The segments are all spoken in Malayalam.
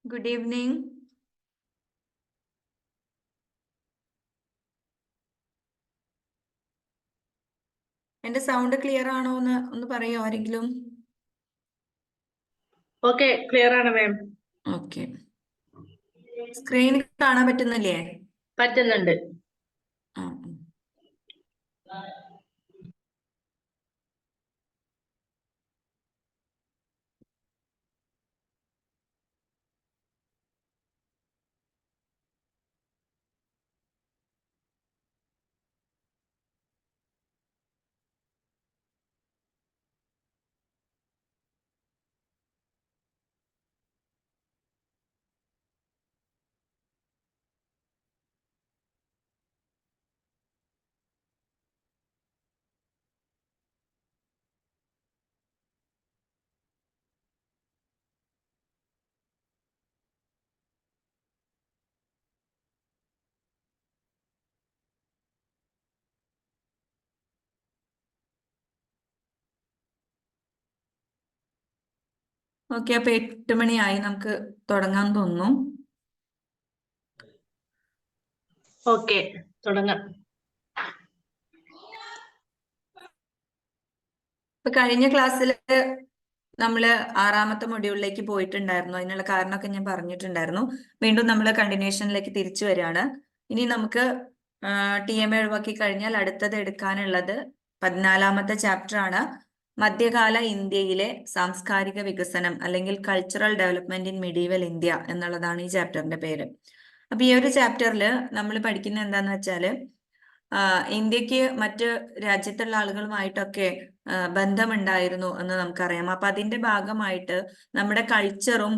Good evening. എന്റെ സൗണ്ട് ക്ലിയർ ആണോ ഒന്ന് പറയോ ആരെങ്കിലും? ഓക്കെ, ക്ലിയർ ആണ് മാം. ഓക്കെ. സ്ക്രീനിൽ കാണാൻ പറ്റുന്നില്ലേ? പറ്റുന്നുണ്ട്. ഓക്കെ, അപ്പൊ 8 മണിയായി, നമുക്ക് തുടങ്ങാൻ തോന്നുന്നു. ഓക്കെ, തുടങ്ങാം. ഇപ്പൊ കഴിഞ്ഞ ക്ലാസ്സിൽ നമ്മള് 6ാമത്തെ മൊഡ്യൂളിലേക്ക് പോയിട്ടുണ്ടായിരുന്നു. അതിനുള്ള കാരണമൊക്കെ ഞാൻ പറഞ്ഞിട്ടുണ്ടായിരുന്നു. വീണ്ടും നമ്മൾ കണ്ടിന്യൂഷനിലേക്ക് തിരിച്ചു വരികയാണ്. ഇനി നമുക്ക് TMA ഒഴിവാക്കി കഴിഞ്ഞാൽ അടുത്തത് എടുക്കാനുള്ളത് 14ാമത്തെ ചാപ്റ്റർ ആണ്. മധ്യകാല ഇന്ത്യയിലെ സാംസ്കാരിക വികസനം അല്ലെങ്കിൽ cultural development in medieval India എന്നുള്ളതാണ് ഈ ചാപ്റ്ററിന്റെ പേര്. അപ്പൊ ഈ ഒരു ചാപ്റ്ററിൽ നമ്മൾ പഠിക്കുന്നത് എന്താന്ന് വെച്ചാല് ഇന്ത്യക്ക് മറ്റ് രാജ്യത്തുള്ള ആളുകളുമായിട്ടൊക്കെ ബന്ധമുണ്ടായിരുന്നു എന്ന് നമുക്കറിയാം. അപ്പൊ അതിന്റെ ഭാഗമായിട്ട് നമ്മുടെ കൾച്ചറും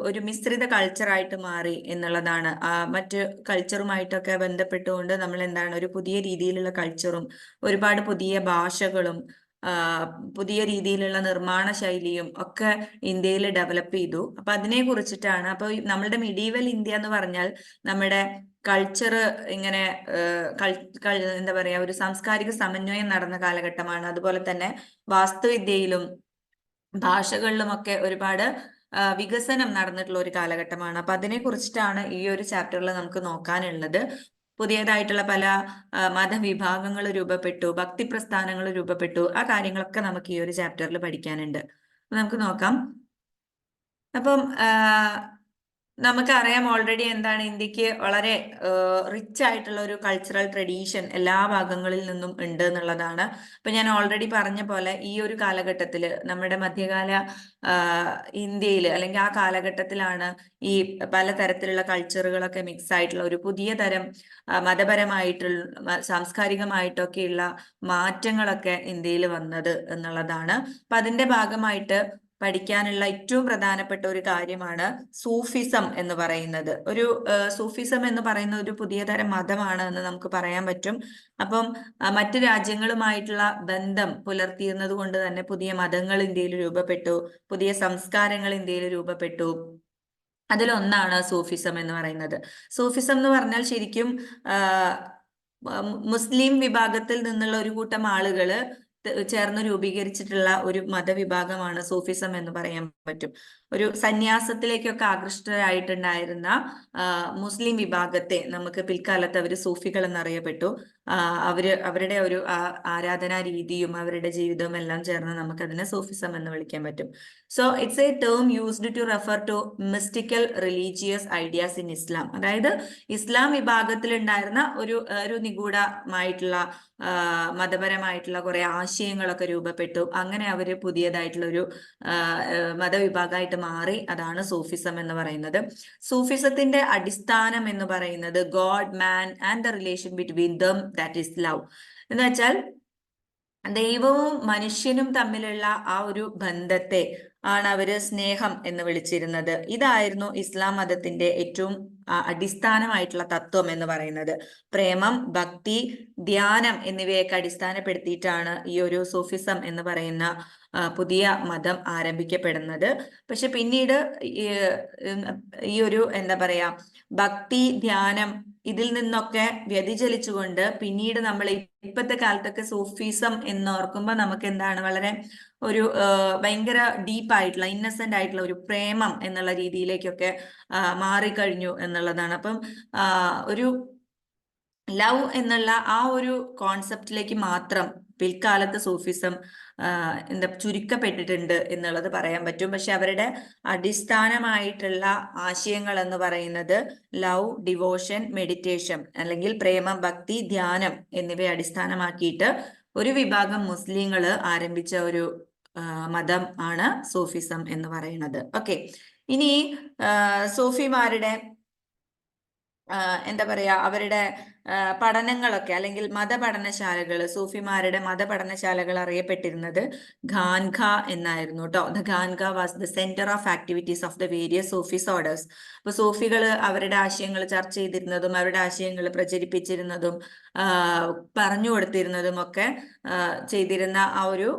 ഒരു മിശ്രിത കൾച്ചറായിട്ട് മാറി എന്നുള്ളതാണ്. മറ്റ് കൾച്ചറുമായിട്ടൊക്കെ ബന്ധപ്പെട്ടുകൊണ്ട് നമ്മൾ എന്താണ് ഒരു പുതിയ രീതിയിലുള്ള കൾച്ചറും ഒരുപാട് പുതിയ ഭാഷകളും പുതിയ രീതിയിലുള്ള നിർമ്മാണ ശൈലിയും ഒക്കെ ഇന്ത്യയിൽ ഡെവലപ്പ് ചെയ്തു. അപ്പൊ അതിനെ കുറിച്ചിട്ടാണ്. അപ്പൊ നമ്മളുടെ മിഡീവൽ ഇന്ത്യ എന്ന് പറഞ്ഞാൽ നമ്മുടെ കൾച്ചർ ഇങ്ങനെ എന്താ പറയാ ഒരു സാംസ്കാരിക സമന്വയം നടന്ന കാലഘട്ടമാണ്. അതുപോലെ തന്നെ വാസ്തുവിദ്യയിലും ഭാഷകളിലുമൊക്കെ ഒരുപാട് വികസനം നടന്നിട്ടുള്ള ഒരു കാലഘട്ടമാണ്. അപ്പൊ അതിനെ കുറിച്ചിട്ടാണ് ഈ ഒരു ചാപ്റ്ററിൽ നമുക്ക് നോക്കാനുള്ളത്. പുതിയതായിട്ടുള്ള പല മതവിഭാഗങ്ങൾ രൂപപ്പെട്ടു, ഭക്തി പ്രസ്ഥാനങ്ങൾ രൂപപ്പെട്ടു. ആ കാര്യങ്ങളൊക്കെ നമുക്ക് ഈ ഒരു ചാപ്റ്ററിൽ പഠിക്കാനുണ്ട്. നമുക്ക് നോക്കാം. അപ്പം നമുക്കറിയാം ഓൾറെഡി എന്താണ് ഇന്ത്യക്ക് വളരെ റിച്ച് ആയിട്ടുള്ള ഒരു കൾച്ചറൽ ട്രഡീഷൻ എല്ലാ ഭാഗങ്ങളിൽ നിന്നും ഉണ്ട് എന്നുള്ളതാണ്. അപ്പൊ ഞാൻ ഓൾറെഡി പറഞ്ഞ പോലെ ഈ ഒരു കാലഘട്ടത്തിൽ നമ്മുടെ മധ്യകാല ഇന്ത്യയിൽ അല്ലെങ്കിൽ ആ കാലഘട്ടത്തിലാണ് ഈ പലതരത്തിലുള്ള കൾച്ചറുകളൊക്കെ മിക്സ് ആയിട്ടുള്ള ഒരു പുതിയ തരം മതപരമായിട്ടുള്ള സാംസ്കാരികമായിട്ടൊക്കെയുള്ള മാറ്റങ്ങളൊക്കെ ഇന്ത്യയിൽ വന്നത് എന്നുള്ളതാണ്. അപ്പൊ അതിന്റെ ഭാഗമായിട്ട് പഠിക്കാനുള്ള ഏറ്റവും പ്രധാനപ്പെട്ട ഒരു കാര്യമാണ് സൂഫിസം എന്ന് പറയുന്നത്. സൂഫിസം എന്ന് പറയുന്ന ഒരു പുതിയ തരം മതമാണ് എന്ന് നമുക്ക് പറയാൻ പറ്റും. അപ്പം മറ്റു രാജ്യങ്ങളുമായിട്ടുള്ള ബന്ധം പുലർത്തിയിരുന്നത് കൊണ്ട് തന്നെ പുതിയ മതങ്ങൾ ഇന്ത്യയിൽ രൂപപ്പെട്ടു, പുതിയ സംസ്കാരങ്ങൾ ഇന്ത്യയിൽ രൂപപ്പെട്ടു. അതിലൊന്നാണ് സൂഫിസം എന്ന് പറയുന്നത്. സൂഫിസം എന്ന് പറഞ്ഞാൽ ശരിക്കും മുസ്ലിം വിഭാഗത്തിൽ നിന്നുള്ള ഒരു കൂട്ടം ആളുകള് ചേർന്ന് രൂപീകരിച്ചിട്ടുള്ള ഒരു മതവിഭാഗമാണ് സൂഫിസം എന്ന് പറയാൻ പറ്റും. ഒരു സന്യാസത്തിലേക്കൊക്കെ ആകൃഷ്ടരായിട്ടുണ്ടായിരുന്ന മുസ്ലിം വിഭാഗത്തെ നമുക്ക് പിൽക്കാലത്ത് അവർ സൂഫികൾ എന്നറിയപ്പെട്ടു. അവരുടെ ഒരു ആരാധനാ രീതിയും അവരുടെ ജീവിതവും എല്ലാം ചേർന്ന് നമുക്കതിനെ സൂഫിസം എന്ന് വിളിക്കാൻ പറ്റും. So it's a term used to refer to mystical religious ideas in Islam. അതായത് ഇസ്ലാം വിഭാഗത്തിൽ ഉണ്ടായിരുന്ന ഒരു നിഗൂഢമായിട്ടുള്ള മതപരമായിട്ടുള്ള കുറെ ആശയങ്ങളൊക്കെ രൂപപ്പെട്ടു. അങ്ങനെ അവര് പുതിയതായിട്ടുള്ള ഒരു മതവിഭാഗമായിട്ട് മാറി. അതാണ് സൂഫിസം എന്ന് പറയുന്നത്. സൂഫിസത്തിന്റെ അടിസ്ഥാനം എന്ന് പറയുന്നത് God, man and the relation between them, that is love. എന്ന് വെച്ചാൽ ദൈവവും മനുഷ്യനും തമ്മിലുള്ള ആ ഒരു ബന്ധത്തെ ആണ് അവര് സ്നേഹം എന്ന് വിളിച്ചിരുന്നത്. ഇതായിരുന്നു ഇസ്ലാം മതത്തിന്റെ ഏറ്റവും അടിസ്ഥാനമായിട്ടുള്ള തത്വം എന്ന് പറയുന്നത്. പ്രേമം, ഭക്തി, ധ്യാനം എന്നിവയൊക്കെ അടിസ്ഥാനപ്പെടുത്തിയിട്ടാണ് ഈ ഒരു സൂഫിസം എന്ന് പറയുന്ന പുതിയ മതം ആരംഭിക്കപ്പെടുന്നത്. പക്ഷെ പിന്നീട് ഈ ഒരു എന്താ പറയാ ഭക്തി, ധ്യാനം ഇതിൽ നിന്നൊക്കെ വ്യതിചലിച്ചുകൊണ്ട് പിന്നീട് നമ്മൾ ഇപ്പോഴത്തെ കാലത്തൊക്കെ സൂഫിസം എന്നോർക്കുമ്പോൾ നമുക്ക് എന്താണ് വളരെ ഒരു ഭയങ്കര ഡീപ്പായിട്ടുള്ള ഇന്നസെന്റ് ആയിട്ടുള്ള ഒരു പ്രേമം എന്നുള്ള രീതിയിലേക്കൊക്കെ മാറിക്കഴിഞ്ഞു എന്നുള്ളതാണ്. അപ്പം ഒരു ലവ് എന്നുള്ള ആ ഒരു കോൺസെപ്റ്റിലേക്ക് മാത്രം പിൽക്കാലത്ത് സൂഫിസം എന്താ ചുരുക്കപ്പെട്ടിട്ടുണ്ട് എന്നുള്ളത് പറയാൻ പറ്റും. പക്ഷെ അവരുടെ അടിസ്ഥാനമായിട്ടുള്ള ആശയങ്ങൾ എന്ന് പറയുന്നത് ലവ്, ഡിവോഷൻ, മെഡിറ്റേഷൻ അല്ലെങ്കിൽ പ്രേമം, ഭക്തി, ധ്യാനം എന്നിവയെ അടിസ്ഥാനമാക്കിയിട്ട് ഒരു വിഭാഗം മുസ്ലിങ്ങൾ ആരംഭിച്ച ഒരു മതം ആണ് സൂഫിസം എന്ന് പറയുന്നത്. ഓക്കെ, ഇനി സൂഫിമാരുടെ എന്താ പറയാ അവരുടെ പഠനങ്ങളൊക്കെ അല്ലെങ്കിൽ മതപഠനശാലകൾ, സൂഫിമാരുടെ മതപഠനശാലകൾ അറിയപ്പെട്ടിരുന്നത് ഖാൻഖ എന്നായിരുന്നു കേട്ടോ. The khanqah was the centre of activities of the various Sufis orders. അപ്പൊ സൂഫികൾ അവരുടെ ആശയങ്ങൾ ചർച്ച ചെയ്തിരുന്നതും അവരുടെ ആശയങ്ങൾ പ്രചരിപ്പിച്ചിരുന്നതും പറഞ്ഞു കൊടുത്തിരുന്നതും ഒക്കെ ചെയ്തിരുന്ന ആ ഒരു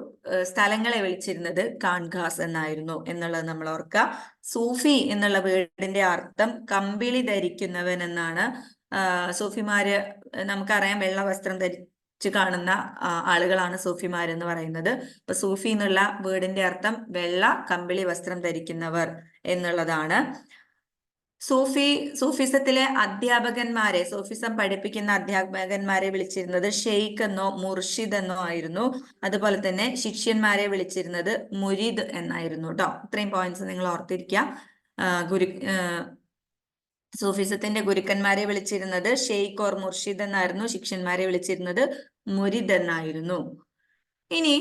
സ്ഥലങ്ങളെ വിളിച്ചിരുന്നത് ഖാൻഖാസ് എന്നായിരുന്നു എന്നുള്ളത് നമ്മൾ ഓർക്കുക. സൂഫി എന്നുള്ള വേർഡിന്റെ അർത്ഥം കമ്പിളി ധരിക്കുന്നവൻ എന്നാണ്. സൂഫിമാര് നമുക്കറിയാം വെള്ള വസ്ത്രം ധരിച്ചു കാണുന്ന ആളുകളാണ് സൂഫിമാർ എന്ന് പറയുന്നത്. അപ്പൊ സൂഫി എന്നുള്ള വേർഡിന്റെ അർത്ഥം വെള്ള കമ്പിളി വസ്ത്രം ധരിക്കുന്നവർ എന്നുള്ളതാണ്. സൂഫിസത്തിലെ അധ്യാപകന്മാരെ, സൂഫിസം പഠിപ്പിക്കുന്ന അധ്യാപകന്മാരെ വിളിച്ചിരുന്നത് ഷെയ്ഖ് എന്നോ മുർഷിദ് എന്നോ ആയിരുന്നു. അതുപോലെ തന്നെ ശിഷ്യന്മാരെ വിളിച്ചിരുന്നത് മുരീദ് എന്നായിരുന്നു കേട്ടോ. ഇത്രയും പോയിന്റ്സ് നിങ്ങൾ ഓർത്തിരിക്കുക. സൂഫിസത്തിന്റെ ഗുരുക്കന്മാരെ വിളിച്ചിരുന്നത് ഷെയ്ഖ് ഓർ മുർഷിദ് എന്നായിരുന്നു. ശിഷ്യന്മാരെ വിളിച്ചിരുന്നത് മുരിദ് എന്നായിരുന്നു. ഇനി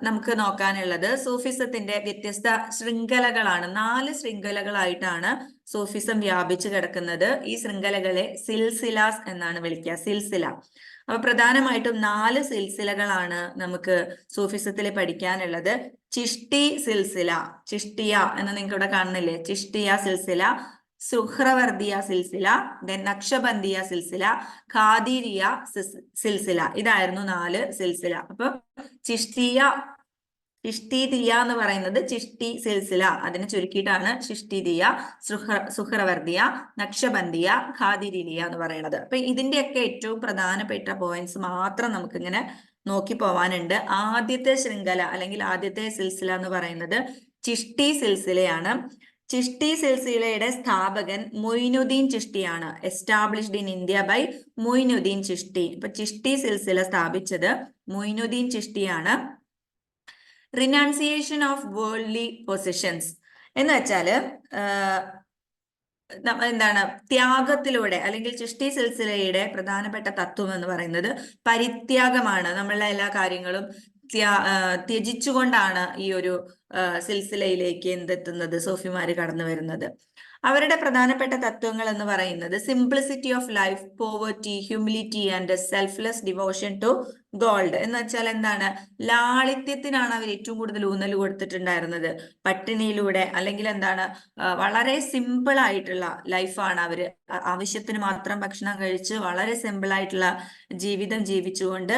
നമുക്ക് നോക്കാനുള്ളത് സൂഫിസത്തിന്റെ വ്യത്യസ്ത ശൃംഖലകളാണ്. 4 ശൃംഖലകളായിട്ടാണ് സൂഫിസം വ്യാപിച്ചു കിടക്കുന്നത്. ഈ ശൃംഖലകളെ സിൽസിലാസ് എന്നാണ് വിളിക്കുക. സിൽസില. അപ്പൊ പ്രധാനമായിട്ടും 4 സിൽസിലകളാണ് നമുക്ക് സൂഫിസത്തിൽ പഠിക്കാനുള്ളത്. ചിഷ്ടി സിൽസില, ചിഷ്ടിയ എന്ന് നിങ്ങൾക്ക് ഇവിടെ കാണുന്നില്ലേ, ചിഷ്ടിയ സിൽസില, സുഹ്രവർദിയ സിൽസില, ദെൻ നക്ഷബന്ദിയ സിൽസില, ഖാദിരിയ സിൽസില. ഇതായിരുന്നു 4 സിൽസില. അപ്പൊ ചിഷ്തിദിയ എന്ന് പറയുന്നത് ചിഷ്ടി സിൽസില, അതിനെ ചുരുക്കിയിട്ടാണ് ചിഷ്തിദിയ, സുഹ്രവർദിയ, നക്ഷബന്ദിയ, ഖാദിരിയ എന്ന് പറയുന്നത്. അപ്പൊ ഇതിന്റെയൊക്കെ ഏറ്റവും പ്രധാനപ്പെട്ട പോയിന്റ്സ് മാത്രം നമുക്കിങ്ങനെ നോക്കി പോവാനുണ്ട്. ആദ്യത്തെ ശൃംഖല അല്ലെങ്കിൽ ആദ്യത്തെ സിൽസില എന്ന് പറയുന്നത് ചിഷ്ടി സിൽസിലയാണ്. ചിഷ്ടി സിൽസിലയുടെ സ്ഥാപകൻ മൊയ്നുദ്ദീൻ ചിഷ്ടിയാണ്. Established in India by Moinuddin Chishti. ഇപ്പൊ ചിഷ്ടി സിൽസില സ്ഥാപിച്ചത് മൊയ്നുദ്ദീൻ ചിഷ്ടിയാണ്. റിനൗൺസിയേഷൻ ഓഫ് വേൾഡ്ലി പൊസിഷൻസ് എന്ന് വെച്ചാല് എന്താണ് ത്യാഗത്തിലൂടെ അല്ലെങ്കിൽ ചിഷ്ടി സിൽസിലയുടെ പ്രധാനപ്പെട്ട തത്വം എന്ന് പറയുന്നത് പരിത്യാഗമാണ്. നമ്മളുടെ എല്ലാ കാര്യങ്ങളും ത്യജിച്ചുകൊണ്ടാണ് ഈ ഒരു സിൽസിലയിലേക്ക് എന്തെത്തുന്നത്, സൂഫിമാര് കടന്നു വരുന്നത്. അവരുടെ പ്രധാനപ്പെട്ട തത്വങ്ങൾ എന്ന് പറയുന്നത് simplicity of life, poverty, humility and selfless devotion to gold. എന്ന് വെച്ചാൽ എന്താണ്, ലാളിത്യത്തിനാണ് അവർ ഏറ്റവും കൂടുതൽ ഊന്നൽ കൊടുത്തിട്ടുണ്ടായിരുന്നത്. പട്ടിണിയിലൂടെ അല്ലെങ്കിൽ എന്താണ് വളരെ സിമ്പിൾ ആയിട്ടുള്ള ലൈഫാണ് അവര്. ആവശ്യത്തിന് മാത്രം ഭക്ഷണം കഴിച്ച് വളരെ സിമ്പിൾ ആയിട്ടുള്ള ജീവിതം ജീവിച്ചുകൊണ്ട്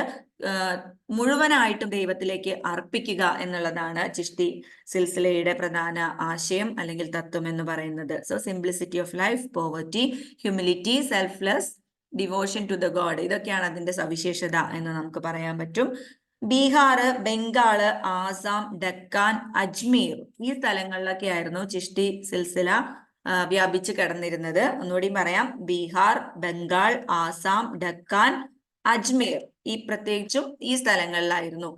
മുഴുവനായിട്ടും ദൈവത്തിലേക്ക് അർപ്പിക്കുക എന്നുള്ളതാണ് ചിഷ്ടി സിൽസിലയുടെ പ്രധാന ആശയം അല്ലെങ്കിൽ തത്വം എന്ന് പറയുന്നത്. So simplicity of life, poverty, humility, selfless devotion to the God. ഇതൊക്കെയാണ് അതിന്റെ സവിശേഷത എന്ന് നമുക്ക് പറയാൻ പറ്റും. ബീഹാർ, ബംഗാള്, ആസാം, ഡക്കാൻ, അജ്മീർ ഈ സ്ഥലങ്ങളിലൊക്കെ ആയിരുന്നു ചിഷ്ടി സിൽസില വ്യാപിച്ചു കിടന്നിരുന്നത്. ഒന്നുകൂടി പറയാം, ബീഹാർ, ബംഗാൾ, ആസാം, ഡക്കാൻ, അജ്മീർ പ്രത്യേകിച്ചും ഈ സ്ഥലങ്ങളിലായിരുന്നു.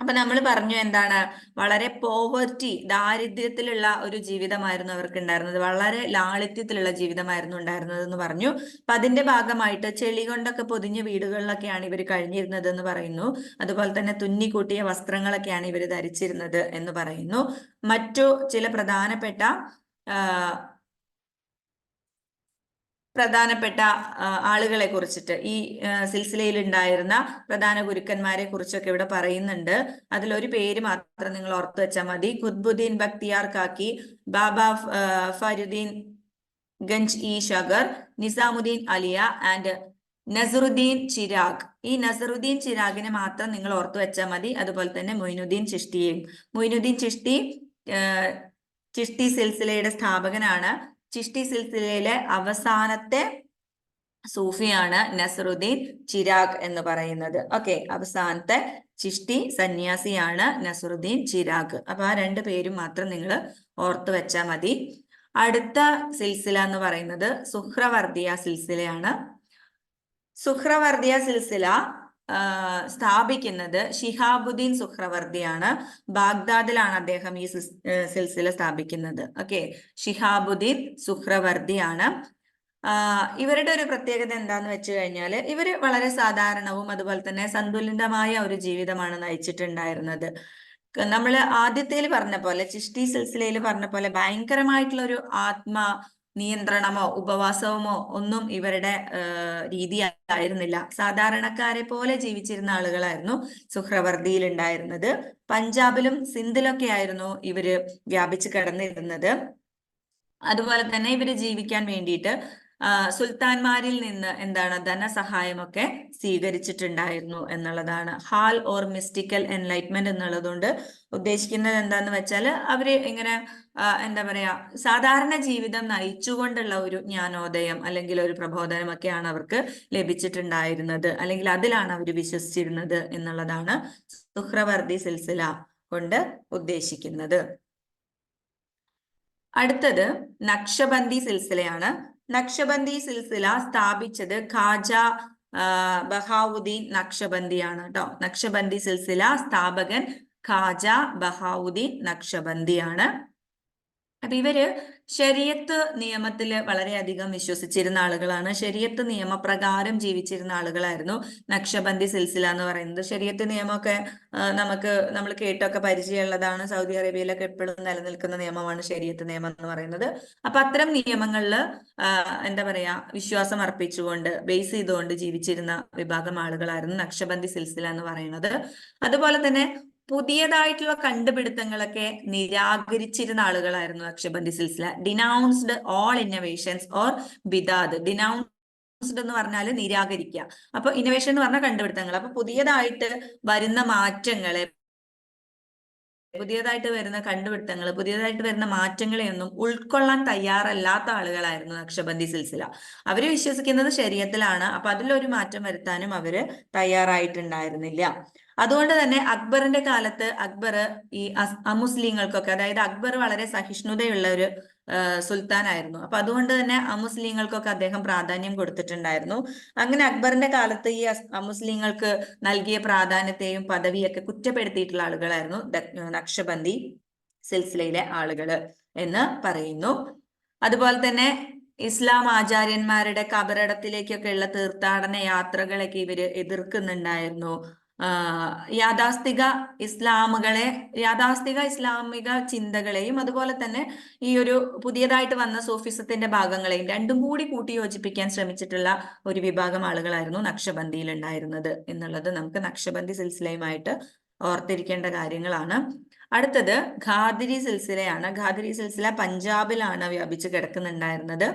അപ്പൊ നമ്മൾ പറഞ്ഞു എന്താണ്, വളരെ പോവർട്ടി, ദാരിദ്ര്യത്തിലുള്ള ഒരു ജീവിതമായിരുന്നു അവർക്ക് ഉണ്ടായിരുന്നത്, വളരെ ലാളിത്യത്തിലുള്ള ജീവിതമായിരുന്നു ഉണ്ടായിരുന്നത് എന്ന് പറഞ്ഞു. അപ്പൊ അതിന്റെ ഭാഗമായിട്ട് ചെളി കൊണ്ടൊക്കെ പൊതിഞ്ഞ വീടുകളിലൊക്കെയാണ് ഇവർ കഴിഞ്ഞിരുന്നത് എന്ന് പറയുന്നു. അതുപോലെ തന്നെ തുന്നിക്കൂട്ടിയ വസ്ത്രങ്ങളൊക്കെയാണ് ഇവർ ധരിച്ചിരുന്നത് എന്ന് പറയുന്നു. മറ്റു ചില പ്രധാനപ്പെട്ട ആളുകളെ കുറിച്ചിട്ട്, ഈ സിൽസിലയിൽ ഉണ്ടായിരുന്ന പ്രധാന ഗുരുക്കന്മാരെ കുറിച്ചൊക്കെ ഇവിടെ പറയുന്നുണ്ട്. അതിലൊരു പേര് മാത്രം നിങ്ങൾ ഓർത്തു വെച്ചാൽ മതി. ഖുത്ബുദ്ദീൻ ബക്തിയാർ കാക്കി, ബാബ ഫരുദ്ദീൻ ഗഞ്ച് ഇ ഷഗർ, നിസാമുദ്ദീൻ അലിയ ആൻഡ് നസറുദ്ദീൻ ചിരാഗ്. ഈ നസറുദ്ദീൻ ചിരാഗിനെ മാത്രം നിങ്ങൾ ഓർത്തു വെച്ചാൽ മതി. അതുപോലെ തന്നെ മൊയിനുദ്ദീൻ ചിഷ്ടിയെയും. മൊയിനുദ്ദീൻ ചിഷ്ടി ചിഷ്ടി സിൽസിലയുടെ സ്ഥാപകനാണ്. ചിഷ്ടി സിൽസിലയിലെ അവസാനത്തെ സൂഫിയാണ് നസറുദ്ദീൻ ചിരാഗ് എന്ന് പറയുന്നത്. ഓക്കെ, അവസാനത്തെ ചിഷ്ടി സന്യാസിയാണ് നസറുദ്ദീൻ ചിരാഗ്. അപ്പൊ ആ രണ്ട് പേരും മാത്രം നിങ്ങൾ ഓർത്തു വെച്ചാൽ മതി. അടുത്ത സിൽസില എന്ന് പറയുന്നത് സുഹ്രവർദിയ സിൽസിലയാണ്. സുഹ്രവർദിയ സിൽസില സ്ഥാപിക്കുന്നത് ഷിഹാബുദ്ദീൻ സുഹ്രവർദിയാണ്. ബാഗ്ദാദിലാണ് അദ്ദേഹം ഈ സിൽസില സ്ഥാപിക്കുന്നത്. ഓക്കെ, ഷിഹാബുദ്ദീൻ സുഹ്രവർദിയാണ്. ഇവരുടെ ഒരു പ്രത്യേകത എന്താന്ന് വെച്ച് കഴിഞ്ഞാൽ ഇവര് വളരെ സാധാരണവും അതുപോലെ തന്നെ സന്തുലിതമായ ഒരു ജീവിതമാണ് നയിച്ചിട്ടുണ്ടായിരുന്നത്. നമ്മൾ ആദ്യത്തേൽ പറഞ്ഞ പോലെ, ചിഷ്ടി സിൽസിലയിൽ പറഞ്ഞ പോലെ ഭയങ്കരമായിട്ടുള്ള ഒരു നിയന്ത്രണമോ ഉപവാസവുമോ ഒന്നും ഇവരുടെ രീതി ആയിരുന്നില്ല. സാധാരണക്കാരെ പോലെ ജീവിച്ചിരുന്ന ആളുകളായിരുന്നു സുഹ്രവർദിയിൽ ഉണ്ടായിരുന്നത്. പഞ്ചാബിലും സിന്ധിലൊക്കെ ആയിരുന്നു ഇവര് വ്യാപിച്ചു കിടന്നിരുന്നത്. അതുപോലെ തന്നെ ഇവര് ജീവിക്കാൻ വേണ്ടിയിട്ട് സുൽത്താൻമാരിൽ നിന്ന് എന്താണ് ധനസഹായമൊക്കെ സ്വീകരിച്ചിട്ടുണ്ടായിരുന്നു എന്നുള്ളതാണ്. ഹാൽ ഓർ മിസ്റ്റിക്കൽ എൻലൈറ്റ്മെന്റ് എന്നുള്ളതുകൊണ്ട് ഉദ്ദേശിക്കുന്നത് എന്താന്ന് വെച്ചാൽ അവര് ഇങ്ങനെ എന്താ പറയാ, സാധാരണ ജീവിതം നയിച്ചുകൊണ്ടുള്ള ഒരു ജ്ഞാനോദയം അല്ലെങ്കിൽ ഒരു പ്രബോധനം ഒക്കെയാണ് അവർക്ക് ലഭിച്ചിട്ടുണ്ടായിരുന്നത്, അല്ലെങ്കിൽ അതിലാണ് അവർ വിശ്വസിച്ചിരുന്നത് എന്നുള്ളതാണ് സുഹ്രവർദി സിൽസില കൊണ്ട് ഉദ്ദേശിക്കുന്നത്. അടുത്തത് നക്ഷബന്ദി സിൽസിലയാണ്. നക്ഷബന്ദി സിൽസില സ്ഥാപിച്ചത് ഖാജ ബഹാവുദ്ദീൻ നക്ഷബന്ദിയാണ് കേട്ടോ. നക്ഷബന്ദി സിൽസില സ്ഥാപകൻ ഖാജ ബഹാവുദ്ദീൻ നക്ഷബന്ദിയാണ്. അപ്പൊ ഇവര് ശരീഅത്ത് നിയമത്തിൽ വളരെയധികം വിശ്വസിച്ചിരുന്ന ആളുകളാണ്. ശരീഅത്ത് നിയമപ്രകാരം ജീവിച്ചിരുന്ന ആളുകളായിരുന്നു നക്ഷബന്ദി സിൽസില എന്ന് പറയുന്നത്. ശരീഅത്ത് നിയമമൊക്കെ നമ്മൾ കേട്ടൊക്കെ പരിചയമുള്ളതാണ്. സൗദി അറേബ്യയിലൊക്കെ എപ്പോഴും നിലനിൽക്കുന്ന നിയമമാണ് ശരീഅത്ത് നിയമം എന്ന് പറയുന്നത്. അപ്പൊ അത്തരം നിയമങ്ങളിൽ എന്താ പറയാ, വിശ്വാസം അർപ്പിച്ചുകൊണ്ട് ബേസ് ചെയ്തുകൊണ്ട് ജീവിച്ചിരുന്ന വിഭാഗം ആളുകളായിരുന്നു നക്ഷബന്ദി സിൽസില എന്ന് പറയുന്നത്. അതുപോലെ തന്നെ പുതിയതായിട്ടുള്ള കണ്ടുപിടുത്തങ്ങളൊക്കെ നിരാകരിച്ചിരുന്ന ആളുകളായിരുന്നു നക്ഷബന്ദി സിൽസില. Denounced all innovations or bidat. Denounced എന്ന് പറഞ്ഞാൽ നിരാകരിക്കുക. അപ്പൊ ഇന്നോവേഷൻ എന്ന് പറഞ്ഞാൽ കണ്ടുപിടുത്തങ്ങൾ. അപ്പൊ പുതിയതായിട്ട് വരുന്ന മാറ്റങ്ങളെ, പുതിയതായിട്ട് വരുന്ന കണ്ടുപിടുത്തങ്ങൾ, പുതിയതായിട്ട് വരുന്ന മാറ്റങ്ങളെയൊന്നും ഉൾക്കൊള്ളാൻ തയ്യാറല്ലാത്ത ആളുകളായിരുന്നു നക്ഷബന്ദി സിൽസില. അവര് വിശ്വസിക്കുന്നത് ശരീഅത്തിലാണ്. അപ്പൊ അതിലൊരു മാറ്റം വരുത്താനും അവര് തയ്യാറായിട്ടുണ്ടായിരുന്നില്ല. അതുകൊണ്ട് തന്നെ അക്ബറിന്റെ കാലത്ത് അക്ബർ ഈ അമുസ്ലിങ്ങൾക്കൊക്കെ, അതായത് അക്ബർ വളരെ സഹിഷ്ണുതയുള്ള ഒരു സുൽത്താനായിരുന്നു. അപ്പൊ അതുകൊണ്ട് തന്നെ അമുസ്ലിങ്ങൾക്കൊക്കെ അദ്ദേഹം പ്രാധാന്യം കൊടുത്തിട്ടുണ്ടായിരുന്നു. അങ്ങനെ അക്ബറിന്റെ കാലത്ത് ഈ അമുസ്ലിങ്ങൾക്ക് നൽകിയ പ്രാധാന്യത്തെയും പദവിയൊക്കെ കുറ്റപ്പെടുത്തിയിട്ടുള്ള ആളുകളായിരുന്നു നക്ഷബന്ദി സിൽസിലയിലെ ആളുകൾ എന്ന് പറയുന്നു. അതുപോലെ തന്നെ ഇസ്ലാം ആചാര്യന്മാരുടെ കബറിടത്തിലേക്കൊക്കെയുള്ള തീർത്ഥാടന യാത്രകളൊക്കെ ഇവര് എതിർക്കുന്നുണ്ടായിരുന്നു. യാഥാസ്ഥിക ഇസ്ലാമിക ചിന്തകളെയും അതുപോലെ തന്നെ ഈ ഒരു പുതിയതായിട്ട് വന്ന സൂഫിസത്തിന്റെ ഭാഗങ്ങളെയും രണ്ടും കൂടി കൂട്ടിയോജിപ്പിക്കാൻ ശ്രമിച്ചിട്ടുള്ള ഒരു വിഭാഗം ആളുകളായിരുന്നു നക്ഷബന്ദിയിൽ ഉണ്ടായിരുന്നത് എന്നുള്ളത് നമുക്ക് നക്ഷബന്ദി സിൽസിലയുമായിട്ട് ഓർത്തിരിക്കേണ്ട കാര്യങ്ങളാണ്. അടുത്തത് ഖാദിരി സിൽസിലയാണ്. ഖാദിരി സിൽസില പഞ്ചാബിലാണ് വ്യാപിച്ചു കിടക്കുന്നുണ്ടായിരുന്നത്.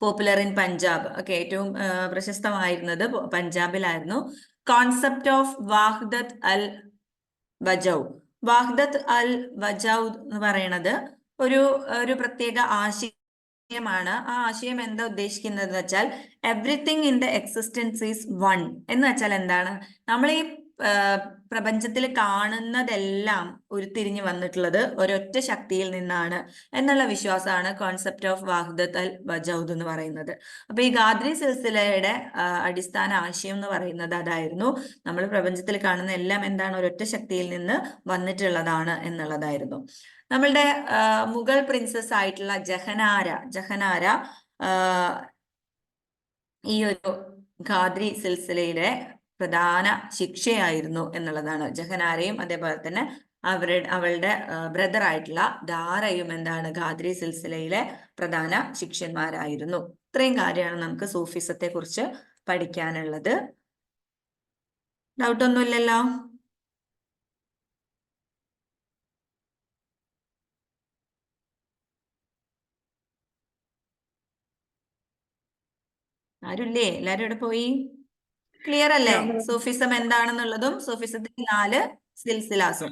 Popular in Punjab. ഓക്കെ, ഏറ്റവും പ്രശസ്തമായിരുന്നത് പഞ്ചാബിലായിരുന്നു. കോൺസെപ്റ്റ് ഓഫ് വാഹ്ദത്ത് അൽ വജൗ. വാഹ്ദത്ത് അൽ വജൗ എന്ന് പറയുന്നത് ഒരു പ്രത്യേക ആശയം ആശയമാണ്. ആ ആശയം എന്താ ഉദ്ദേശിക്കുന്നത് എന്ന് വെച്ചാൽ everything in the existence is one എന്ന് വെച്ചാൽ എന്താണ്? നമ്മൾ ഈ പ്രപഞ്ചത്തിൽ കാണുന്നതെല്ലാം ഉരുത്തിരിഞ്ഞു വന്നിട്ടുള്ളത് ഒരൊറ്റ ശക്തിയിൽ നിന്നാണ് എന്നുള്ള വിശ്വാസമാണ് കോൺസെപ്റ്റ് ഓഫ് വാഹ്ദത്ത് അൽ വജൂദ് എന്ന് പറയുന്നത്. അപ്പൊ ഈ ഗാദ്രി സിൽസിലയുടെ അടിസ്ഥാന ആശയം എന്ന് പറയുന്നത് അതായിരുന്നു. നമ്മൾ പ്രപഞ്ചത്തിൽ കാണുന്ന എല്ലാം എന്താണ്? ഒരൊറ്റ ശക്തിയിൽ നിന്ന് വന്നിട്ടുള്ളതാണ് എന്നുള്ളതായിരുന്നു. നമ്മളുടെ മുഗൾ പ്രിൻസസ് ആയിട്ടുള്ള ജഹനാര ഈ ഒരു ഖാദ്രി സിൽസിലയിലെ പ്രധാന ശിക്ഷയായിരുന്നു എന്നുള്ളതാണ്. ജഹനാരയും അതേപോലെ തന്നെ അവളുടെ ബ്രദർ ആയിട്ടുള്ള ദാരയും എന്താണ്? ഖാദ്രി സിൽസിലയിലെ പ്രധാന ശിഷ്യന്മാരായിരുന്നു. ഇത്രയും കാര്യമാണ് നമുക്ക് സൂഫിസത്തെ കുറിച്ച് പഠിക്കാനുള്ളത്. ഡൗട്ടൊന്നുമില്ലല്ലോ? ആരുല്ലേ? എല്ലാരും ഇവിടെ പോയി? ക്ലിയർ അല്ലേ? സൂഫിസം എന്താണെന്നുള്ളതും സൂഫിസത്തിന്റെ 4 സിൽസിലാസും.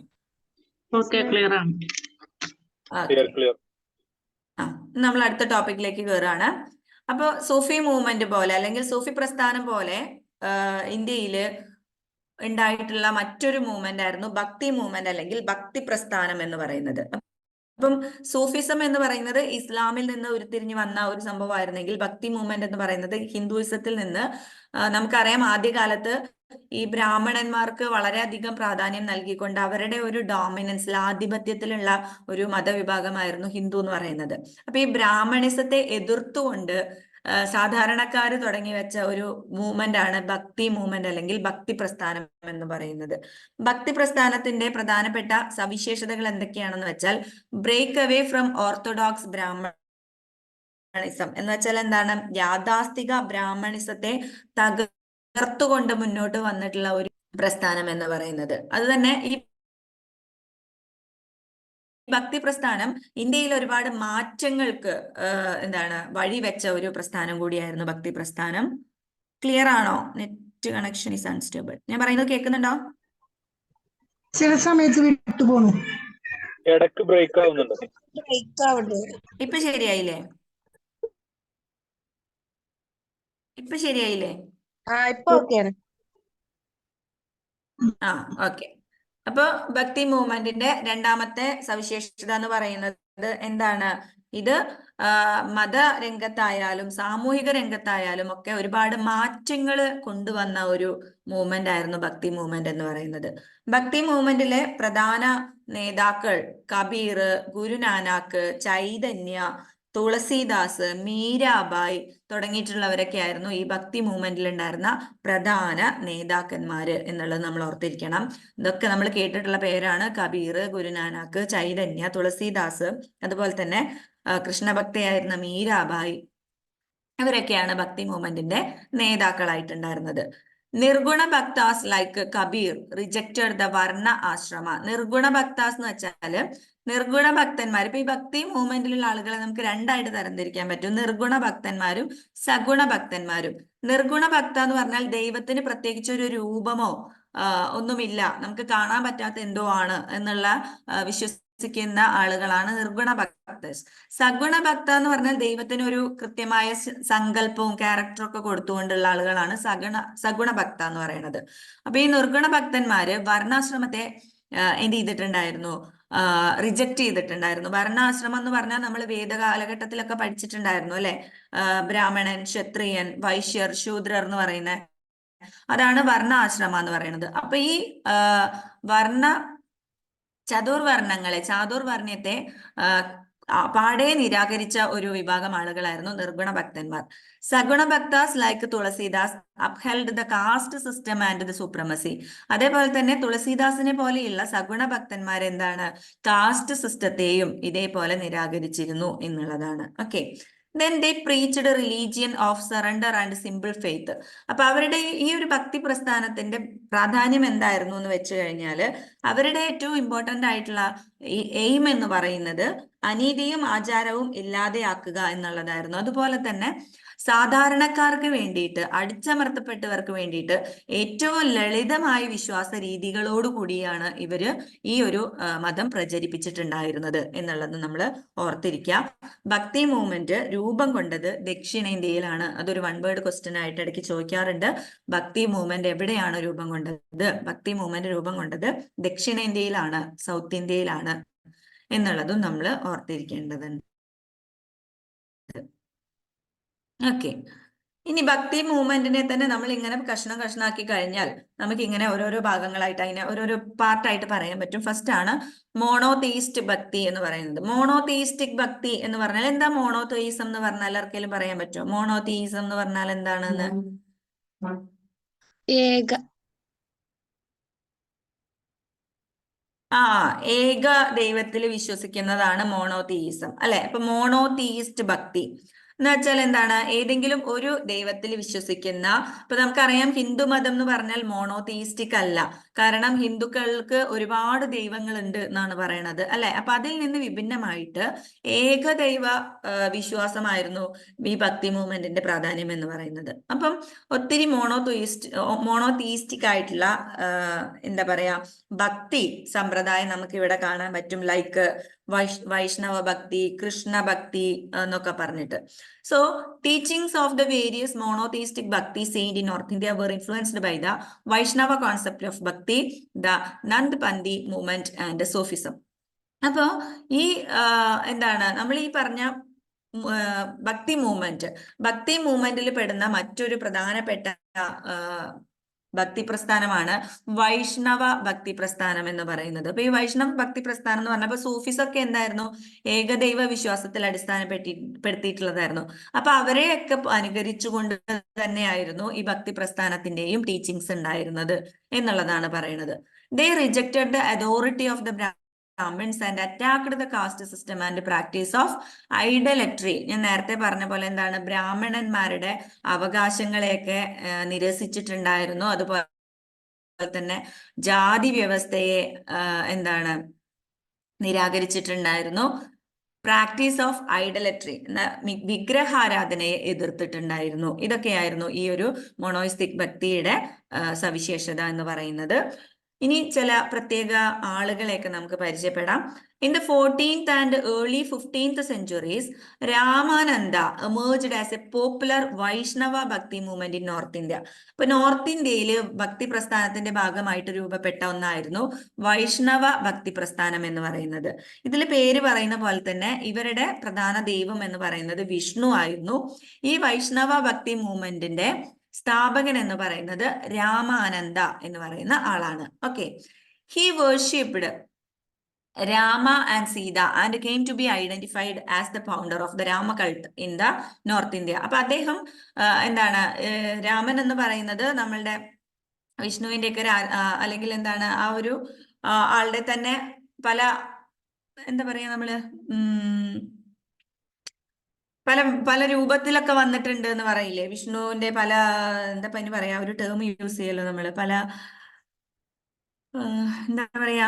ഓക്കെ, ക്ലിയർ ആണ്. നമ്മൾ അടുത്ത ടോപ്പിക്കിലേക്ക് കയറാണ്. അപ്പൊ സൂഫി മൂവ്മെന്റ് പോലെ അല്ലെങ്കിൽ സൂഫി പ്രസ്ഥാനം പോലെ ഇന്ത്യയില് ഉണ്ടായിട്ടുള്ള മറ്റൊരു മൂവ്മെന്റ് ആയിരുന്നു ഭക്തി മൂവ്മെന്റ് അല്ലെങ്കിൽ ഭക്തി പ്രസ്ഥാനം എന്ന് പറയുന്നത്. അപ്പം സൂഫിസം എന്ന് പറയുന്നത് ഇസ്ലാമിൽ നിന്ന് ഉരുത്തിരിഞ്ഞു വന്ന ഒരു സംഭവമായിരുന്നെങ്കിൽ ഭക്തി മൂവ്മെന്റ് എന്ന് പറയുന്നത് ഹിന്ദുയിസത്തിൽ നിന്ന് നമുക്കറിയാം ആദ്യകാലത്ത് ഈ ബ്രാഹ്മണന്മാർക്ക് വളരെയധികം പ്രാധാന്യം നൽകിക്കൊണ്ട് അവരുടെ ഒരു ഡോമിനൻസിൽ ആധിപത്യത്തിലുള്ള ഒരു മതവിഭാഗമായിരുന്നു ഹിന്ദു എന്ന് പറയുന്നത്. അപ്പൊ ഈ ബ്രാഹ്മണിസത്തെ എതിർത്തുകൊണ്ട് സാധാരണക്കാർ തുടങ്ങി വെച്ച ഒരു മൂവ്മെന്റ് ആണ് ഭക്തി മൂവ്മെന്റ് അല്ലെങ്കിൽ ഭക്തി പ്രസ്ഥാനം എന്ന് പറയുന്നത്. ഭക്തി പ്രസ്ഥാനത്തിന്റെ പ്രധാനപ്പെട്ട സവിശേഷതകൾ എന്തൊക്കെയാണെന്ന് വെച്ചാൽ break away from orthodox Brahmanism എന്ന് വെച്ചാൽ എന്താണ്? യാഥാസ്ഥിക ബ്രാഹ്മണിസത്തെ തകർത്തുകൊണ്ട് മുന്നോട്ട് വന്നിട്ടുള്ള ഒരു പ്രസ്ഥാനം എന്ന് പറയുന്നത്. അത് തന്നെ ഈ ഭക്തി പ്രസ്ഥാനം ഇന്ത്യയിൽ ഒരുപാട് മാറ്റങ്ങൾക്ക് വഴിവെച്ച ഒരു പ്രസ്ഥാനം കൂടിയായിരുന്നു ഭക്തി പ്രസ്ഥാനം. ക്ലിയർ ആണോ? Net connection is unstable. ഞാൻ പറയുന്നത് കേൾക്കുന്നുണ്ടോ? ചില സമയത്ത് വിട്ടുപോകുന്നു, ഇടക്ക് ബ്രേക്ക് ആവുന്നുണ്ട്. ഇപ്പൊ ശരിയായില്ലേ? ഇപ്പൊ ഓക്കെയാണ്. ഓക്കെ. അപ്പൊ ഭക്തി മൂവ്മെന്റിന്റെ രണ്ടാമത്തെ സവിശേഷത എന്ന് പറയുന്നത് എന്താണ്? ഇത് മതരംഗത്തായാലും സാമൂഹിക രംഗത്തായാലും ഒക്കെ ഒരുപാട് മാറ്റങ്ങൾ കൊണ്ടുവന്ന ഒരു മൂവ്മെന്റ് ആയിരുന്നു ഭക്തി മൂവ്മെന്റ് എന്ന് പറയുന്നത്. ഭക്തി മൂവ്മെന്റിലെ പ്രധാന നേതാക്കൾ കബീർ, ഗുരുനാനാക്ക്, ചൈതന്യ, തുളസീദാസ്, മീരാബായ് തുടങ്ങിയിട്ടുള്ളവരൊക്കെ ആയിരുന്നു ഈ ഭക്തി മൂവ്മെന്റിൽ ഉണ്ടായിരുന്ന പ്രധാന നേതാക്കന്മാര് എന്നുള്ളത് നമ്മൾ ഓർത്തിരിക്കണം. ഇതൊക്കെ നമ്മൾ കേട്ടിട്ടുള്ള പേരാണ്. കബീർ, ഗുരുനാനാക്ക്, ചൈതന്യ, തുളസീദാസ്, അതുപോലെ തന്നെ കൃഷ്ണഭക്തയായിരുന്ന മീരാബായ്, ഇവരൊക്കെയാണ് ഭക്തി മൂവ്മെന്റിന്റെ നേതാക്കളായിട്ടുണ്ടായിരുന്നത്. നിർഗുണ ഭക്താസ് ലൈക്ക് കബീർ റിജക്റ്റഡ് ദ വർണ്ണ ആശ്രമ. നിർഗുണ ഭക്താസ് എന്ന് വെച്ചാല് നിർഗുണ ഭക്തന്മാർ. ഇപ്പൊ ഈ ഭക്തി മൂവ്മെന്റിലുള്ള ആളുകളെ നമുക്ക് രണ്ടായിട്ട് തരംതിരിക്കാൻ പറ്റും, നിർഗുണ ഭക്തന്മാരും സഗുണ ഭക്തന്മാരും. നിർഗുണ ഭക്ത എന്ന് പറഞ്ഞാൽ ദൈവത്തിന് പ്രത്യേകിച്ച് ഒരു രൂപമോ ഒന്നുമില്ല, നമുക്ക് കാണാൻ പറ്റാത്ത എന്തോ ആണ് എന്നുള്ള വിശ്വസിക്കുന്ന ആളുകളാണ് നിർഗുണ ഭക്തേഴ്സ്. സഗുണ ഭക്ത എന്ന് പറഞ്ഞാൽ ദൈവത്തിന് ഒരു കൃത്യമായ സങ്കല്പവും ക്യാരക്ടറും ഒക്കെ കൊടുത്തുകൊണ്ടുള്ള ആളുകളാണ് സഗുണ ഭക്ത എന്ന് പറയുന്നത്. അപ്പൊ ഈ നിർഗുണ ഭക്തന്മാര് വർണ്ണാശ്രമത്തെ എന്ത് ചെയ്തിട്ടുണ്ടായിരുന്നു? റിജക്ട് ചെയ്തിട്ടുണ്ടായിരുന്നു. വർണ്ണാശ്രമം എന്ന് പറഞ്ഞാൽ നമ്മൾ വേദകാലഘട്ടത്തിലൊക്കെ പഠിച്ചിട്ടുണ്ടായിരുന്നു അല്ലെ? ബ്രാഹ്മണൻ, ക്ഷത്രിയൻ, വൈശ്യർ, ശൂദ്രർ എന്ന് പറയുന്ന അതാണ് വർണ്ണാശ്രമം എന്ന് പറയുന്നത്. അപ്പൊ ഈ ചാതുർവർണ്ണയത്തെ പാടെ നിരാകരിച്ച ഒരു വിഭാഗം ആളുകളായിരുന്നു നിർഗുണ ഭക്തന്മാർ. Saguna bhaktas like Tulsidas upheld the caste system and the supremacy. അതേപോലെ തന്നെ തുളസീദാസിനെ പോലെയുള്ള സഗുണ ഭക്തന്മാർ എന്താണ്? കാസ്റ്റ് സിസ്റ്റത്തെയും ഇതേപോലെ നിരാകരിച്ചിരുന്നു എന്നുള്ളതാണ്. Okay. Then they preached a religion of surrender and simple faith. അപ്പൊ അവരുടെ ഈ ഒരു ഭക്തി പ്രസ്ഥാനത്തിന്റെ പ്രാധാന്യം എന്തായിരുന്നു എന്ന് വെച്ച് കഴിഞ്ഞാൽ അവരുടെ ഏറ്റവും ഇമ്പോർട്ടന്റ് ആയിട്ടുള്ള ഈ എയിം എന്ന് പറയുന്നത് അനീതിയും ആചാരവും ഇല്ലാതെയാക്കുക എന്നുള്ളതായിരുന്നു. അതുപോലെ തന്നെ സാധാരണക്കാർക്ക് വേണ്ടിയിട്ട്, അടിച്ചമർത്തപ്പെട്ടവർക്ക് വേണ്ടിയിട്ട് ഏറ്റവും ലളിതമായ വിശ്വാസ രീതികളോട് കൂടിയാണ് ഇവര് ഈ ഒരു മതം പ്രചരിപ്പിച്ചിട്ടുണ്ടായിരുന്നത് എന്നുള്ളത് നമ്മൾ ഓർത്തിരിക്കുക. ഭക്തി മൂവ്മെന്റ് രൂപം കൊണ്ടത് ദക്ഷിണേന്ത്യയിലാണ്. അതൊരു വൺ വേർഡ് ക്വസ്റ്റ്യൻ ആയിട്ട് ഇടയ്ക്ക് ചോദിക്കാറുണ്ട്. ഭക്തി മൂവ്മെന്റ് എവിടെയാണ് രൂപം കൊണ്ടത്? ഭക്തി മൂവ്മെന്റ് രൂപം കൊണ്ടത് ദക്ഷിണേന്ത്യയിലാണ്, സൗത്ത് ഇന്ത്യയിലാണ് എന്നുള്ളതും നമ്മൾ ഓർത്തിരിക്കേണ്ടതുണ്ട്. ഓക്കെ, ഇനി ഭക്തി മൂവ്മെന്റിനെ തന്നെ നമ്മൾ ഇങ്ങനെ കഷ്ണാക്കി കഴിഞ്ഞാൽ നമുക്ക് ഇങ്ങനെ ഓരോരോ ഭാഗങ്ങളായിട്ട് അതിനെ ഓരോരോ പാർട്ടായിട്ട് പറയാൻ പറ്റും. ഫസ്റ്റ് ആണ് മോണോതെയിസ്റ്റ് ഭക്തി എന്ന് പറയുന്നത്. മോണോതെയിസ്റ്റിക് ഭക്തി എന്ന് പറഞ്ഞാൽ എന്താ? മോണോതെയിസം എന്ന് പറഞ്ഞാൽ ആർക്കെങ്കിലും പറയാൻ പറ്റുമോ? മോണോതെയിസം എന്ന് പറഞ്ഞാൽ എന്താണെന്ന്? ഏക ഏക ദൈവത്തിൽ വിശ്വസിക്കുന്നതാണ് മോണോതെയിസം, അല്ലെ? അപ്പൊ മോണോതെയിസ്റ്റ് ഭക്തി എന്ന് വെച്ചാൽ എന്താണ്? ഏതെങ്കിലും ഒരു ദൈവത്തിൽ വിശ്വസിക്കുന്ന. ഇപ്പൊ നമുക്കറിയാം ഹിന്ദു മതം എന്ന് പറഞ്ഞാൽ മോണോതെയിസ്റ്റിക് അല്ല. കാരണം ഹിന്ദുക്കൾക്ക് ഒരുപാട് ദൈവങ്ങളുണ്ട് എന്നാണ് പറയണത്, അല്ലെ? അപ്പൊ അതിൽ നിന്ന് വിഭിന്നമായിട്ട് ഏകദൈവ വിശ്വാസമായിരുന്നു ഈ ഭക്തി മൂവ്മെന്റിന്റെ പ്രാധാന്യം എന്ന് പറയുന്നത്. അപ്പം ഒത്തിരി മോണോതെയിസ്റ്റിക് ആയിട്ടുള്ള എന്താ പറയാ ഭക്തി സമ്പ്രദായം നമുക്ക് ഇവിടെ കാണാൻ പറ്റും. ലൈക്ക് വൈഷ്ണവ ഭക്തി, കൃഷ്ണ ഭക്തി എന്നൊക്കെ പറഞ്ഞിട്ട്. So, teachings of the various monotheistic bhakti saint in North India were influenced by the Vaishnava concept of bhakti, the Nandpandi movement and Sufism. അപ്പോ ഈ എന്താണ് നമ്മൾ ഈ പറഞ്ഞ ഭക്തി മൂവ്മെന്റിൽ പെടുന്ന മറ്റൊരു പ്രധാനപ്പെട്ട ഭക്തി പ്രസ്ഥാനമാണ് വൈഷ്ണവ ഭക്തി പ്രസ്ഥാനം എന്ന് പറയുന്നത്. അപ്പൊ ഈ വൈഷ്ണവ ഭക്തി പ്രസ്ഥാനം എന്ന് പറഞ്ഞപ്പോ സൂഫീസ് ഒക്കെ എന്തായിരുന്നു? ഏകദൈവ വിശ്വാസത്തിൽ അടിസ്ഥാനപ്പെടുത്തിയിട്ടുള്ളതായിരുന്നു. അപ്പൊ അവരെയൊക്കെ അനുകരിച്ചുകൊണ്ട് തന്നെയായിരുന്നു ഈ ഭക്തി പ്രസ്ഥാനത്തിന്റെയും ടീച്ചിങ്സ് ഉണ്ടായിരുന്നത് എന്നുള്ളതാണ് പറയുന്നത്. They rejected the authority of the Brahmins and attacked the caste system and practice of idolatry. ഞാൻ നേരത്തെ പറഞ്ഞ പോലെ എന്താണ്? ബ്രാഹ്മണന്മാരുടെ അവകാശങ്ങളെയൊക്കെ നിരസിച്ചിട്ടുണ്ടായിരുന്നു. അതുപോലെ തന്നെ ജാതി വ്യവസ്ഥയെ എന്താണ്? നിരാകരിച്ചിട്ടുണ്ടായിരുന്നു. പ്രാക്ടീസ് ഓഫ് ഐഡലട്രി, വിഗ്രഹാരാധനയെ എതിർത്തിട്ടുണ്ടായിരുന്നു. ഇതൊക്കെയായിരുന്നു ഈ ഒരു മോണോയിസ്റ്റിക് ഭക്തിയുടെ സവിശേഷത എന്ന് പറയുന്നത്. ഇനി ചില പ്രത്യേക ആളുകളെയൊക്കെ നമുക്ക് പരിചയപ്പെടാം. In the 14th and early 15th centuries, Ramananda emerged as a popular Vaishnava Bhakti movement in North India. ഇപ്പൊ നോർത്ത് ഇന്ത്യയിൽ ഭക്തി പ്രസ്ഥാനത്തിന്റെ ഭാഗമായിട്ട് രൂപപ്പെട്ട ഒന്നായിരുന്നു വൈഷ്ണവ ഭക്തി പ്രസ്ഥാനം എന്ന് പറയുന്നത്. ഇതിൽ പേര് പറയുന്ന പോലെ തന്നെ ഇവരുടെ പ്രധാന ദൈവം എന്ന് പറയുന്നത് വിഷ്ണു ആയിരുന്നു. ഈ വൈഷ്ണവ ഭക്തി മൂവ്മെന്റിന്റെ സ്ഥാപകൻ എന്ന് പറയുന്നത് രാമാനന്ദ എന്ന് പറയുന്ന ആളാണ്. Okay, he worshipped Rama and Sita and came to be identified as the founder of the Rama cult in the North India. അപ്പൊ അദ്ദേഹം എന്താണ്? രാമൻ എന്ന് പറയുന്നത് നമ്മളുടെ വിഷ്ണുവിന്റെ ഒക്കെ അല്ലെങ്കിൽ എന്താണ് ആ ഒരു ആളുടെ തന്നെ പല എന്താ പറയാ നമ്മള് പല രൂപത്തിലൊക്കെ വന്നിട്ടുണ്ട് എന്ന് പറയില്ലേ? വിഷ്ണുവിന്റെ പല എന്താ പനി പറയാ, ഒരു ടേം യൂസ് ചെയ്യല്ലോ നമ്മള്, പല എന്താ പറയാ,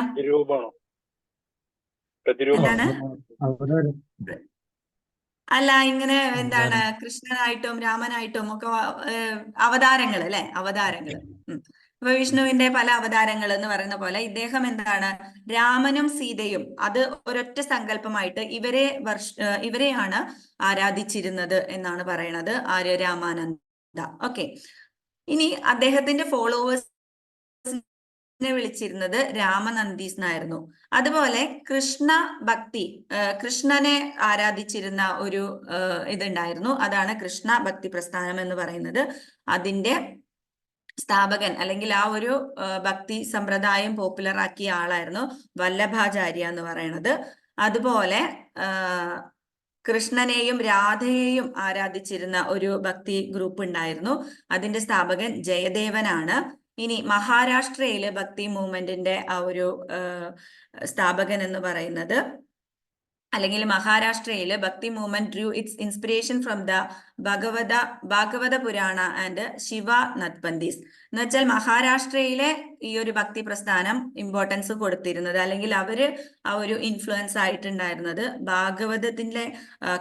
എന്താണ്? അല്ല, ഇങ്ങനെ എന്താണ് കൃഷ്ണനായിട്ടും രാമനായിട്ടും ഒക്കെ അവതാരങ്ങൾ, അല്ലെ? അവതാരങ്ങൾ. അപ്പൊ വിഷ്ണുവിന്റെ പല അവതാരങ്ങൾ എന്ന് പറയുന്ന പോലെ ഇദ്ദേഹം എന്താണ്? രാമനും സീതയും അത് ഒരൊറ്റ സങ്കല്പമായിട്ട് ഇവരെയാണ് ആരാധിച്ചിരുന്നത് എന്നാണ് പറയണത് ആര്യ രാമാനന്ദ. ഓക്കെ, ഇനി അദ്ദേഹത്തിന്റെ ഫോളോവേഴ്സ് വിളിച്ചിരുന്നത് രാമനന്ദീസ് എന്നായിരുന്നു. അതുപോലെ കൃഷ്ണ ഭക്തി, കൃഷ്ണനെ ആരാധിച്ചിരുന്ന ഒരു ഇതുണ്ടായിരുന്നു. അതാണ് കൃഷ്ണ ഭക്തി പ്രസ്ഥാനം എന്ന് പറയുന്നത്. അതിന്റെ സ്ഥാപകൻ അല്ലെങ്കിൽ ആ ഒരു ഭക്തി സമ്പ്രദായം പോപ്പുലർ ആക്കിയ ആളായിരുന്നു വല്ലഭാചാര്യ എന്ന് പറയുന്നത്. അതുപോലെ കൃഷ്ണനെയും രാധയെയും ആരാധിച്ചിരുന്ന ഒരു ഭക്തി ഗ്രൂപ്പ് ഉണ്ടായിരുന്നു. അതിന്റെ സ്ഥാപകൻ ജയദേവനാണ്. ഇനി മഹാരാഷ്ട്രയിലെ ഭക്തി മൂവ്മെന്റിന്റെ ആ ഒരു സ്ഥാപകൻ എന്ന് പറയുന്നത്, അല്ലെങ്കിൽ മഹാരാഷ്ട്രയിലെ bhakti movement drew its inspiration from the Bhagavata Purana and Shiva നത്പന്തീസ്. എന്ന് വെച്ചാൽ മഹാരാഷ്ട്രയിലെ ഈ ഒരു ഭക്തി പ്രസ്ഥാനം ഇമ്പോർട്ടൻസ് കൊടുത്തിരുന്നത്, അല്ലെങ്കിൽ അവര് ആ ഒരു ഇൻഫ്ലുവൻസ് ആയിട്ടുണ്ടായിരുന്നത് ഭാഗവതത്തിന്റെ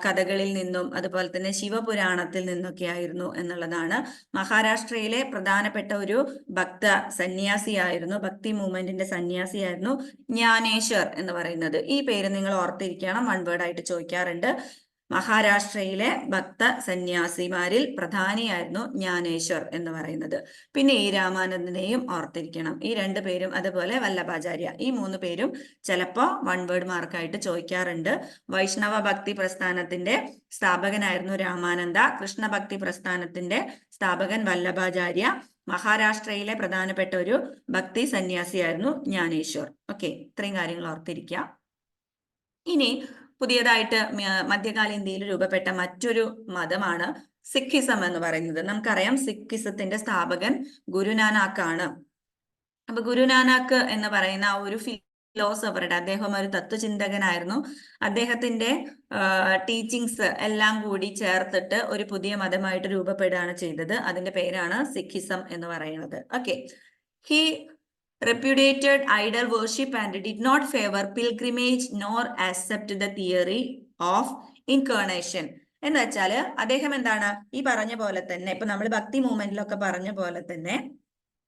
കഥകളിൽ നിന്നും അതുപോലെ തന്നെ ശിവപുരാണത്തിൽ നിന്നൊക്കെ ആയിരുന്നു എന്നുള്ളതാണ്. മഹാരാഷ്ട്രയിലെ പ്രധാനപ്പെട്ട ഒരു ഭക്ത സന്യാസിയായിരുന്നു, ഭക്തി മൂവ്മെന്റിന്റെ സന്യാസിയായിരുന്നു ജ്ഞാനേശ്വർ എന്ന് പറയുന്നത്. ഈ പേര് നിങ്ങൾ ഓർത്തിരിക്കണം, വൺ വേർഡ് ആയിട്ട് ചോദിക്കാറുണ്ട്. മഹാരാഷ്ട്രയിലെ ഭക്ത സന്യാസിമാരിൽ പ്രധാനിയായിരുന്നു ജ്ഞാനേശ്വർ എന്ന് പറയുന്നത്. പിന്നെ ഈ രാമാനന്ദനെയും ഓർത്തിരിക്കണം. ഈ രണ്ടു പേരും, അതുപോലെ വല്ലഭാചാര്യ, ഈ മൂന്ന് പേരും ചിലപ്പോ വൺ വേർഡ് മാർക്കായിട്ട് ചോദിക്കാറുണ്ട്. വൈഷ്ണവ ഭക്തി പ്രസ്ഥാനത്തിന്റെ സ്ഥാപകനായിരുന്നു രാമാനന്ദ, കൃഷ്ണഭക്തി പ്രസ്ഥാനത്തിന്റെ സ്ഥാപകൻ വല്ലഭാചാര്യ, മഹാരാഷ്ട്രയിലെ പ്രധാനപ്പെട്ട ഒരു ഭക്തി സന്യാസിയായിരുന്നു ജ്ഞാനേശ്വർ. ഓക്കെ, ഇത്രയും കാര്യങ്ങൾ ഓർത്തിരിക്കുക. ഇനി പുതിയതായിട്ട് മധ്യകാല ഇന്ത്യയിൽ രൂപപ്പെട്ട മറ്റൊരു മതമാണ് സിഖിസം എന്ന് പറയുന്നത്. നമുക്കറിയാം സിഖിസത്തിന്റെ സ്ഥാപകൻ ഗുരുനാനാക്ക് ആണ്. അപ്പൊ ഗുരുനാനാക്ക് എന്ന് പറയുന്ന ആ ഒരു ഫിലോസഫറുടെ, അദ്ദേഹം ഒരു തത്വചിന്തകനായിരുന്നു. അദ്ദേഹത്തിന്റെ ടീച്ചിങ്സ് എല്ലാം കൂടി ചേർത്തിട്ട് ഒരു പുതിയ മതമായിട്ട് രൂപപ്പെടുകയാണ് ചെയ്തത്. അതിന്റെ പേരാണ് സിഖിസം എന്ന് പറയുന്നത്. Okay, he repudiated idol worship and did not favor pilgrimage nor accept the theory of incarnation. എന്ന് വെച്ചാല് അദ്ദേഹം എന്താണ് ഈ പറഞ്ഞ പോലെ തന്നെ, ഇപ്പൊ നമ്മൾ ഭക്തി മൂവ്മെന്റിലൊക്കെ പറഞ്ഞ പോലെ തന്നെ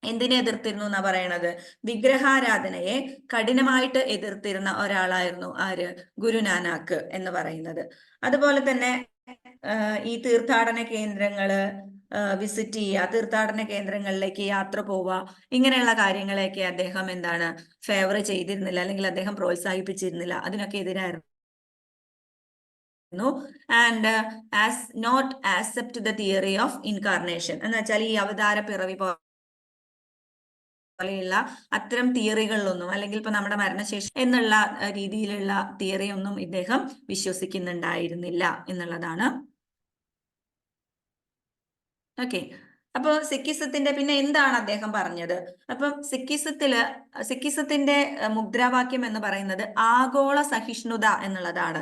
എന്തിനെ എതിർത്തിരുന്നു എന്നാ പറയണത്? വിഗ്രഹാരാധനയെ കഠിനമായിട്ട് എതിർത്തിരുന്ന ഒരാളായിരുന്നു ആര്? ഗുരുനാനാക്ക് എന്ന് പറയുന്നത്. അതുപോലെ തന്നെ ഈ തീർത്ഥാടന കേന്ദ്രങ്ങള് വിസിറ്റ് ചെയ്യുക, തീർത്ഥാടന കേന്ദ്രങ്ങളിലേക്ക് യാത്ര പോവുക, ഇങ്ങനെയുള്ള കാര്യങ്ങളെയൊക്കെ അദ്ദേഹം എന്താണ് ഫേവർ ചെയ്തിരുന്നില്ല, അല്ലെങ്കിൽ അദ്ദേഹം പ്രോത്സാഹിപ്പിച്ചിരുന്നില്ല, അതിനൊക്കെ എതിരായിരുന്നു. And as not accept the theory of incarnation എന്ന് വെച്ചാൽ ഈ അവതാര പിറവി പോലെയുള്ള അത്തരം തിയറികളിലൊന്നും, അല്ലെങ്കിൽ ഇപ്പൊ നമ്മുടെ മരണശേഷം എന്നുള്ള രീതിയിലുള്ള തിയറി ഒന്നും ഇദ്ദേഹം വിശ്വസിക്കുന്നുണ്ടായിരുന്നില്ല എന്നുള്ളതാണ്. ഓക്കെ, അപ്പൊ സിഖിസത്തിന്റെ പിന്നെ എന്താണ് അദ്ദേഹം പറഞ്ഞത്? അപ്പം സിഖിസത്തിന്റെ മുദ്രാവാക്യം എന്ന് പറയുന്നത് ആഗോള സഹിഷ്ണുത എന്നുള്ളതാണ്.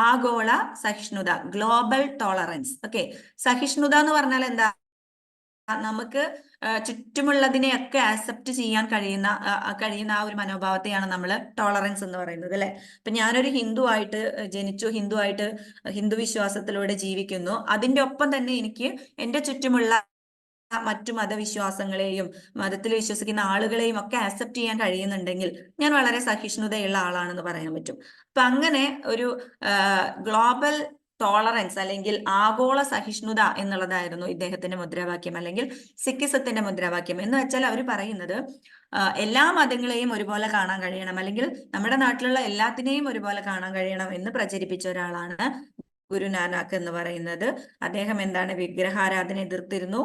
ആഗോള സഹിഷ്ണുത, ഗ്ലോബൽ ടോളറൻസ്. ഓക്കെ, സഹിഷ്ണുത എന്ന് പറഞ്ഞാൽ എന്താ? നമുക്ക് ചുറ്റുമുള്ളതിനെയൊക്കെ ആക്സെപ്റ്റ് ചെയ്യാൻ കഴിയുന്ന ആ ഒരു മനോഭാവത്തെയാണ് നമ്മൾ ടോളറൻസ് എന്ന് പറയുന്നത്, അല്ലെ? ഇപ്പൊ ഞാനൊരു ഹിന്ദു ആയിട്ട് ജനിച്ചു, ഹിന്ദു വിശ്വാസത്തിലൂടെ ജീവിക്കുന്നു, അതിന്റെ ഒപ്പം തന്നെ എനിക്ക് എന്റെ ചുറ്റുമുള്ള മറ്റു മതവിശ്വാസങ്ങളെയും മതത്തിൽ വിശ്വസിക്കുന്ന ആളുകളെയും ഒക്കെ ആക്സെപ്റ്റ് ചെയ്യാൻ കഴിയുന്നുണ്ടെങ്കിൽ ഞാൻ വളരെ സഹിഷ്ണുതയുള്ള ആളാണെന്ന് പറയാൻ പറ്റും. അപ്പൊ അങ്ങനെ ഒരു ഗ്ലോബൽ ടോളറൻസ് അല്ലെങ്കിൽ ആഗോള സഹിഷ്ണുത എന്നുള്ളതായിരുന്നു ഇദ്ദേഹത്തിന്റെ മുദ്രാവാക്യം, അല്ലെങ്കിൽ സിഖിസത്തിന്റെ മുദ്രാവാക്യം. എന്ന് വെച്ചാൽ അവർ പറയുന്നത് എല്ലാ മതങ്ങളെയും ഒരുപോലെ കാണാൻ കഴിയണം, അല്ലെങ്കിൽ നമ്മുടെ നാട്ടിലുള്ള എല്ലാത്തിനെയും ഒരുപോലെ കാണാൻ കഴിയണം എന്ന് പ്രചരിപ്പിച്ച ഒരാളാണ് ഗുരുനാനാക്ക് എന്ന് പറയുന്നത്. അദ്ദേഹം എന്താണ്? വിഗ്രഹാരാധന എതിർത്തിരുന്നു,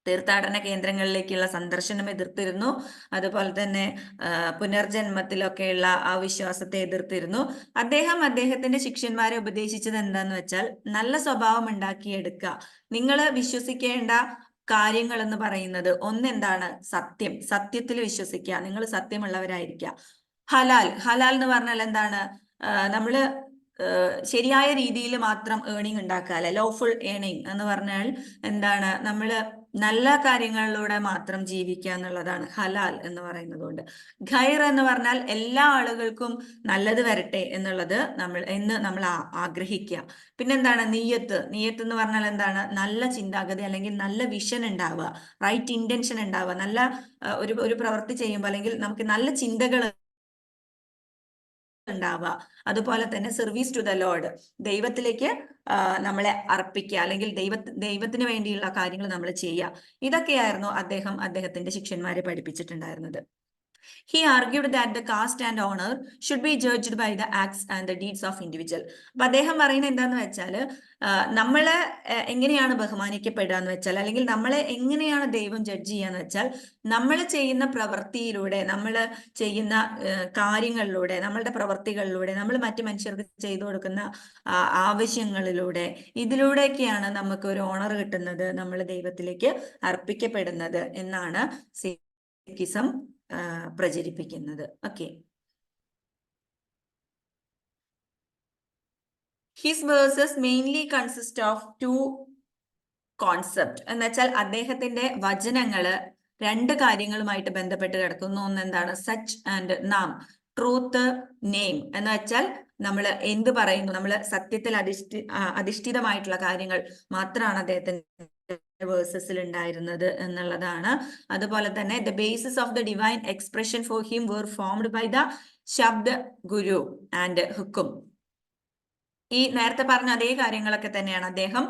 തീർത്ഥാടന കേന്ദ്രങ്ങളിലേക്കുള്ള സന്ദർശനം എതിർത്തിരുന്നു, അതുപോലെ തന്നെ പുനർജന്മത്തിലൊക്കെയുള്ള ആ വിശ്വാസത്തെ എതിർത്തിരുന്നു. അദ്ദേഹത്തിന്റെ ശിഷ്യന്മാരെ ഉപദേശിച്ചത് എന്താന്ന് വെച്ചാൽ നല്ല സ്വഭാവം ഉണ്ടാക്കിയെടുക്കുക. നിങ്ങൾ വിശ്വസിക്കേണ്ട കാര്യങ്ങൾ എന്ന് പറയുന്നത് ഒന്നെന്താണ്? സത്യത്തിൽ വിശ്വസിക്കുക, നിങ്ങൾ സത്യമുള്ളവരായിരിക്കുക. ഹലാൽ എന്ന് പറഞ്ഞാൽ എന്താണ്? നമ്മള് ശരിയായ രീതിയിൽ മാത്രം ഏണിങ് ഉണ്ടാക്കുക, അല്ലെ? ലോഫുൾ ഏണിങ് എന്ന് പറഞ്ഞാൽ എന്താണ്? നമ്മള് നല്ല കാര്യങ്ങളിലൂടെ മാത്രം ജീവിക്കുക എന്നുള്ളതാണ് ഹലാൽ എന്ന് പറയുന്നത് കൊണ്ട്. ഖൈർ എന്ന് പറഞ്ഞാൽ എല്ലാ ആളുകൾക്കും നല്ലത് വരട്ടെ എന്നുള്ളത് നമ്മൾ ആഗ്രഹിക്കുക. പിന്നെന്താണ്? നിയ്യത്ത് എന്ന് പറഞ്ഞാൽ എന്താണ്? നല്ല ചിന്താഗതി, അല്ലെങ്കിൽ നല്ല വിഷൻ ഉണ്ടാവുക, റൈറ്റ് ഇന്റൻഷൻ ഉണ്ടാവുക, നല്ല ഒരു പ്രവൃത്തി ചെയ്യുമ്പോൾ അല്ലെങ്കിൽ നമുക്ക് നല്ല ചിന്തകൾ ഉണ്ടാവുക. അതുപോലെ തന്നെ സർവീസ് ടു ദ ലോർഡ്, ദൈവത്തിലേക്ക് നമ്മളെ അർപ്പിക്കുക, അല്ലെങ്കിൽ ദൈവത്തിന് വേണ്ടിയുള്ള കാര്യങ്ങൾ നമ്മൾ ചെയ്യുക. ഇതൊക്കെയായിരുന്നു അദ്ദേഹത്തിന്റെ ശിഷ്യന്മാരെ പഠിപ്പിച്ചിട്ടുണ്ടായിരുന്നത്. He argued that the caste and honor should be judged by the acts and the deeds of individual. അപ്പൊ അദ്ദേഹം പറയുന്നത് എന്താന്ന് വെച്ചാല് നമ്മളെ എങ്ങനെയാണ് ബഹുമാനിക്കപ്പെടുക എന്ന് വെച്ചാൽ, അല്ലെങ്കിൽ നമ്മളെ എങ്ങനെയാണ് ദൈവം ജഡ്ജ് ചെയ്യാന്ന് വെച്ചാൽ, നമ്മൾ ചെയ്യുന്ന പ്രവൃത്തിയിലൂടെ, നമ്മൾ ചെയ്യുന്ന കാര്യങ്ങളിലൂടെ, നമ്മളുടെ പ്രവൃത്തികളിലൂടെ, നമ്മൾ മറ്റു മനുഷ്യർക്ക് ചെയ്തു കൊടുക്കുന്ന ആവശ്യങ്ങളിലൂടെ, ഇതിലൂടെയൊക്കെയാണ് നമുക്ക് ഒരു ഓണർ കിട്ടുന്നത്, നമ്മൾ ദൈവത്തിലേക്ക് അർപ്പിക്കപ്പെടുന്നത് എന്നാണ് സിഖിസം പ്രചരിപ്പിക്കുന്നത്. Okay, his versus mainly consist of two concept എന്ന് വെച്ചാൽ അദ്ദേഹത്തിന്റെ വചനങ്ങള് രണ്ട് കാര്യങ്ങളുമായിട്ട് ബന്ധപ്പെട്ട് കിടക്കുന്നു. ഒന്ന് എന്താണ്? സച്ച് ആൻഡ് നാം, ട്രൂത്ത്, നെയിം എന്ന് വെച്ചാൽ നമ്മൾ എന്ത് പറയുന്നു, നമ്മൾ സത്യത്തിൽ അധിഷ്ഠിതമായിട്ടുള്ള കാര്യങ്ങൾ മാത്രമാണ് അദ്ദേഹത്തിന്റെ വേഴ്സസിൽ ഉണ്ടായിരുന്നത് എന്നുള്ളതാണ്. അതുപോലെ തന്നെ the basis of the divine expression for him were formed by the Shabda Guru and ഹുക്കും. ഈ നേരത്തെ പറഞ്ഞ അതേ കാര്യങ്ങളൊക്കെ തന്നെയാണ് അദ്ദേഹം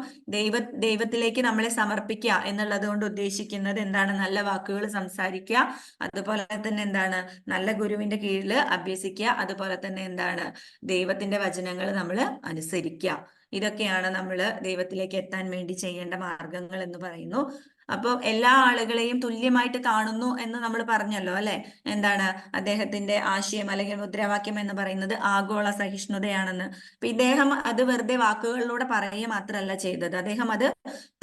ദൈവത്തിലേക്ക് നമ്മളെ സമർപ്പിക്കുക എന്നുള്ളത് കൊണ്ട് ഉദ്ദേശിക്കുന്നത്. എന്താണ്? നല്ല വാക്കുകൾ സംസാരിക്കുക, അതുപോലെ തന്നെ എന്താണ്? നല്ല ഗുരുവിന്റെ കീഴിൽ അഭ്യസിക്കുക, അതുപോലെ തന്നെ എന്താണ്? ദൈവത്തിന്റെ വചനങ്ങൾ നമ്മൾ അനുസരിക്കുക. ഇതൊക്കെയാണ് നമ്മൾ ദൈവത്തിലേക്ക് എത്താൻ വേണ്ടി ചെയ്യേണ്ട മാർഗങ്ങൾ എന്ന് പറയുന്നു. അപ്പോൾ എല്ലാ ആളുകളെയും തുല്യമായിട്ട് കാണുന്നു എന്ന് നമ്മൾ പറഞ്ഞല്ലോ അല്ലെ. എന്താണ് അദ്ദേഹത്തിന്റെ ആശയം അല്ലെങ്കിൽ മുദ്രാവാക്യം എന്ന് പറയുന്നത്? ആഗോള സഹിഷ്ണുതയാണെന്ന്. അപ്പൊ ഇദ്ദേഹം അത് വെറുതെ വാക്കുകളിലൂടെ പറയുക മാത്രമല്ല ചെയ്തത്, അദ്ദേഹം അത്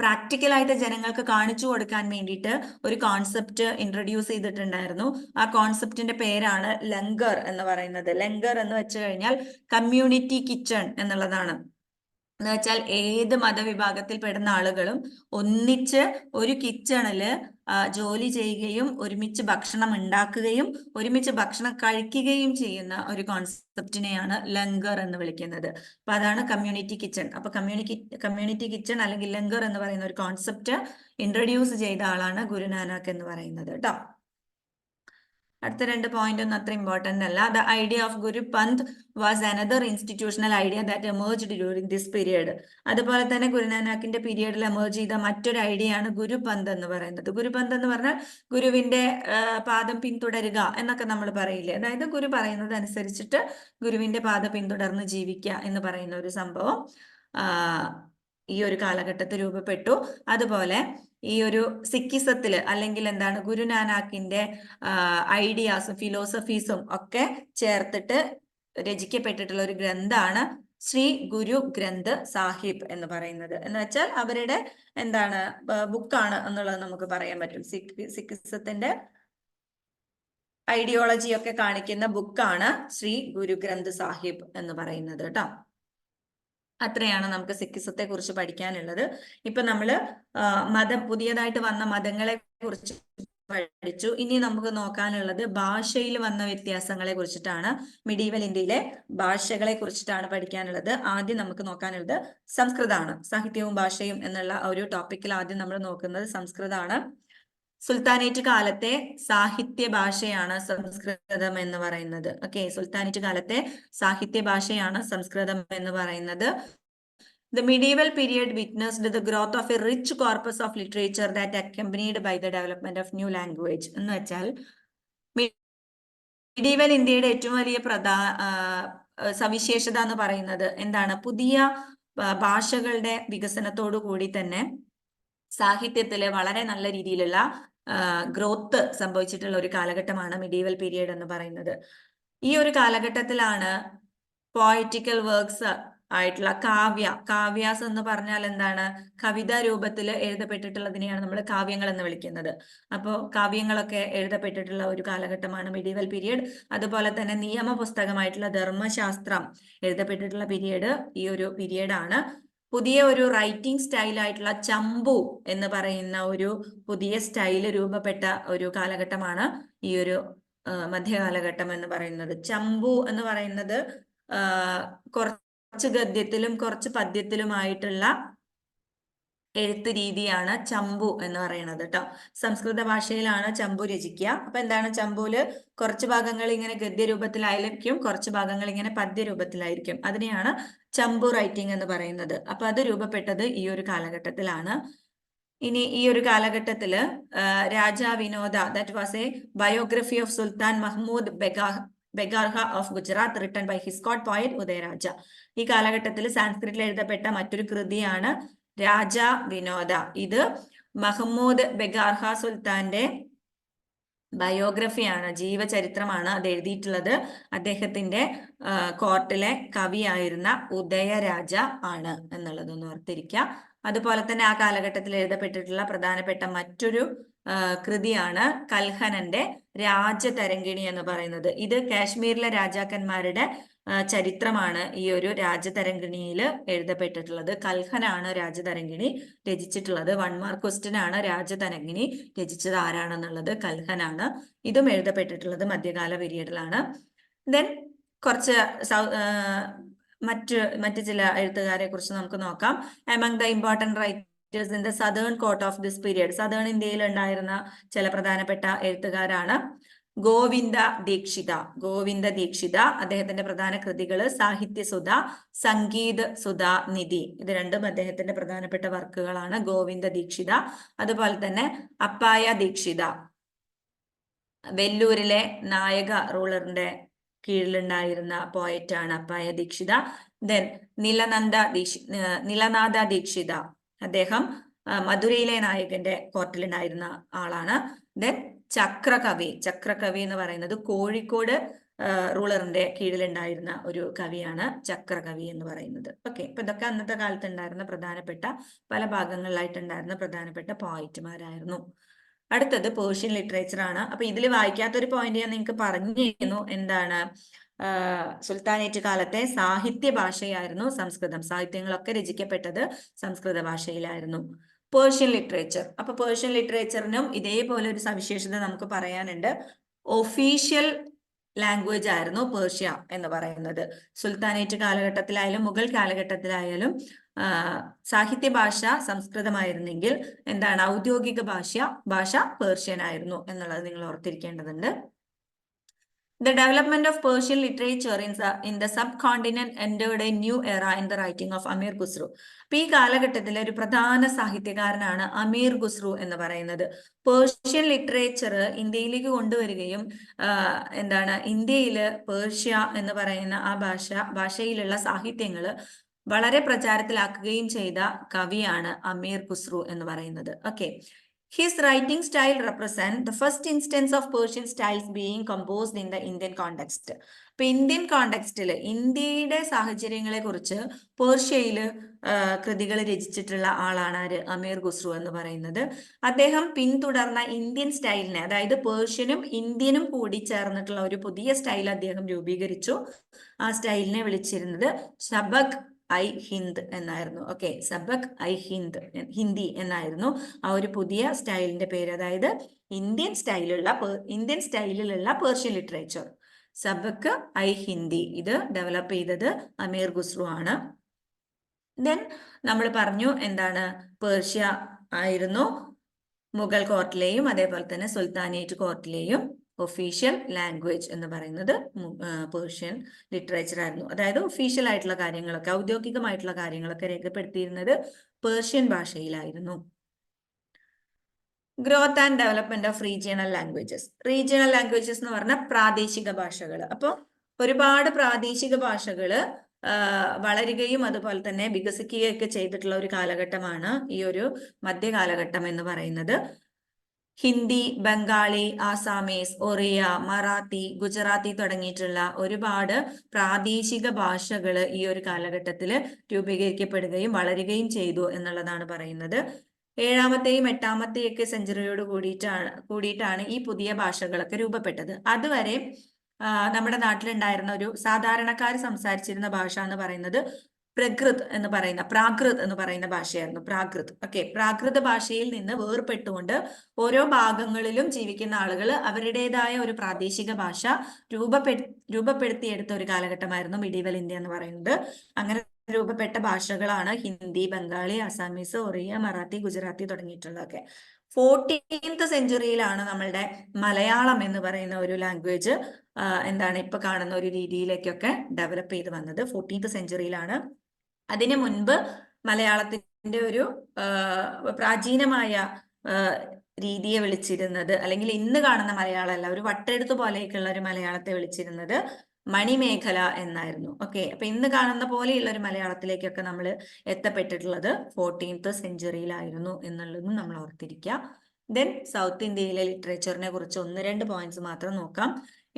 പ്രാക്ടിക്കലായിട്ട് ജനങ്ങൾക്ക് കാണിച്ചു കൊടുക്കാൻ വേണ്ടിയിട്ട് ഒരു കോൺസെപ്റ്റ് ഇൻട്രൊഡ്യൂസ് ചെയ്തിട്ടുണ്ടായിരുന്നു. ആ കോൺസെപ്റ്റിന്റെ പേരാണ് ലങ്കർ എന്ന് പറയുന്നത്. ലങ്കർ എന്ന് വെച്ച് കഴിഞ്ഞാൽ കമ്മ്യൂണിറ്റി കിച്ചൺ എന്നുള്ളതാണ്. എന്ന് വെച്ചാൽ ഏത് മതവിഭാഗത്തിൽ പെടുന്ന ആളുകളും ഒന്നിച്ച് ഒരു കിച്ചണില് ജോലി ചെയ്യുകയും ഒരുമിച്ച് ഭക്ഷണം ഉണ്ടാക്കുകയും ഒരുമിച്ച് ഭക്ഷണം കഴിക്കുകയും ചെയ്യുന്ന ഒരു കോൺസെപ്റ്റിനെയാണ് ലങ്കർ എന്ന് വിളിക്കുന്നത്. അപ്പൊ അതാണ് കമ്മ്യൂണിറ്റി കിച്ചൺ. അപ്പൊ കമ്മ്യൂണിറ്റി കിച്ചൺ അല്ലെങ്കിൽ ലങ്കർ എന്ന് പറയുന്ന ഒരു കോൺസെപ്റ്റ് ഇൻട്രൊഡ്യൂസ് ചെയ്ത ആളാണ് ഗുരുനാനാക്ക് എന്ന് പറയുന്നത് കേട്ടോ. അടുത്ത രണ്ട് പോയിന്റ് ഒന്നും അത്ര ഇമ്പോർട്ടന്റ് അല്ല. ദ ഐഡിയ ഓഫ് ഗുരു പന്ത് was another institutional idea that emerged during this period. അതുപോലെ തന്നെ ഗുരുനാനാക്കിന്റെ പീരിയഡിൽ എമേർജ് ചെയ്ത മറ്റൊരു ഐഡിയ ആണ് ഗുരുപന്ത് എന്ന് പറയുന്നത്. ഗുരുപന്ത് എന്ന് പറഞ്ഞാൽ ഗുരുവിന്റെ പാദം പിന്തുടരുക എന്നൊക്കെ നമ്മൾ പറയില്ലേ. അതായത് ഗുരു പറയുന്നത് അനുസരിച്ചിട്ട് ഗുരുവിന്റെ പാത പിന്തുടർന്ന് ജീവിക്കുക എന്ന് പറയുന്ന ഒരു സംഭവം ഈ ഒരു കാലഘട്ടത്തിൽ രൂപപ്പെട്ടു. അതുപോലെ ഈ ഒരു സിക്കിസത്തില് അല്ലെങ്കിൽ എന്താണ് ഗുരുനാനാക്കിന്റെ ഐഡിയാസും ഫിലോസഫീസും ഒക്കെ ചേർത്തിട്ട് രചിക്കപ്പെട്ടിട്ടുള്ള ഒരു ഗ്രന്ഥാണ് ശ്രീ ഗുരു ഗ്രന്ഥ് സാഹിബ് എന്ന് പറയുന്നത്. എന്ന് വെച്ചാൽ അവരുടെ എന്താണ് ബുക്കാണ് എന്നുള്ളത് നമുക്ക് പറയാൻ പറ്റും. സിക്കിസത്തിന്റെ ഐഡിയോളജി ഒക്കെ കാണിക്കുന്ന ബുക്കാണ് ശ്രീ ഗുരു ഗ്രന്ഥ് സാഹിബ് എന്ന് പറയുന്നത് കേട്ടോ. അത്രയാണ് നമുക്ക് സിക്കിസത്തെ കുറിച്ച് പഠിക്കാനുള്ളത്. ഇപ്പൊ നമ്മള് പുതിയതായിട്ട് വന്ന മതങ്ങളെ കുറിച്ച് പഠിച്ചു. ഇനി നമുക്ക് നോക്കാനുള്ളത് ഭാഷയിൽ വന്ന വ്യത്യാസങ്ങളെ കുറിച്ചിട്ടാണ്. മിഡീവൽ ഇന്ത്യയിലെ ഭാഷകളെ കുറിച്ചിട്ടാണ് പഠിക്കാനുള്ളത്. ആദ്യം നമുക്ക് നോക്കാനുള്ളത് സംസ്കൃതമാണ്. സാഹിത്യവും ഭാഷയും എന്നുള്ള ഒരു ടോപ്പിക്കിൽ ആദ്യം നമ്മൾ നോക്കുന്നത് സംസ്കൃതമാണ്. സുൽത്താനേറ്റ് കാലത്തെ സാഹിത്യ ഭാഷയാണ് സംസ്കൃതം എന്ന് പറയുന്നത്. ഓക്കെ, സുൽത്താനേറ്റ് കാലത്തെ സാഹിത്യ ഭാഷയാണ് സംസ്കൃതം എന്ന് പറയുന്നത്. The medieval period witnessed the growth of a rich corpus of literature that accompanied by the development of new language. എന്ന് വെച്ചാൽ മിഡീവൽ ഇന്ത്യയുടെ ഏറ്റവും വലിയ സവിശേഷത എന്ന് പറയുന്നത് എന്താണ്? പുതിയ ഭാഷകളുടെ വികസനത്തോടു കൂടി തന്നെ സാഹിത്യത്തില് വളരെ നല്ല രീതിയിലുള്ള ഗ്രോത്ത് സംഭവിച്ചിട്ടുള്ള ഒരു കാലഘട്ടമാണ് മിഡീവൽ പീരിയഡ് എന്ന് പറയുന്നത്. ഈ ഒരു കാലഘട്ടത്തിലാണ് പോയറ്റിക്കൽ വർക്ക്സ് ആയിട്ടുള്ള കാവ്യാസ് എന്ന് പറഞ്ഞാൽ എന്താണ്? കവിതാ രൂപത്തിൽ എഴുതപ്പെട്ടിട്ടുള്ളതിനെയാണ് നമ്മൾ കാവ്യങ്ങൾ എന്ന് വിളിക്കുന്നത്. അപ്പോൾ കാവ്യങ്ങളൊക്കെ എഴുതപ്പെട്ടിട്ടുള്ള ഒരു കാലഘട്ടമാണ് മിഡീവൽ പീരിയഡ്. അതുപോലെ തന്നെ നിയമ പുസ്തകമായിട്ടുള്ള ധർമ്മശാസ്ത്രം എഴുതപ്പെട്ടിട്ടുള്ള പീരിയഡ് ഈ ഒരു പീരിയഡാണ്. പുതിയ ഒരു റൈറ്റിംഗ് സ്റ്റൈലായിട്ടുള്ള ചമ്പു എന്ന് പറയുന്ന ഒരു പുതിയ സ്റ്റൈല് രൂപപ്പെട്ട ഒരു കാലഘട്ടമാണ് ഈ ഒരു മധ്യകാലഘട്ടം എന്ന് പറയുന്നത്. ചമ്പു എന്ന് പറയുന്നത് കുറച്ച് ഗദ്യത്തിലും കുറച്ച് പദ്യത്തിലുമായിട്ടുള്ള എഴുത്ത് രീതിയാണ് ചമ്പു എന്ന് പറയുന്നത് കേട്ടോ. സംസ്കൃത ഭാഷയിലാണ് ചമ്പു രചിക്കുക. അപ്പൊ എന്താണ് ചമ്പുല്? കുറച്ച് ഭാഗങ്ങൾ ഇങ്ങനെ ഗദ്യരൂപത്തിലായിരിക്കും, കുറച്ച് ഭാഗങ്ങൾ ഇങ്ങനെ പദ്യരൂപത്തിലായിരിക്കും. അതിനെയാണ് ചമ്പു റൈറ്റിംഗ് എന്ന് പറയുന്നത്. അപ്പൊ അത് രൂപപ്പെട്ടത് ഈ ഒരു കാലഘട്ടത്തിലാണ്. ഇനി ഈ ഒരു കാലഘട്ടത്തില് Raja Vinoda, that was a biography of Sultan Mahmud Begarha of Gujarat written by his court poet Udayaraja. ഈ കാലഘട്ടത്തിൽ സാൻസ്ക്രിറ്റിൽ എഴുതപ്പെട്ട മറ്റൊരു കൃതിയാണ് രാജാ വിനോദ. ഇത് മഹ്മൂദ് ബെഗാർഹ സുൽത്താന്റെ ബയോഗ്രഫിയാണ്, ജീവചരിത്രമാണ് അത് എഴുതിയിട്ടുള്ളത്. അദ്ദേഹത്തിന്റെ കോർട്ടിലെ കവിയായിരുന്ന ഉദയരാജ ആണ് എന്നുള്ളതൊന്ന് ഓർത്തിരിക്കുക. അതുപോലെ തന്നെ ആ കാലഘട്ടത്തിൽ എഴുതപ്പെട്ടിട്ടുള്ള പ്രധാനപ്പെട്ട മറ്റൊരു കൃതിയാണ് കൽഹനന്റെ രാജതരംഗിണി എന്ന് പറയുന്നത്. ഇത് കാശ്മീരിലെ രാജാക്കന്മാരുടെ ചരിത്രമാണ് ഈ ഒരു രാജതരംഗിണിയിൽ എഴുതപ്പെട്ടിട്ടുള്ളത്. കൽഹനാണ് രാജതരംഗിണി രചിച്ചിട്ടുള്ളത്. 1 മാർക്ക് ക്വസ്റ്റ്യൻ ആണ്. രാജതരംഗിണി രചിച്ചത് ആരാണെന്നുള്ളത് കൽഹനാണ്. ഇതും എഴുതപ്പെട്ടിട്ടുള്ളത് മധ്യകാല പീരീഡിലാണ്. ദെൻ കുറച്ച് മറ്റ് ചില എഴുത്തുകാരെ കുറിച്ച് നമുക്ക് നോക്കാം. Among the important writers in the southern court of this period. Southern ഇന്ത്യയിൽ ഉണ്ടായിരുന്ന ചില പ്രധാനപ്പെട്ട എഴുത്തുകാരാണ് ഗോവിന്ദ ദീക്ഷിത. അദ്ദേഹത്തിന്റെ പ്രധാന കൃതികള് സാഹിത്യസുധ, സംഗീത് സുധ നിധി. ഇത് രണ്ടും അദ്ദേഹത്തിന്റെ പ്രധാനപ്പെട്ട വർക്കുകളാണ്. ഗോവിന്ദ ദീക്ഷിത. അതുപോലെ തന്നെ അപ്പായ ദീക്ഷിത, വെല്ലൂരിലെ നായക റൂളറിന്റെ കീഴിലുണ്ടായിരുന്ന പോയറ്റാണ് അപ്പായ ദീക്ഷിത. ദെൻ നിലനാഥ ദീക്ഷിത, അദ്ദേഹം മധുരയിലെ നായകന്റെ കോർട്ടിലുണ്ടായിരുന്ന ആളാണ്. ദെൻ ചക്രകവി എന്ന് പറയുന്നത് കോഴിക്കോട് റൂളറിന്റെ കീഴിലുണ്ടായിരുന്ന ഒരു കവിയാണ് ചക്രകവി എന്ന് പറയുന്നത്. ഓക്കെ, ഇപ്പൊ ഇതൊക്കെ അന്നത്തെ കാലത്ത് ഉണ്ടായിരുന്ന പ്രധാനപ്പെട്ട പല ഭാഗങ്ങളിലായിട്ടുണ്ടായിരുന്ന പ്രധാനപ്പെട്ട പോയിറ്റുമാരായിരുന്നു. അടുത്തത് പേർഷ്യൻ ലിറ്ററേച്ചർ ആണ്. അപ്പൊ ഇതിൽ വായിക്കാത്തൊരു പോയിന്റ് ഞാൻ നിങ്ങൾക്ക് പറഞ്ഞിരുന്നു. എന്താണ്? സുൽത്താനേറ്റ് കാലത്തെ സാഹിത്യ ഭാഷയായിരുന്നു സംസ്കൃതം. സാഹിത്യങ്ങളൊക്കെ രചിക്കപ്പെട്ടത് സംസ്കൃത ഭാഷയിലായിരുന്നു. Persian literature. അപ്പൊ പേർഷ്യൻ ലിറ്ററേച്ചറിനും ഇതേപോലെ ഒരു സവിശേഷത നമുക്ക് പറയാനുണ്ട്. ഒഫീഷ്യൽ ലാംഗ്വേജ് ആയിരുന്നു പേർഷ്യ എന്ന് പറയുന്നത്. സുൽത്താനേറ്റ് കാലഘട്ടത്തിലായാലും മുഗൾ കാലഘട്ടത്തിലായാലും സാഹിത്യ ഭാഷ സംസ്കൃതമായിരുന്നെങ്കിൽ എന്താണ് ഔദ്യോഗിക ഭാഷ പേർഷ്യൻ ആയിരുന്നു എന്നുള്ളത് നിങ്ങൾ ഓർത്തിരിക്കേണ്ടതുണ്ട്. The development of Persian literature in the subcontinent entered a new era in the writing of Amir Khusro. അപ്പൊ ഈ കാലഘട്ടത്തിലെ ഒരു പ്രധാന സാഹിത്യകാരനാണ് അമീർ ഖുസ്രു എന്ന് പറയുന്നത്. പേർഷ്യൻ ലിറ്ററേച്ചർ ഇന്ത്യയിലേക്ക് കൊണ്ടുവരികയും ഇന്ത്യയില് പേർഷ്യ എന്ന് പറയുന്ന ആ ഭാഷയിലുള്ള സാഹിത്യങ്ങള് വളരെ പ്രചാരത്തിലാക്കുകയും ചെയ്ത കവിയാണ് അമീർ ഖുസ്രു എന്ന് പറയുന്നത്. Okay, his writing style represent the first instance of Persian styles being composed in the Indian context. ഇപ്പൊ ഇന്ത്യൻ കോണ്ടെക്സ്റ്റില് ഇന്ത്യയുടെ സാഹചര്യങ്ങളെ കുറിച്ച് പേർഷ്യയില് കൃതികൾ രചിച്ചിട്ടുള്ള ആളാണ് ആര്? അമീർ ഖുസ്രു എന്ന് പറയുന്നത്. അദ്ദേഹം പിന്തുടർന്ന ഇന്ത്യൻ സ്റ്റൈലിനെ, അതായത് പേർഷ്യനും ഇന്ത്യനും കൂടി ചേർന്നിട്ടുള്ള ഒരു പുതിയ സ്റ്റൈൽ അദ്ദേഹം രൂപീകരിച്ചു. ആ സ്റ്റൈലിനെ വിളിച്ചിരുന്നത് ശബക് ഐ ഹിന്ദ് എന്നായിരുന്നു. ഓക്കെ, സബക് ഐ ഹിന്ദി എന്നായിരുന്നു ആ ഒരു പുതിയ സ്റ്റൈലിന്റെ പേര്. അതായത് ഇന്ത്യൻ സ്റ്റൈലിലുള്ള പേർഷ്യൻ ലിറ്ററേച്ചർ, സബക് ഐ ഹിന്ദി. ഇത് ഡെവലപ്പ് ചെയ്തത് അമീർ ഖുസ്രു ആണ്. ദെൻ നമ്മൾ പറഞ്ഞു എന്താണ്, പേർഷ്യ ആയിരുന്നു മുഗൾ കോർട്ടിലെയും അതേപോലെ തന്നെ സുൽത്താനേറ്റ് കോർട്ടിലെയും ഒഫീഷ്യൽ ലാംഗ്വേജ് എന്ന് പറയുന്നത് പേർഷ്യൻ ലിറ്ററേച്ചർ ആയിരുന്നു. അതായത് ഒഫീഷ്യൽ ആയിട്ടുള്ള കാര്യങ്ങളൊക്കെ, ഔദ്യോഗികമായിട്ടുള്ള കാര്യങ്ങളൊക്കെ രേഖപ്പെടുത്തിയിരുന്നത് പേർഷ്യൻ ഭാഷയിലായിരുന്നു. Growth and development of regional languages. Regional languages എന്ന് പറഞ്ഞാൽ പ്രാദേശിക ഭാഷകൾ. അപ്പോൾ ഒരുപാട് പ്രാദേശിക ഭാഷകള് വളരുകയും അതുപോലെ തന്നെ വികസിക്കുകയൊക്കെ ചെയ്തിട്ടുള്ള ഒരു കാലഘട്ടമാണ് ഈ ഒരു മധ്യകാലഘട്ടം എന്ന് പറയുന്നത്. ഹിന്ദി, ബംഗാളി, ആസാമീസ്, ഒറിയ, മറാത്തി, ഗുജറാത്തി തുടങ്ങിയിട്ടുള്ള ഒരുപാട് പ്രാദേശിക ഭാഷകൾ ഈ ഒരു കാലഘട്ടത്തിൽ രൂപീകരിക്കപ്പെടുകയും വളരുകയും ചെയ്തു എന്നുള്ളതാണ് പറയുന്നത്. 7ാമത്തെയും 8ാമത്തെയൊക്കെ സെഞ്ചുറിയോട് കൂടിയിട്ടാണ് ഈ പുതിയ ഭാഷകളൊക്കെ രൂപപ്പെട്ടത്. അതുവരെ നമ്മുടെ നാട്ടിലുണ്ടായിരുന്ന ഒരു സാധാരണക്കാർ സംസാരിച്ചിരുന്ന ഭാഷ എന്ന് പറയുന്നത് പ്രാകൃത് എന്ന് പറയുന്ന ഭാഷയായിരുന്നു. ഓക്കെ, പ്രാകൃത ഭാഷയിൽ നിന്ന് വേർപെട്ടുകൊണ്ട് ഓരോ ഭാഗങ്ങളിലും ജീവിക്കുന്ന ആളുകൾ അവരുടേതായ ഒരു പ്രാദേശിക ഭാഷ രൂപപ്പെടുത്തിയെടുത്ത ഒരു കാലഘട്ടമായിരുന്നു മിഡീവൽ ഇന്ത്യ എന്ന് പറയുന്നത്. അങ്ങനെ രൂപപ്പെട്ട ഭാഷകളാണ് ഹിന്ദി, ബംഗാളി, അസാമീസ്, ഒറിയ, മറാത്തി, ഗുജറാത്തി തുടങ്ങിയിട്ടുള്ളതൊക്കെ. 14th സെഞ്ചുറിയിലാണ് നമ്മളുടെ മലയാളം എന്ന് പറയുന്ന ഒരു ലാംഗ്വേജ് ഇപ്പൊ കാണുന്ന ഒരു രീതിയിലേക്കൊക്കെ ഡെവലപ്പ് ചെയ്ത് വന്നത് 14th സെഞ്ചുറിയിലാണ്. അതിനു മുൻപ് മലയാളത്തിന്റെ ഒരു പ്രാചീനമായ രീതിയെ വിളിച്ചിരുന്നത്, അല്ലെങ്കിൽ ഇന്ന് കാണുന്ന മലയാളമല്ല, ഒരു വട്ടെഴുത്ത് പോലെയൊക്കെയുള്ള ഒരു മലയാളത്തെ വിളിച്ചിരുന്നത് മണിമേഖല എന്നായിരുന്നു. ഓക്കെ, അപ്പൊ ഇന്ന് കാണുന്ന പോലെയുള്ള ഒരു മലയാളത്തിലേക്കൊക്കെ നമ്മൾ എത്തപ്പെട്ടിട്ടുള്ളത് 14th സെഞ്ചുറിയിലായിരുന്നു എന്നുള്ളതും നമ്മൾ ഓർത്തിരിക്കുക. ദെൻ സൗത്ത് ഇന്ത്യയിലെ ലിറ്ററേച്ചറിനെ കുറിച്ച് 1-2 പോയിന്റ്സ് മാത്രം നോക്കാം.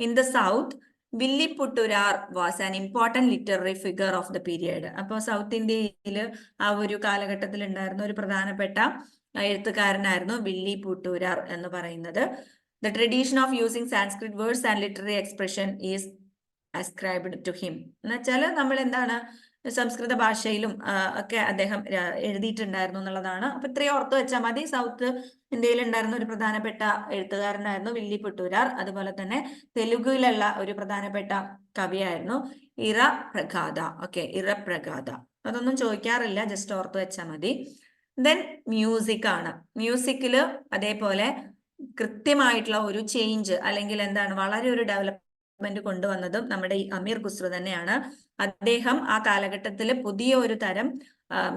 In the south, Villiputturar was an important literary figure of the period. അപ്പോൾ സൗത്ത് ഇന്ത്യയിൽ ആ ഒരു കാലഘട്ടത്തിൽ ഉണ്ടായിരുന്ന ഒരു പ്രധാനപ്പെട്ട എഴുത്തുകാരനായിരുന്നു വില്ലിപുട്ടൂരാർ എന്ന് പറയുന്നത്. The tradition of using Sanskrit words and literary expression is ascribed to him എന്ന് വെച്ചാൽ നമ്മൾ എന്താണ് സംസ്കൃത ഭാഷയിലും ഒക്കെ അദ്ദേഹം എഴുതിയിട്ടുണ്ടായിരുന്നു എന്നുള്ളതാണ്. അപ്പൊ ഇത്രയും ഓർത്ത് വെച്ചാൽ മതി. സൗത്ത് ഇന്ത്യയിൽ ഉണ്ടായിരുന്ന ഒരു പ്രധാനപ്പെട്ട എഴുത്തുകാരനായിരുന്നു വില്ലി പുട്ടൂരാർ. അതുപോലെ തന്നെ തെലുഗുവിലുള്ള ഒരു പ്രധാനപ്പെട്ട കവിയായിരുന്നു ഇറ പ്രഗാഥ. ഓക്കെ, ഇറ പ്രഗാഥ. അതൊന്നും ചോദിക്കാറില്ല, ജസ്റ്റ് ഓർത്ത് വെച്ചാൽ മതി. ദെൻ മ്യൂസിക് ആണ്. മ്യൂസിക്കില് അതേപോലെ കൃത്യമായിട്ടുള്ള ഒരു ചേഞ്ച് അല്ലെങ്കിൽ എന്താണ് വളരെ ഒരു ഡെവലപ്മെന്റ് കൊണ്ടുവന്നതും നമ്മുടെ ഈ അമീർ ഖുസ്രു തന്നെയാണ്. അദ്ദേഹം ആ കാലഘട്ടത്തിൽ പുതിയ ഒരു തരം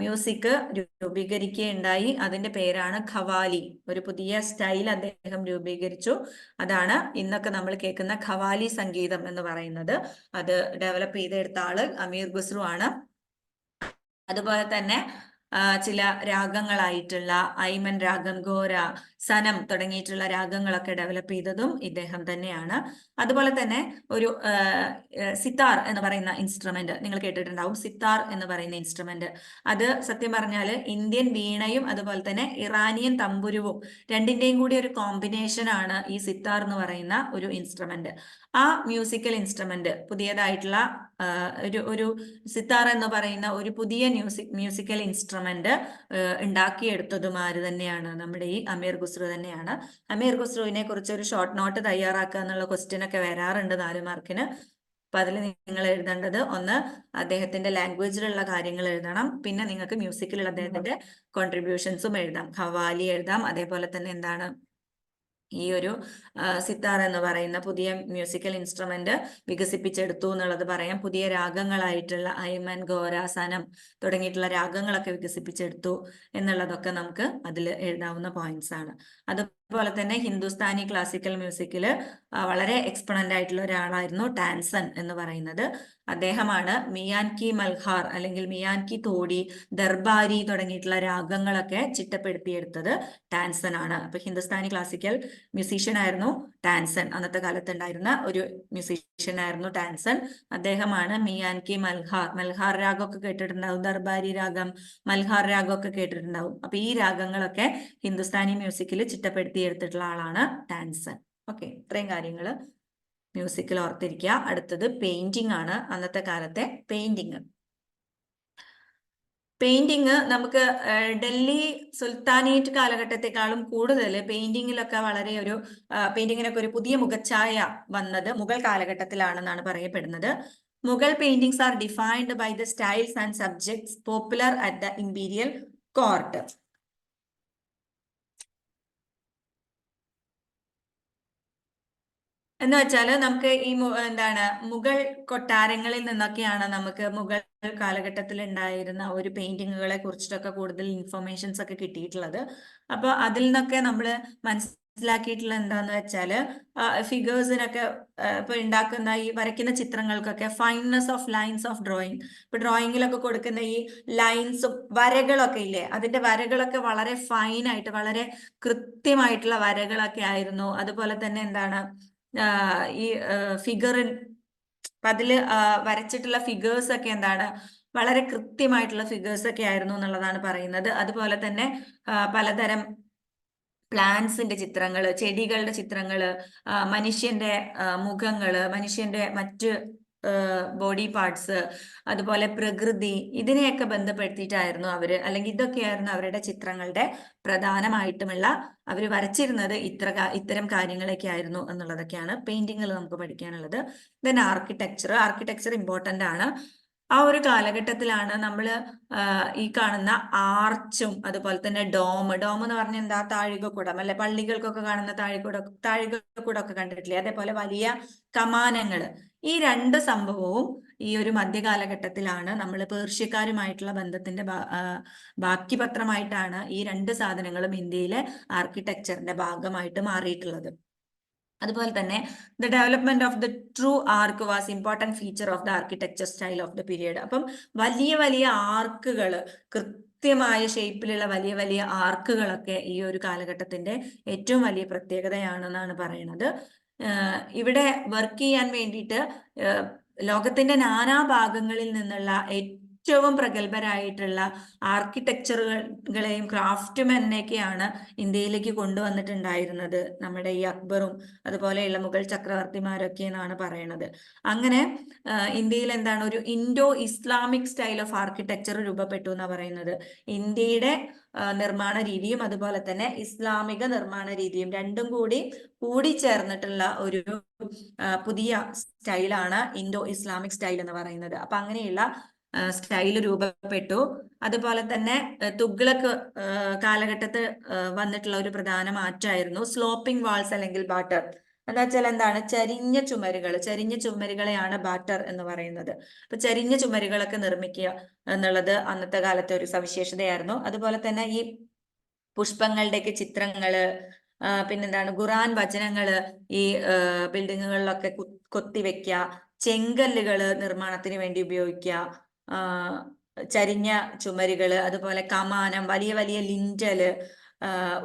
മ്യൂസിക് രൂപീകരിക്കുകയുണ്ടായി. അതിന്റെ പേരാണ് ഖവാലി. ഒരു പുതിയ സ്റ്റൈൽ അദ്ദേഹം രൂപീകരിച്ചു. അതാണ് ഇന്നൊക്കെ നമ്മൾ കേൾക്കുന്ന ഖവാലി സംഗീതം എന്ന് പറയുന്നത്. അത് ഡെവലപ്പ് ചെയ്തെടുത്ത ആള് അമീർ ഖുസ്രു ആണ്. അതുപോലെ തന്നെ ചില രാഗങ്ങളായിട്ടുള്ള ഐമൻ രാഗം, ഗോര, സനം തുടങ്ങിയിട്ടുള്ള രാഗങ്ങളൊക്കെ ഡെവലപ്പ് ചെയ്തതും ഇദ്ദേഹം തന്നെയാണ്. അതുപോലെ തന്നെ ഒരു സിത്താർ എന്ന് പറയുന്ന ഇൻസ്ട്രുമെന്റ് നിങ്ങൾ കേട്ടിട്ടുണ്ടാവും. സിത്താർ എന്ന് പറയുന്ന ഇൻസ്ട്രുമെന്റ് അത് സത്യം പറഞ്ഞാൽ ഇന്ത്യൻ വീണയും അതുപോലെ തന്നെ ഇറാനിയൻ തമ്പുരുവും രണ്ടിന്റെയും കൂടി ഒരു കോമ്പിനേഷൻ ആണ് ഈ സിത്താർ എന്ന് പറയുന്ന ഒരു ഇൻസ്ട്രുമെന്റ്. ആ മ്യൂസിക്കൽ ഇൻസ്ട്രുമെന്റ് പുതിയതായിട്ടുള്ള ഒരു സിത്താർ എന്ന് പറയുന്ന ഒരു പുതിയ മ്യൂസിക്കൽ ഇൻസ്ട്രുമെന്റ് ഉണ്ടാക്കിയെടുത്തതും ആര് തന്നെയാണ്? നമ്മുടെ ഈ അമീർ ഖുസ്രു തന്നെയാണ്. അമീർ ഖുസ്രുവിനെ കുറിച്ച് ഒരു ഷോർട്ട് നോട്ട് തയ്യാറാക്കുക എന്നുള്ള ക്വസ്റ്റ്യൻ ഒക്കെ വരാറുണ്ട് 4 മാർക്കിന്. അപ്പൊ അതിൽ നിങ്ങൾ എഴുതേണ്ടത് ഒന്ന് അദ്ദേഹത്തിന്റെ ലാംഗ്വേജിലുള്ള കാര്യങ്ങൾ എഴുതണം. പിന്നെ നിങ്ങൾക്ക് മ്യൂസിക്കിലുള്ള അദ്ദേഹത്തിന്റെ കോൺട്രിബ്യൂഷൻസും എഴുതാം. ഖവാലി എഴുതാം. അതേപോലെ തന്നെ എന്താണ് ഈ ഒരു സിത്താർ എന്ന് പറയുന്ന പുതിയ മ്യൂസിക്കൽ ഇൻസ്ട്രുമെന്റ് വികസിപ്പിച്ചെടുത്തു എന്നുള്ളത് പറയാം. പുതിയ രാഗങ്ങളായിട്ടുള്ള ഐമൻ, ഗോര, സനം തുടങ്ങിയിട്ടുള്ള രാഗങ്ങളൊക്കെ വികസിപ്പിച്ചെടുത്തു എന്നുള്ളതൊക്കെ നമുക്ക് അതിൽ എഴുതാവുന്ന പോയിന്റ്സ് ആണ്. അതുപോലെ തന്നെ ഹിന്ദുസ്ഥാനി ക്ലാസിക്കൽ മ്യൂസിക്കില് വളരെ എക്സ്പൊണന്റ് ആയിട്ടുള്ള ഒരാളായിരുന്നു ടാൻസൺ എന്ന് പറയുന്നത്. അദ്ദേഹമാണ് മിയാൻ കി മൽഹാർ അല്ലെങ്കിൽ മിയാൻ കി തോടി, ദർബാരി തുടങ്ങിയിട്ടുള്ള രാഗങ്ങളൊക്കെ ചിട്ടപ്പെടുത്തിയെടുത്തത് ടാൻസൺ ആണ്. അപ്പൊ ഹിന്ദുസ്ഥാനി ക്ലാസിക്കൽ മ്യൂസീഷ്യൻ ആയിരുന്നു ടാൻസൺ. അന്നത്തെ കാലത്ത് ഉണ്ടായിരുന്ന ഒരു മ്യൂസീഷ്യൻ ആയിരുന്നു ടാൻസൺ. അദ്ദേഹമാണ് മിയാൻ കി മൽഹാർ, മൽഹാർ രാഗമൊക്കെ കേട്ടിട്ടുണ്ടാവും. ദർബാരി രാഗം, മൽഹാർ രാഗമൊക്കെ കേട്ടിട്ടുണ്ടാവും. അപ്പൊ ഈ രാഗങ്ങളൊക്കെ ഹിന്ദുസ്ഥാനി മ്യൂസിക്കിൽ ചിട്ടപ്പെടുത്തിയെടുത്തിട്ടുള്ള ആളാണ് ടാൻസൺ. ഓക്കെ, ഇത്രയും കാര്യങ്ങൾ മ്യൂസിക്കിൽ ഓർത്തിരിക്കുക. അടുത്തത് പെയിന്റിംഗ് ആണ്. അന്നത്തെ കാലത്തെ പെയിന്റിങ് നമുക്ക് ഡൽഹി സുൽത്താനേറ്റ് കാലഘട്ടത്തെക്കാളും കൂടുതൽ പെയിന്റിങ്ങിലൊക്കെ വളരെ ഒരു പെയിന്റിങ്ങിനൊക്കെ ഒരു പുതിയ മുഖച്ഛായ വന്നത് മുഗൾ കാലഘട്ടത്തിലാണെന്നാണ് പറയപ്പെടുന്നത്. Mughal paintings are defined by the styles and subjects popular at the imperial court. എന്ന് വെച്ചാൽ നമുക്ക് ഈ എന്താണ് മുഗൾ കൊട്ടാരങ്ങളിൽ നിന്നൊക്കെയാണ് നമുക്ക് മുഗൾ കാലഘട്ടത്തിൽ ഉണ്ടായിരുന്ന ഒരു പെയിന്റിങ്ങുകളെ കുറിച്ചിട്ടൊക്കെ കൂടുതൽ ഇൻഫർമേഷൻസ് ഒക്കെ കിട്ടിയിട്ടുള്ളത്. അപ്പൊ അതിൽ നിന്നൊക്കെ നമ്മൾ മനസ്സിലാക്കിയിട്ടുള്ള എന്താന്ന് വെച്ചാല് ഫിഗേഴ്സിനൊക്കെ ഇപ്പൊ ഉണ്ടാക്കുന്ന ഈ വരയ്ക്കുന്ന ചിത്രങ്ങൾക്കൊക്കെ ഫൈൻനെസ് ഓഫ് ലൈൻസ് ഓഫ് ഡ്രോയിങ്. ഇപ്പൊ ഡ്രോയിങ്ങിലൊക്കെ കൊടുക്കുന്ന ഈ ലൈൻസും വരകളൊക്കെ ഇല്ലേ, അതിന്റെ വരകളൊക്കെ വളരെ ഫൈനായിട്ട് വളരെ കൃത്യമായിട്ടുള്ള വരകളൊക്കെ ആയിരുന്നു. അതുപോലെ തന്നെ എന്താണ് ഈ ഫിഗറിൻ അതില് വരച്ചിട്ടുള്ള ഫിഗേഴ്സ് ഒക്കെ എന്താണ് വളരെ കൃത്യമായിട്ടുള്ള ഫിഗേഴ്സ് ഒക്കെ ആയിരുന്നു എന്നുള്ളതാണ് പറയുന്നത്. അതുപോലെ തന്നെ പലതരം പ്ലാന്റ്സിന്റെ ചിത്രങ്ങള്, ചെടികളുടെ ചിത്രങ്ങള്, മനുഷ്യന്റെ മുഖങ്ങള്, മനുഷ്യന്റെ മറ്റ് ബോഡി പാർട്സ്, അതുപോലെ പ്രകൃതി, ഇതിനെയൊക്കെ ബന്ധപ്പെടുത്തിയിട്ടായിരുന്നു അവര്, അല്ലെങ്കിൽ ഇതൊക്കെയായിരുന്നു അവരുടെ ചിത്രങ്ങളുടെ പ്രധാനമായിട്ടുമുള്ള അവർ വരച്ചിരുന്നത്. ഇത്തരം കാര്യങ്ങളൊക്കെ ആയിരുന്നു എന്നുള്ളതൊക്കെയാണ് പെയിന്റിങ്ങിൽ നമുക്ക് പഠിക്കാനുള്ളത്. ദെൻ ആർക്കിടെക്ചർ ഇമ്പോർട്ടന്റ് ആണ്. ആ ഒരു കാലഘട്ടത്തിലാണ് നമ്മൾ ഈ കാണുന്ന ആർച്ചും അതുപോലെ തന്നെ ഡോം എന്ന് പറഞ്ഞാൽ എന്താ, താഴികക്കുടം അല്ലെ, പള്ളികൾക്കൊക്കെ കാണുന്ന താഴികക്കുടമൊക്കെ കണ്ടിട്ടില്ലേ, അതേപോലെ വലിയ കമാനങ്ങൾ. ഈ 2 സംഭവവും ഈ ഒരു മധ്യകാലഘട്ടത്തിലാണ് നമ്മൾ പേർഷ്യക്കാരുമായിട്ടുള്ള ബന്ധത്തിന്റെ ബാക്കി പത്രമായിട്ടാണ് ഈ 2 സാധനങ്ങളും ഇന്ത്യയിലെ ആർക്കിടെക്ചറിന്റെ ഭാഗമായിട്ട് മാറിയിട്ടുള്ളത്. അതുപോലെ തന്നെ the development of the true arc was important feature of the architecture style of the period. അപ്പം വലിയ വലിയ ആർക്കുകൾ, കൃത്യമായ ഷേപ്പിലുള്ള വലിയ വലിയ ആർക്കുകളൊക്കെ ഈ ഒരു കാലഘട്ടത്തിന്റെ ഏറ്റവും വലിയ പ്രത്യേകതയാണെന്നാണ് പറയുന്നത്. ഇവിടെ വർക്ക് ചെയ്യാൻ വേണ്ടിയിട്ട് ലോകത്തിന്റെ നാനാഭാഗങ്ങളിൽ നിന്നുള്ള ഏറ്റവും പ്രഗത്ഭരായിട്ടുള്ള ആർക്കിടെക്ചറുകളെയും ക്രാഫ്റ്റ്മെനെയൊക്കെയാണ് ഇന്ത്യയിലേക്ക് കൊണ്ടുവന്നിട്ടുണ്ടായിരുന്നത് നമ്മുടെ ഈ അക്ബറും അതുപോലെയുള്ള മുഗൾ ചക്രവർത്തിമാരൊക്കെ എന്നാണ് പറയുന്നത്. അങ്ങനെ ഇന്ത്യയിൽ എന്താണ് ഒരു Indo Islamic style of architecture രൂപപ്പെട്ടു എന്നാണ് പറയുന്നത്. ഇന്ത്യയുടെ നിർമ്മാണ രീതിയും അതുപോലെ തന്നെ ഇസ്ലാമിക നിർമ്മാണ രീതിയും രണ്ടും കൂടി ചേർന്നിട്ടുള്ള ഒരു പുതിയ സ്റ്റൈലാണ് ഇൻഡോ ഇസ്ലാമിക് സ്റ്റൈൽ എന്ന് പറയുന്നത്. അപ്പൊ അങ്ങനെയുള്ള സ്റ്റൈൽ രൂപപ്പെട്ടു. അതുപോലെ തന്നെ തുഗ്ലക്ക് കാലഘട്ടത്തിൽ വന്നിട്ടുള്ള ഒരു പ്രധാന മാറ്റമായിരുന്നു സ്ലോപ്പിംഗ് വാൾസ് അല്ലെങ്കിൽ ബാട്ടർ. എന്താ വെച്ചാൽ എന്താണ് ചരിഞ്ഞ ചുമരുകളെയാണ് ബാറ്റർ എന്ന് പറയുന്നത്. അപ്പൊ ചരിഞ്ഞ ചുമരുകളൊക്കെ നിർമ്മിക്കുക എന്നുള്ളത് അന്നത്തെ കാലത്തെ ഒരു സവിശേഷതയായിരുന്നു. അതുപോലെ തന്നെ ഈ പുഷ്പങ്ങളുടെയൊക്കെ ചിത്രങ്ങള്, പിന്നെന്താണ് ഖുറാൻ വചനങ്ങള് ഈ ബിൽഡിങ്ങുകളിലൊക്കെ കൊത്തിവെക്കുക, ചെങ്കല്ലുകള് നിർമ്മാണത്തിന് വേണ്ടി ഉപയോഗിക്കുക, ചരിഞ്ഞ ചുമരുകള്, അതുപോലെ കമാനം, വലിയ വലിയ ലിൻറ്റല്,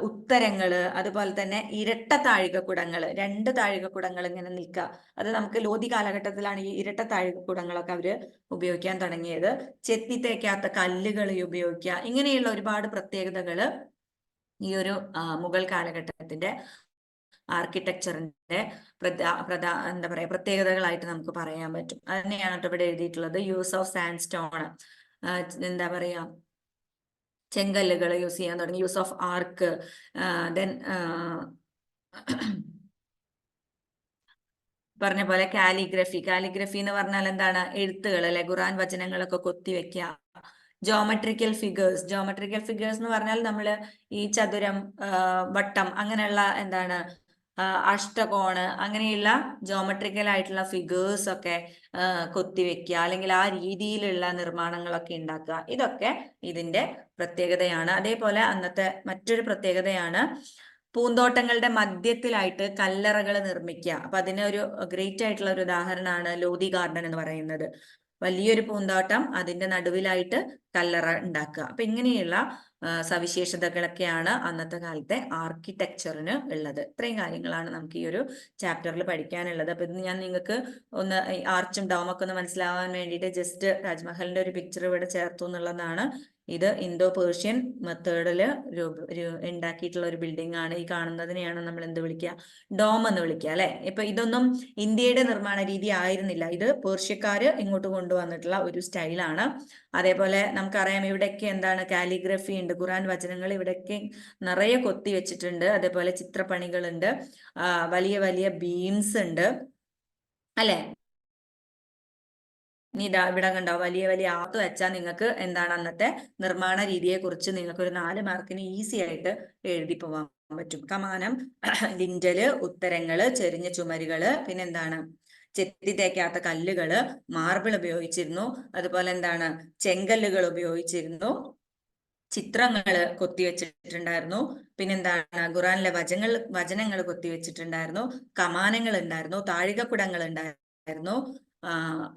ഉത്തരങ്ങള്, അതുപോലെ തന്നെ ഇരട്ട താഴികക്കുടങ്ങള്, 2 താഴികക്കുടങ്ങൾ ഇങ്ങനെ നിൽക്കുക. അത് നമുക്ക് ലോധി കാലഘട്ടത്തിലാണ് ഈ ഇരട്ട താഴികക്കുടങ്ങളൊക്കെ അവര് ഉപയോഗിക്കാൻ തുടങ്ങിയത്. ചെത്തി തേക്കാത്ത കല്ലുകൾ ഉപയോഗിക്കുക. ഇങ്ങനെയുള്ള ഒരുപാട് പ്രത്യേകതകള് ഈ ഒരു മുഗൾ കാലഘട്ടത്തിന്റെ ആർക്കിടെക്ചറിന്റെ എന്താ പറയാ പ്രത്യേകതകളായിട്ട് നമുക്ക് പറയാൻ പറ്റും. അതിനെയാണ് ഇവിടെ എഴുതിയിട്ടുള്ളത്. യൂസ് ഓഫ് സാൻഡ് സ്റ്റോൺ, എന്താ പറയാ ചെങ്കല്ലുകൾ യൂസ് ചെയ്യാൻ തുടങ്ങി. യൂസ് ഓഫ് ആർക്ക്, ദെൻ പറഞ്ഞ പോലെ കാലിഗ്രഫി എന്ന് പറഞ്ഞാൽ എന്താണ്? എഴുത്തുകൾ അല്ലെ, ഖുറാൻ വചനങ്ങളൊക്കെ കൊത്തിവെക്കുക. ജോമെട്രിക്കൽ ഫിഗേഴ്സ് എന്ന് പറഞ്ഞാൽ നമ്മൾ ഈ ചതുരം, വട്ടം, അങ്ങനെയുള്ള എന്താണ് അഷ്ടകോണ്, അങ്ങനെയുള്ള ജോമെട്രിക്കൽ ആയിട്ടുള്ള ഫിഗേഴ്സ് ഒക്കെ കൊത്തിവെക്കുക, അല്ലെങ്കിൽ ആ രീതിയിലുള്ള നിർമ്മാണങ്ങളൊക്കെ ഉണ്ടാക്കുക. ഇതൊക്കെ ഇതിന്റെ പ്രത്യേകതയാണ്. അതേപോലെ അന്നത്തെ മറ്റൊരു പ്രത്യേകതയാണ് പൂന്തോട്ടങ്ങളുടെ മധ്യത്തിലായിട്ട് കല്ലറകൾ നിർമ്മിക്കുക. അപ്പൊ അതിനൊരു ഗ്രേറ്റ് ആയിട്ടുള്ള ഒരു ഉദാഹരണമാണ് ലോധി ഗാർഡൻ എന്ന് പറയുന്നത്. വലിയൊരു പൂന്തോട്ടം, അതിന്റെ നടുവിലായിട്ട് കല്ലറ ഉണ്ടാക്കുക. അപ്പൊ ഇങ്ങനെയുള്ള സവിശേഷതകളൊക്കെയാണ് അന്നത്തെ കാലത്തെ ആർക്കിടെക്ചറിന് ഉള്ളത്. ഇത്രയും കാര്യങ്ങളാണ് നമുക്ക് ഈ ഒരു ചാപ്റ്ററിൽ പഠിക്കാനുള്ളത്. അപ്പൊ ഇത് ഞാൻ നിങ്ങൾക്ക് ഒന്ന് ആർച്ചും ഡോമൊക്കെ ഒന്ന് മനസ്സിലാവാൻ വേണ്ടിയിട്ട് ജസ്റ്റ് താജ്മഹലിന്റെ ഒരു പിക്ചർ ഇവിടെ ചേർത്തു എന്നുള്ളതാണ്. ഇത് ഇന്തോ പേർഷ്യൻ മെത്തേഡിൽ ഉണ്ടാക്കിയിട്ടുള്ള ഒരു ബിൽഡിംഗ് ആണ്. ഈ കാണുന്നതിനെയാണ് നമ്മൾ എന്ത് വിളിക്കുക? ഡോം എന്ന് വിളിക്കുക അല്ലെ. ഇപ്പൊ ഇതൊന്നും ഇന്ത്യയുടെ നിർമ്മാണ രീതി ആയിരുന്നില്ല. ഇത് പേർഷ്യക്കാര് ഇങ്ങോട്ട് കൊണ്ടുവന്നിട്ടുള്ള ഒരു സ്റ്റൈലാണ്. അതേപോലെ നമുക്കറിയാം ഇവിടെയൊക്കെ എന്താണ് കാലിഗ്രഫി ഉണ്ട്. ഖുറാൻ വചനങ്ങൾ ഇവിടെയൊക്കെ നിറയെ കൊത്തി വെച്ചിട്ടുണ്ട്. അതേപോലെ ചിത്രപ്പണികളുണ്ട്, വലിയ വലിയ ബീംസ് ഉണ്ട് അല്ലെ. ഇനി ഇതാ ഇവിടെ കണ്ടോ, വലിയ വലിയ ആത്ത് വെച്ചാൽ നിങ്ങൾക്ക് എന്താണ് അന്നത്തെ നിർമ്മാണ രീതിയെ കുറിച്ച് നിങ്ങൾക്ക് ഒരു 4 മാർക്കിന് ഈസി ആയിട്ട് എഴുതി പോവാൻ പറ്റും. കമാനം, ലിൻറ്റല്, ഉത്തരങ്ങള്, ചെരിഞ്ഞ ചുമരുകള്, പിന്നെന്താണ് ചെത്തി തേക്കാത്ത കല്ലുകള്, മാർബിൾ ഉപയോഗിച്ചിരുന്നു, അതുപോലെ എന്താണ് ചെങ്കല്ലുകൾ ഉപയോഗിച്ചിരുന്നു, ചിത്രങ്ങള് കൊത്തിവെച്ചിട്ടുണ്ടായിരുന്നു, പിന്നെന്താണ് ഖുറാനിലെ വചനങ്ങൾ കൊത്തിവെച്ചിട്ടുണ്ടായിരുന്നു, കമാനങ്ങൾ ഉണ്ടായിരുന്നു, താഴികക്കുടങ്ങൾ ഉണ്ടായിരുന്നു.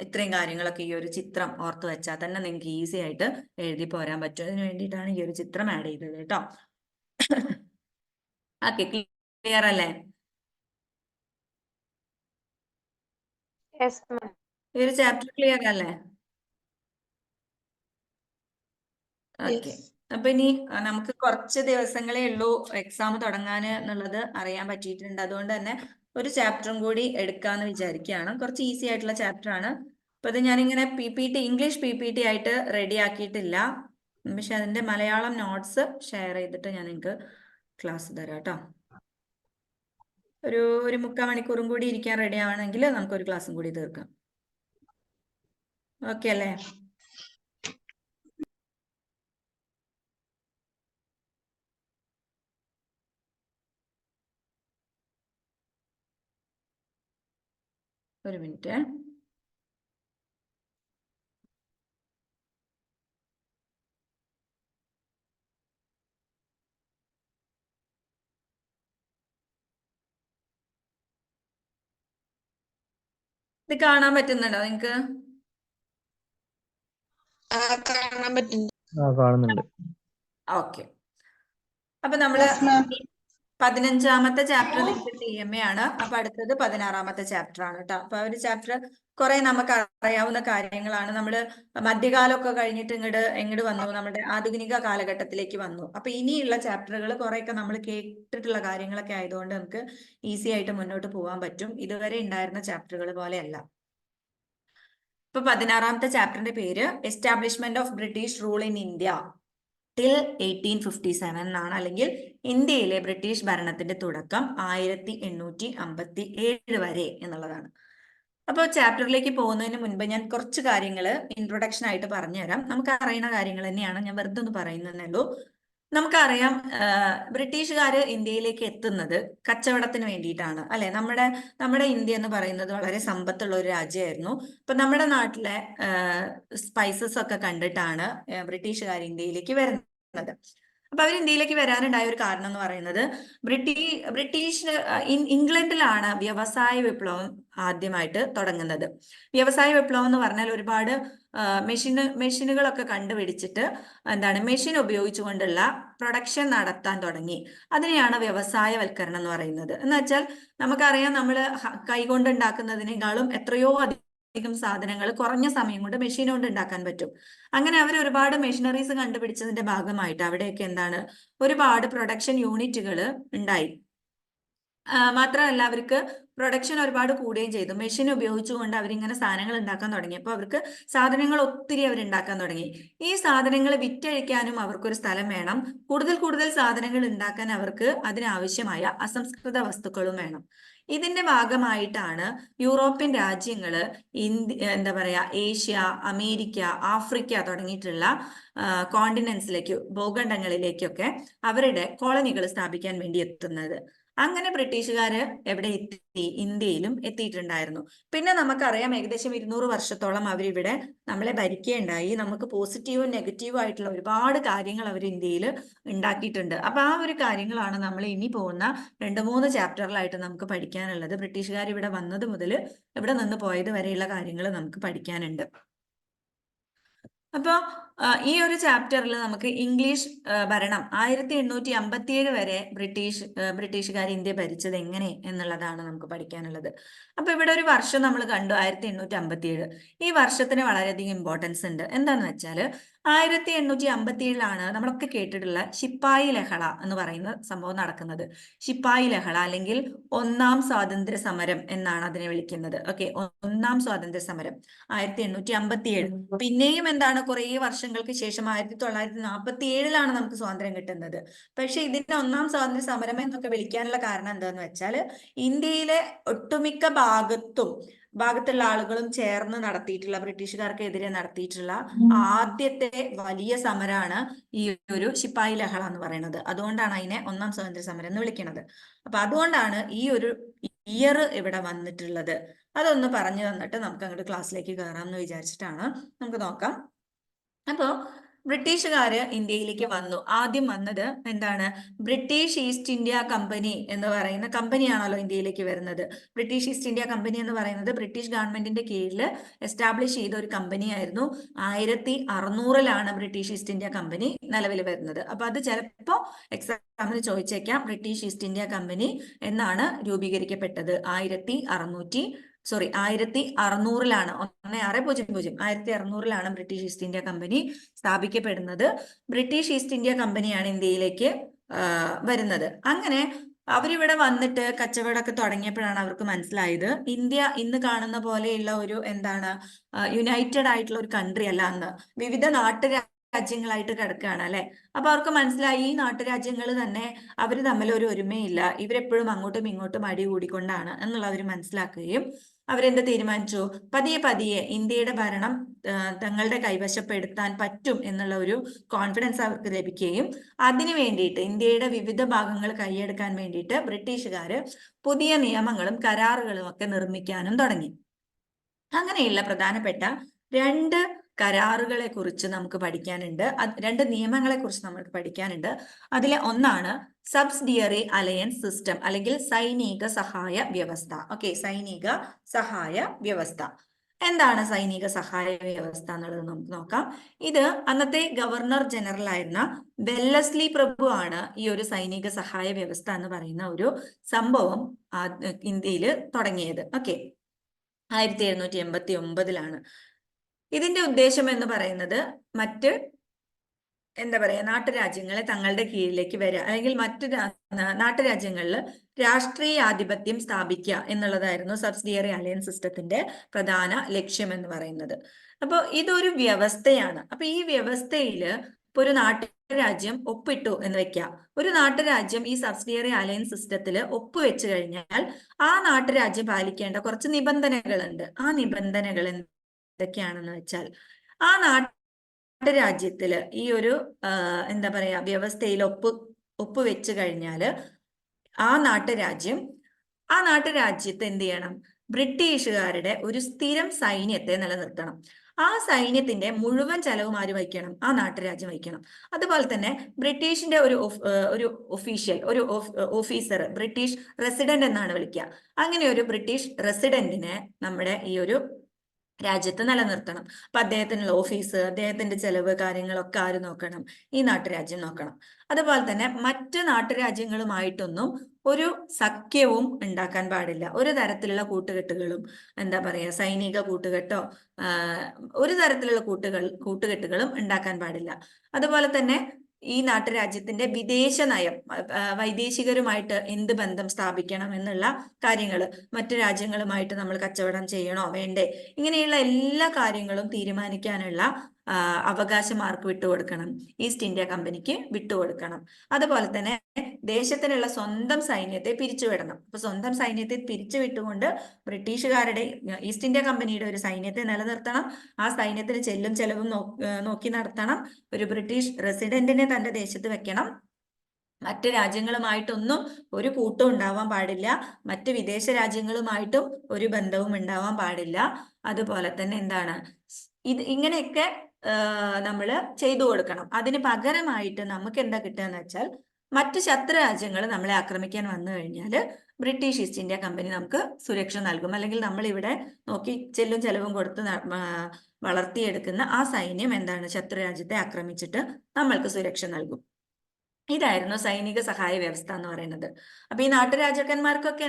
ഇത്രയും കാര്യങ്ങളൊക്കെ ഈ ഒരു ചിത്രം ഓർത്ത് വെച്ചാൽ തന്നെ നിങ്ങൾക്ക് ഈസി ആയിട്ട് എഴുതി പോരാൻ പറ്റും. അതിന് വേണ്ടിയിട്ടാണ് ഈ ഒരു ചിത്രം ആഡ് ചെയ്തത് കേട്ടോ. ഓക്കെ, ക്ലിയർ അല്ലേ? ഈ ഒരു ചാപ്റ്റർ ക്ലിയർ അല്ലേ? ഓക്കെ. അപ്പൊ ഇനി നമുക്ക് കുറച്ച് ദിവസങ്ങളേ ഉള്ളൂ എക്സാം തുടങ്ങാൻ എന്നുള്ളത് അറിയാൻ പറ്റിയിട്ടുണ്ട്. അതുകൊണ്ട് തന്നെ ഒരു ചാപ്റ്ററും കൂടി എടുക്കാന്ന് വിചാരിക്കുകയാണ്. കുറച്ച് ഈസി ആയിട്ടുള്ള ചാപ്റ്റർ ആണ്. അപ്പൊ ഇത് ഞാനിങ്ങനെ ഇംഗ്ലീഷ് PPT ആയിട്ട് റെഡി ആക്കിയിട്ടില്ല. പക്ഷെ അതിന്റെ മലയാളം നോട്ട്സ് ഷെയർ ചെയ്തിട്ട് ഞാൻ നിങ്ങൾക്ക് ക്ലാസ് തരാം കേട്ടോ. ഒരു 3/4 മണിക്കൂറും കൂടി ഇരിക്കാൻ റെഡി ആവണമെങ്കിൽ നമുക്കൊരു ക്ലാസ്സും കൂടി തീർക്കാം. ഓക്കെ അല്ലേ? ഒരു മിനിറ്റ്. ഇത് കാണാൻ പറ്റുന്നുണ്ടോ നിങ്ങക്ക്? കാണാൻ പറ്റുന്നു. കാണുന്നുണ്ട്. ഓക്കെ. അപ്പൊ നമ്മള് Yes, ma'am. 15ാമത്തെ ചാപ്റ്റർ നിങ്ങൾക്ക് TMA ആണ്. അപ്പൊ അടുത്തത് 16ാമത്തെ ചാപ്റ്റർ ആണ് കേട്ടോ. അപ്പൊ ഒരു ചാപ്റ്റർ കുറെ നമുക്ക് അറിയാവുന്ന കാര്യങ്ങളാണ്. നമ്മള് മധ്യകാലമൊക്കെ കഴിഞ്ഞിട്ട് ഇങ്ങോട്ട് വന്നു, നമ്മുടെ ആധുനിക കാലഘട്ടത്തിലേക്ക് വന്നു. അപ്പൊ ഇനിയുള്ള ചാപ്റ്ററുകൾ കുറെയൊക്കെ നമ്മൾ കേട്ടിട്ടുള്ള കാര്യങ്ങളൊക്കെ ആയതുകൊണ്ട് നമുക്ക് ഈസി ആയിട്ട് മുന്നോട്ട് പോകാൻ പറ്റും. ഇതുവരെ ഉണ്ടായിരുന്ന ചാപ്റ്ററുകൾ പോലെയല്ല. ഇപ്പൊ 16ാമത്തെ ചാപ്റ്ററിന്റെ പേര് establishment of British rule in India till 1857 എന്നാണ്, അല്ലെങ്കിൽ ഇന്ത്യയിലെ ബ്രിട്ടീഷ് ഭരണത്തിന്റെ തുടക്കം 1857 വരെ എന്നുള്ളതാണ്. അപ്പോൾ ചാപ്റ്ററിലേക്ക് പോകുന്നതിന് മുൻപ് ഞാൻ കുറച്ച് കാര്യങ്ങൾ ഇൻട്രൊഡക്ഷൻ ആയിട്ട് പറഞ്ഞുതരാം. നമുക്ക് അറിയുന്ന കാര്യങ്ങൾ തന്നെയാണ്, ഞാൻ വെറുതെ ഒന്ന് പറയുന്നതേ ഉള്ളൂ. നമുക്കറിയാം, ബ്രിട്ടീഷുകാര് ഇന്ത്യയിലേക്ക് എത്തുന്നത് കച്ചവടത്തിന് വേണ്ടിയിട്ടാണ്, അല്ലെ? നമ്മുടെ ഇന്ത്യ എന്ന് പറയുന്നത് വളരെ സമ്പത്തുള്ള ഒരു രാജ്യമായിരുന്നു. അപ്പൊ നമ്മുടെ നാട്ടിലെ സ്പൈസസ് ഒക്കെ കണ്ടിട്ടാണ് ബ്രിട്ടീഷുകാർ ഇന്ത്യയിലേക്ക് വരുന്നത്. അപ്പൊ അവർ ഇന്ത്യയിലേക്ക് വരാനുണ്ടായ ഒരു കാരണം എന്ന് പറയുന്നത് ബ്രിട്ടീഷ് ഇംഗ്ലണ്ടിലാണ് വ്യവസായ വിപ്ലവം ആദ്യമായിട്ട് തുടങ്ങുന്നത്. വ്യവസായ വിപ്ലവം എന്ന് പറഞ്ഞാൽ ഒരുപാട് മെഷീനുകളൊക്കെ കണ്ടുപിടിച്ചിട്ട് മെഷീൻ ഉപയോഗിച്ചുകൊണ്ടുള്ള പ്രൊഡക്ഷൻ നടത്താൻ തുടങ്ങി. അതിനെയാണ് വ്യവസായവൽക്കരണം എന്ന് പറയുന്നത്. എന്ന് വെച്ചാൽ നമുക്കറിയാം, നമ്മൾ കൈകൊണ്ട് ഉണ്ടാക്കുന്നതിനേക്കാളും എത്രയോ അധികം സാധനങ്ങൾ കുറഞ്ഞ സമയം കൊണ്ട് മെഷീൻ കൊണ്ട് ഉണ്ടാക്കാൻ പറ്റും. അങ്ങനെ അവർ ഒരുപാട് മെഷീനറീസ് കണ്ടുപിടിച്ചതിന്റെ ഭാഗമായിട്ട് അവിടെയൊക്കെ ഒരുപാട് പ്രൊഡക്ഷൻ യൂണിറ്റുകൾ ഉണ്ടായി. മാത്രമല്ല, അവർക്ക് പ്രൊഡക്ഷൻ ഒരുപാട് കൂടുകയും ചെയ്തു. മെഷീൻ ഉപയോഗിച്ചുകൊണ്ട് അവരിങ്ങനെ സാധനങ്ങൾ ഉണ്ടാക്കാൻ തുടങ്ങിയപ്പോൾ അവർക്ക് സാധനങ്ങൾ ഒത്തിരി അവർ ഉണ്ടാക്കാൻ തുടങ്ങി. ഈ സാധനങ്ങൾ വിറ്റഴിക്കാനും അവർക്കൊരു സ്ഥലം വേണം. കൂടുതൽ സാധനങ്ങൾ ഉണ്ടാക്കാൻ അവർക്ക് അതിനാവശ്യമായ അസംസ്കൃത വസ്തുക്കളും വേണം. ഇതിന്റെ ഭാഗമായിട്ടാണ് യൂറോപ്യൻ രാജ്യങ്ങള് ഏഷ്യ, അമേരിക്ക, ആഫ്രിക്ക തുടങ്ങിയിട്ടുള്ള കോണ്ടിനെന്റ്സിലേക്ക്, ഭൂഖണ്ഡങ്ങളിലേക്കൊക്കെ അവരുടെ കോളനികൾ സ്ഥാപിക്കാൻ വേണ്ടി എത്തുന്നത്. അങ്ങനെ ബ്രിട്ടീഷുകാര് എവിടെ എത്തി? ഇന്ത്യയിലും എത്തിയിട്ടുണ്ടായിരുന്നു. പിന്നെ നമുക്കറിയാം, ഏകദേശം 200 വർഷത്തോളം അവരിവിടെ നമ്മളെ ഭരിക്കുകയുണ്ടായി. നമുക്ക് പോസിറ്റീവും നെഗറ്റീവും ആയിട്ടുള്ള ഒരുപാട് കാര്യങ്ങൾ അവർ ഇന്ത്യയിൽ ഉണ്ടാക്കിയിട്ടുണ്ട്. അപ്പൊ ആ ഒരു കാര്യങ്ങളാണ് നമ്മൾ ഇനി പോകുന്ന 2-3 ചാപ്റ്ററിലായിട്ട് നമുക്ക് പഠിക്കാനുള്ളത്. ബ്രിട്ടീഷുകാർ ഇവിടെ വന്നത് മുതൽ ഇവിടെ നിന്ന് പോയത് വരെയുള്ള കാര്യങ്ങൾ നമുക്ക് പഠിക്കാനുണ്ട്. അപ്പോൾ ഈ ഒരു ചാപ്റ്ററിൽ നമുക്ക് ഇംഗ്ലീഷ് ഭരണം 1857 വരെ ബ്രിട്ടീഷുകാർ ഇന്ത്യ ഭരിച്ചത് എങ്ങനെ എന്നുള്ളതാണ് നമുക്ക് പഠിക്കാനുള്ളത്. അപ്പൊ ഇവിടെ ഒരു വർഷം നമ്മൾ കണ്ടു, 1857. ഈ വർഷത്തിന് വളരെയധികം ഇമ്പോർട്ടൻസ് ഉണ്ട്. എന്താന്ന് വെച്ചാൽ 1857 നമ്മളൊക്കെ കേട്ടിട്ടുള്ള ശിപ്പായി ലഹള എന്ന് പറയുന്ന സംഭവം നടക്കുന്നത്. ശിപ്പായി ലഹള അല്ലെങ്കിൽ 1ാം സ്വാതന്ത്ര്യ സമരം എന്നാണ് അതിനെ വിളിക്കുന്നത്. ഓക്കെ, 1ാം സ്വാതന്ത്ര്യ സമരം 1857. പിന്നെയും കുറെ വർഷങ്ങൾക്ക് ശേഷം 1947 നമുക്ക് സ്വാതന്ത്ര്യം കിട്ടുന്നത്. പക്ഷെ ഇതിന്റെ 1ാം സ്വാതന്ത്ര്യ സമരം എന്നൊക്കെ വിളിക്കാനുള്ള കാരണം എന്താന്ന് വെച്ചാൽ ഇന്ത്യയിലെ ഒട്ടുമിക്ക ഭാഗത്തുള്ള ആളുകളും ചേർന്ന് നടത്തിയിട്ടുള്ള, ബ്രിട്ടീഷുകാർക്കെതിരെ നടത്തിയിട്ടുള്ള ആദ്യത്തെ വലിയ സമരമാണ് ഈ ഒരു ശിപ്പായി ലഹള എന്ന് പറയുന്നത്. അതുകൊണ്ടാണ് അതിനെ 1ാം സ്വാതന്ത്ര്യ സമരം എന്ന് വിളിക്കുന്നത്. അപ്പൊ അതുകൊണ്ടാണ് ഈ ഒരു ഇയർ ഇവിടെ വന്നിട്ടുള്ളത്. അതൊന്ന് പറഞ്ഞു തന്നിട്ട് നമുക്ക് അങ്ങോട്ട് ക്ലാസ്സിലേക്ക് കയറാം എന്ന് വിചാരിച്ചിട്ടാണ്. നമുക്ക് നോക്കാം. അപ്പോ ബ്രിട്ടീഷുകാര് ഇന്ത്യയിലേക്ക് വന്നു. ആദ്യം വന്നത് ബ്രിട്ടീഷ് ഈസ്റ്റ് ഇന്ത്യ കമ്പനി എന്ന് പറയുന്ന കമ്പനിയാണല്ലോ ഇന്ത്യയിലേക്ക് വരുന്നത്. ബ്രിട്ടീഷ് ഈസ്റ്റ് ഇന്ത്യ കമ്പനി എന്ന് പറയുന്നത് ബ്രിട്ടീഷ് ഗവൺമെന്റിന്റെ കീഴിൽ എസ്റ്റാബ്ലിഷ് ചെയ്ത ഒരു കമ്പനിയായിരുന്നു. 1600 ബ്രിട്ടീഷ് ഈസ്റ്റ് ഇന്ത്യ കമ്പനി നിലവിൽ വരുന്നത്. അപ്പൊ അത് ചിലപ്പോ എക്സാമിന് ചോദിച്ചേക്കാം. ബ്രിട്ടീഷ് ഈസ്റ്റ് ഇന്ത്യ കമ്പനി എന്നാണ് രൂപീകരിക്കപ്പെട്ടത്. 1600 1600 ബ്രിട്ടീഷ് ഈസ്റ്റ് ഇന്ത്യ കമ്പനി സ്ഥാപിക്കപ്പെടുന്നത്. ബ്രിട്ടീഷ് ഈസ്റ്റ് ഇന്ത്യ കമ്പനിയാണ് ഇന്ത്യയിലേക്ക് വരുന്നത്. അങ്ങനെ അവരിവിടെ വന്നിട്ട് കച്ചവടമൊക്കെ തുടങ്ങിയപ്പോഴാണ് അവർക്ക് മനസ്സിലായത് ഇന്ത്യ ഇന്ന് കാണുന്ന പോലെയുള്ള ഒരു യുണൈറ്റഡ് ആയിട്ടുള്ള ഒരു കൺട്രി അല്ല. അന്ന് വിവിധ നാട്ടുരാജ്യങ്ങളായിട്ട് കിടക്കുകയാണ്, അല്ലെ? അപ്പൊ അവർക്ക് മനസ്സിലായി ഈ നാട്ടുരാജ്യങ്ങൾ തന്നെ അവര് തമ്മിൽ ഒരു ഒരുമയില്ല, ഇവരെപ്പോഴും അങ്ങോട്ടും ഇങ്ങോട്ടും അടി കൂടിക്കൊണ്ടാണ് എന്നുള്ള അവർ മനസ്സിലാക്കുകയും അവരെന്ത് തീരുമാനിച്ചു? പതിയെ ഇന്ത്യയുടെ ഭരണം തങ്ങളുടെ കൈവശപ്പെടുത്താൻ പറ്റും എന്നുള്ള ഒരു കോൺഫിഡൻസ് അവർക്ക് ലഭിക്കുകയും അതിനു വേണ്ടിയിട്ട് ഇന്ത്യയുടെ വിവിധ ഭാഗങ്ങൾ കൈയെടുക്കാൻ വേണ്ടിയിട്ട് ബ്രിട്ടീഷുകാര് പുതിയ നിയമങ്ങളും കരാറുകളും ഒക്കെ നിർമ്മിക്കാനും തുടങ്ങി. അങ്ങനെയുള്ള പ്രധാനപ്പെട്ട 2 കരാറുകളെ കുറിച്ച് നമുക്ക് പഠിക്കാനുണ്ട്. 2 നിയമങ്ങളെ കുറിച്ച് നമുക്ക് പഠിക്കാനുണ്ട്. അതിലെ ഒന്നാണ് സബ്സിഡിയറി അലയൻസ് സിസ്റ്റം അല്ലെങ്കിൽ സൈനിക സഹായ വ്യവസ്ഥ. ഓക്കെ, സൈനിക സഹായ വ്യവസ്ഥ. എന്താണ് സൈനിക സഹായ വ്യവസ്ഥ എന്നുള്ളത് നമുക്ക് നോക്കാം. ഇത് അന്നത്തെ ഗവർണർ ജനറൽ ആയിരുന്ന വെല്ലസ്ലി പ്രഭു ആണ് ഈ ഒരു സൈനിക സഹായ വ്യവസ്ഥ എന്ന് പറയുന്ന ഒരു സംഭവം ഇന്ത്യയിൽ തുടങ്ങിയത്. ഓക്കെ, 1789 ഇതിന്റെ ഉദ്ദേശം എന്ന് പറയുന്നത് മറ്റ് നാട്ടുരാജ്യങ്ങളെ തങ്ങളുടെ കീഴിലേക്ക് വരിക, അല്ലെങ്കിൽ മറ്റു നാട്ടുരാജ്യങ്ങളിൽ രാഷ്ട്രീയാധിപത്യം സ്ഥാപിക്കുക എന്നുള്ളതായിരുന്നു സബ്സിഡിയറി അലയൻസ് സിസ്റ്റത്തിന്റെ പ്രധാന ലക്ഷ്യം എന്ന് പറയുന്നത്. അപ്പോൾ ഇതൊരു വ്യവസ്ഥയാണ്. അപ്പൊ ഈ വ്യവസ്ഥയില് ഇപ്പൊ ഒരു നാട്ടുരാജ്യം ഒപ്പിട്ടു എന്ന് വെക്കാം. ഒരു നാട്ടുരാജ്യം ഈ സബ്സിഡിയറി അലയൻസ് സിസ്റ്റത്തിൽ ഒപ്പുവെച്ചു കഴിഞ്ഞാൽ ആ നാട്ടുരാജ്യം പാലിക്കേണ്ട കുറച്ച് നിബന്ധനകളുണ്ട്. ആ നിബന്ധനകൾ എന്തൊക്കെയാണെന്ന് വെച്ചാൽ, ആ നാട്ടുരാജ്യത്തില് ഈ ഒരു വ്യവസ്ഥയിൽ ഒപ്പുവെച്ചു കഴിഞ്ഞാല് ആ നാട്ടുരാജ്യത്ത് എന്ത് ചെയ്യണം? ബ്രിട്ടീഷുകാരുടെ ഒരു സ്ഥിരം സൈന്യത്തെ നിലനിർത്തണം. ആ സൈന്യത്തിന്റെ മുഴുവൻ ചെലവും ആര് വഹിക്കണം? ആ നാട്ടുരാജ്യം വഹിക്കണം. അതുപോലെ തന്നെ ബ്രിട്ടീഷിന്റെ ഒരു ഒഫീഷ്യൽ, ഒരു ഓഫീസർ, ബ്രിട്ടീഷ് റെസിഡന്റ് എന്നാണ് വിളിക്കുക. അങ്ങനെ ഒരു ബ്രിട്ടീഷ് റെസിഡന്റിനെ നമ്മുടെ ഈ ഒരു രാജ്യത്ത് നിലനിർത്തണം. അപ്പൊ അദ്ദേഹത്തിനുള്ള ഓഫീസ്, അദ്ദേഹത്തിന്റെ ചെലവ് കാര്യങ്ങളൊക്കെ ആര് നോക്കണം? ഈ നാട്ടുരാജ്യം നോക്കണം. അതുപോലെ തന്നെ മറ്റ് നാട്ടുരാജ്യങ്ങളുമായിട്ടൊന്നും ഒരു സഖ്യവും ഉണ്ടാക്കാൻ പാടില്ല. ഒരു തരത്തിലുള്ള കൂട്ടുകെട്ടുകളും സൈനിക കൂട്ടുകെട്ടോ ഒരു തരത്തിലുള്ള കൂട്ടുകെട്ടുകളും ഉണ്ടാക്കാൻ പാടില്ല. അതുപോലെ തന്നെ ഈ നാട്ടുരാജ്യത്തിന്റെ വിദേശ നയം, വൈദേശികരുമായിട്ട് എന്ത് ബന്ധം സ്ഥാപിക്കണം എന്നുള്ള കാര്യങ്ങൾ, മറ്റു രാജ്യങ്ങളുമായിട്ട് നമ്മൾ കച്ചവടം ചെയ്യണോ വേണ്ടേ, ഇങ്ങനെയുള്ള എല്ലാ കാര്യങ്ങളും തീരുമാനിക്കാനുള്ള അവകാശം ആർക്ക് വിട്ടുകൊടുക്കണം? ഈസ്റ്റ് ഇന്ത്യ കമ്പനിക്ക് വിട്ടുകൊടുക്കണം. അതുപോലെ തന്നെ ദേശത്തിനുള്ള സ്വന്തം സൈന്യത്തെ പിരിച്ചുവിടണം. അപ്പൊ സ്വന്തം സൈന്യത്തെ പിരിച്ചുവിട്ടുകൊണ്ട് ബ്രിട്ടീഷുകാരുടെ, ഈസ്റ്റ് ഇന്ത്യ കമ്പനിയുടെ ഒരു സൈന്യത്തെ നിലനിർത്തണം. ആ സൈന്യത്തിന് ചെല്ലും ചെലവും നോക്കി നടത്തണം. ഒരു ബ്രിട്ടീഷ് റെസിഡന്റിനെ തന്റെ ദേശത്ത് വെക്കണം. മറ്റ് രാജ്യങ്ങളുമായിട്ടൊന്നും ഒരു കൂട്ടും ഉണ്ടാവാൻ പാടില്ല. മറ്റ് വിദേശ രാജ്യങ്ങളുമായിട്ടും ഒരു ബന്ധവും ഉണ്ടാവാൻ പാടില്ല. അതുപോലെ തന്നെ ഇങ്ങനെയൊക്കെ നമ്മൾ ചെയ്തു കൊടുക്കണം. അതിന് പകരമായിട്ട് നമുക്ക് എന്താ കിട്ടുക എന്ന് വെച്ചാൽ, മറ്റ് ശത്രു രാജ്യങ്ങൾ നമ്മളെ ആക്രമിക്കാൻ വന്നു കഴിഞ്ഞാൽ ബ്രിട്ടീഷ് ഈസ്റ്റ് ഇന്ത്യ കമ്പനി നമുക്ക് സുരക്ഷ നൽകും. അല്ലെങ്കിൽ നമ്മൾ ഇവിടെ നോക്കി ചെല്ലും ചെലവും കൊടുത്ത് വളർത്തിയെടുക്കുന്ന ആ സൈന്യം ശത്രു രാജ്യത്തെ ആക്രമിച്ചിട്ട് നമ്മൾക്ക് സുരക്ഷ നൽകും. ഇതായിരുന്നു സൈനിക സഹായ വ്യവസ്ഥ എന്ന് പറയുന്നത്. അപ്പൊ ഈ നാട്ടുരാജാക്കന്മാർക്കൊക്കെ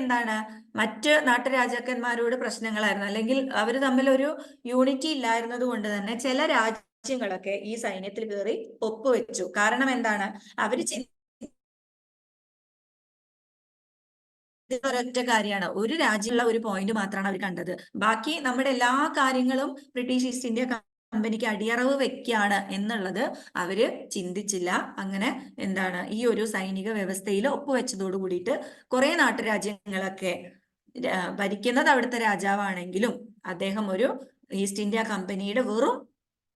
മറ്റ് നാട്ടുരാജാക്കന്മാരോട് പ്രശ്നങ്ങളായിരുന്നു, അല്ലെങ്കിൽ അവർ തമ്മിൽ ഒരു യൂണിറ്റി ഇല്ലായിരുന്നത് കൊണ്ട് തന്നെ ചില രാജ്യങ്ങളൊക്കെ ഈ സൈന്യത്തിൽ കയറി ഒപ്പുവെച്ചു. കാരണം അവര് ഒരൊറ്റ കാര്യമാണ്, ഒരു രാജ്യമുള്ള ഒരു പോയിന്റ് മാത്രമാണ് അവർ കണ്ടത്. ബാക്കി നമ്മുടെ എല്ലാ കാര്യങ്ങളും ബ്രിട്ടീഷ് ഈസ്റ്റ് ഇന്ത്യ കമ്പനിക്ക് അടിയറവ് വെക്കാണ് എന്നുള്ളത് അവര് ചിന്തിച്ചില്ല. അങ്ങനെ ഈ ഒരു സൈനിക വ്യവസ്ഥയിൽ ഒപ്പുവെച്ചതോട് കൂടിയിട്ട് കുറെ നാട്ടുരാജ്യങ്ങളൊക്കെ, ഭരിക്കുന്നത് അവിടുത്തെ രാജാവാണെങ്കിലും അദ്ദേഹം ഒരു ഈസ്റ്റ് ഇന്ത്യ കമ്പനിയുടെ വെറും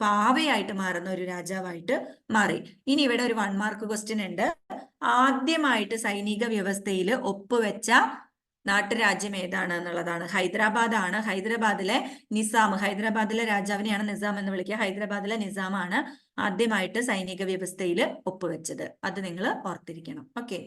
പാവയായിട്ട് മാറുന്ന ഒരു രാജാവായിട്ട് മാറി. ഇനി ഇവിടെ ഒരു 1 മാർക്ക് ക്വസ്റ്റ്യൻ ഉണ്ട്. ആദ്യമായിട്ട് സൈനിക വ്യവസ്ഥയിൽ ഒപ്പുവെച്ച നാട്ടുരാജ്യം ഏതാണ് എന്നുള്ളതാണ്. ഹൈദരാബാദാണ്. ഹൈദരാബാദിലെ നിസാം, ഹൈദരാബാദിലെ രാജാവിനെയാണ് നിസാം എന്ന് വിളിക്കുക. ഹൈദരാബാദിലെ നിസാമാണ് ആദ്യമായിട്ട് സൈനിക വ്യവസ്ഥയിൽ ഒപ്പുവെച്ചത്. അത് നിങ്ങൾ ഓർത്തിരിക്കണം. ഓക്കെ,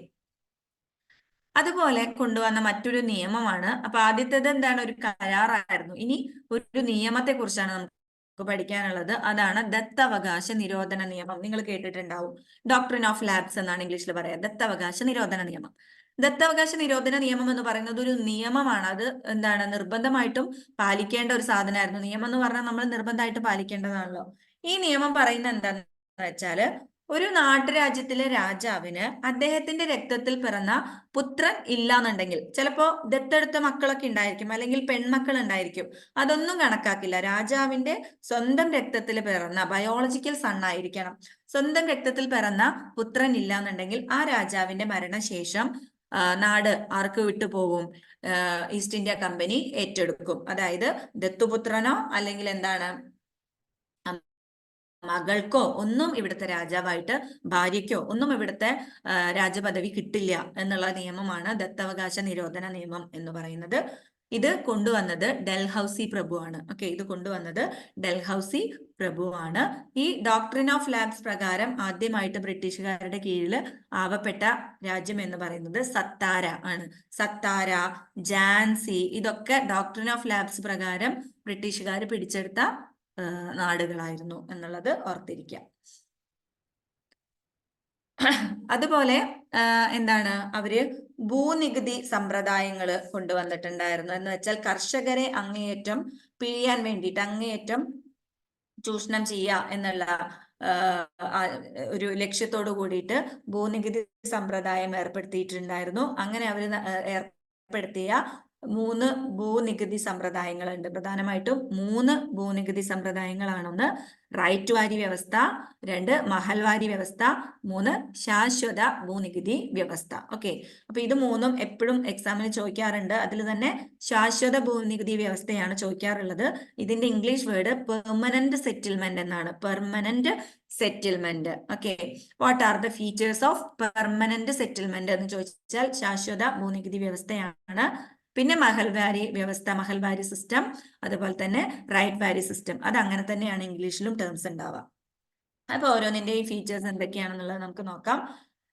അതുപോലെ കൊണ്ടുവന്ന മറ്റൊരു നിയമമാണ്. അപ്പൊ ആദ്യത്തേത് ഒരു കരാറായിരുന്നു. ഇനി ഒരു നിയമത്തെ കുറിച്ചാണ് നമുക്ക് പഠിക്കാനുള്ളത്. അതാണ് ദത്തവകാശ നിരോധന നിയമം. നിങ്ങൾ കേട്ടിട്ടുണ്ടാവും. ഡോക്ട്രിൻ ഓഫ് ലാപ്സ് എന്നാണ് ഇംഗ്ലീഷിൽ പറയാ. ദത്തവകാശ നിരോധന നിയമം. ദത്തവകാശ നിരോധന നിയമം എന്ന് പറയുന്നത് ഒരു നിയമമാണ്. അത് നിർബന്ധമായിട്ടും പാലിക്കേണ്ട ഒരു സാധനമായിരുന്നു. നിയമം എന്ന് പറഞ്ഞാൽ നമ്മൾ നിർബന്ധമായിട്ട് പാലിക്കേണ്ടതാണല്ലോ. ഈ നിയമം പറയുന്നത് എന്താന്ന് വെച്ചാല്, ഒരു നാട്ടുരാജ്യത്തിലെ രാജാവിന് അദ്ദേഹത്തിന്റെ രക്തത്തിൽ പിറന്ന പുത്രൻ ഇല്ലാന്നുണ്ടെങ്കിൽ, ചിലപ്പോ ദത്തെടുത്ത മക്കളൊക്കെ ഉണ്ടായിരിക്കും, അല്ലെങ്കിൽ പെൺമക്കൾ ഉണ്ടായിരിക്കും, അതൊന്നും കണക്കാക്കില്ല. രാജാവിന്റെ സ്വന്തം രക്തത്തിൽ പിറന്ന ബയോളജിക്കൽ സൺ ആയിരിക്കണം. സ്വന്തം രക്തത്തിൽ പിറന്ന പുത്രൻ ഇല്ലാന്നുണ്ടെങ്കിൽ ആ രാജാവിന്റെ മരണശേഷം നാട് ആർക്ക് വിട്ടുപോകും? ഈസ്റ്റ് ഇന്ത്യ കമ്പനി ഏറ്റെടുക്കും. അതായത് ദത്തുപുത്രനോ അല്ലെങ്കിൽ മകൾക്കോ ഒന്നും ഇവിടുത്തെ രാജാവായിട്ട്, ഭാര്യയ്ക്കോ ഒന്നും ഇവിടുത്തെ രാജപദവി കിട്ടില്ല എന്നുള്ള നിയമമാണ് ദത്തവകാശ നിരോധന നിയമം എന്ന് പറയുന്നത്. ഇത് കൊണ്ടുവന്നത് ഡൽഹൌസി പ്രഭുവാണ്. ഓക്കെ, ഇത് കൊണ്ടുവന്നത് ഡൽഹൌസി പ്രഭുവാണ്. ഈ ഡോക്ട്രിൻ ഓഫ് ലാബ്സ് പ്രകാരം ആദ്യമായിട്ട് ബ്രിട്ടീഷുകാരുടെ കീഴിൽ ആവപ്പെട്ട രാജ്യം എന്ന് പറയുന്നത് സത്താര ആണ്. സത്താര, ഝാൻസി, ഇതൊക്കെ ഡോക്ട്രിൻ ഓഫ് ലാബ്സ് പ്രകാരം ബ്രിട്ടീഷുകാർ പിടിച്ചെടുത്ത നാടുകളായിരുന്നു എന്നുള്ളത് ഓർത്തിരിക്കുക. അതുപോലെ എന്താണ് അവര് ഭൂനികുതി സമ്പ്രദായങ്ങൾ കൊണ്ടുവന്നിട്ടുണ്ടായിരുന്നു. എന്ന് വെച്ചാൽ കർഷകരെ അങ്ങേയറ്റം പിഴിയാൻ വേണ്ടിയിട്ട്, അങ്ങേയറ്റം ചൂഷണം ചെയ്യുക എന്നുള്ള ഒരു ലക്ഷ്യത്തോടു കൂടിയിട്ട് ഭൂനികുതി സമ്പ്രദായം ഏർപ്പെടുത്തിയിട്ടുണ്ടായിരുന്നു. അങ്ങനെ അവർ ഏർപ്പെടുത്തിയ 3 ഭൂനികുതി സമ്പ്രദായങ്ങളുണ്ട്. പ്രധാനമായിട്ടും 3 ഭൂനികുതി സമ്പ്രദായങ്ങളാണ്. 1 റൈറ്റ് വാരി വ്യവസ്ഥ, 2 മഹൽവാരി വ്യവസ്ഥ, 3 ശാശ്വത ഭൂനികുതി വ്യവസ്ഥ. ഓക്കെ, അപ്പൊ ഇത് 3ഉം എപ്പോഴും എക്സാമിന് ചോദിക്കാറുണ്ട്. അതിൽ തന്നെ ശാശ്വത ഭൂനികുതി വ്യവസ്ഥയാണ് ചോദിക്കാറുള്ളത്. ഇതിന്റെ ഇംഗ്ലീഷ് വേർഡ് പെർമനന്റ് സെറ്റിൽമെന്റ് എന്നാണ്. Permanent settlement. Okay, what are the features of permanent settlement എന്ന് ചോദിച്ചാൽ ശാശ്വത ഭൂനികുതി വ്യവസ്ഥയാണ്. പിന്നെ മഹൽവാരി വ്യവസ്ഥ, മഹൽവാരി സിസ്റ്റം, അതുപോലെ തന്നെ റൈറ്റ് വാരി സിസ്റ്റം. അത് അങ്ങനെ തന്നെയാണ് ഇംഗ്ലീഷിലും ടേംസ് ഉണ്ടാവുക. അപ്പൊ ഓരോന്നിന്റെ ഈ ഫീച്ചേഴ്സ് എന്തൊക്കെയാണെന്നുള്ളത് നമുക്ക് നോക്കാം.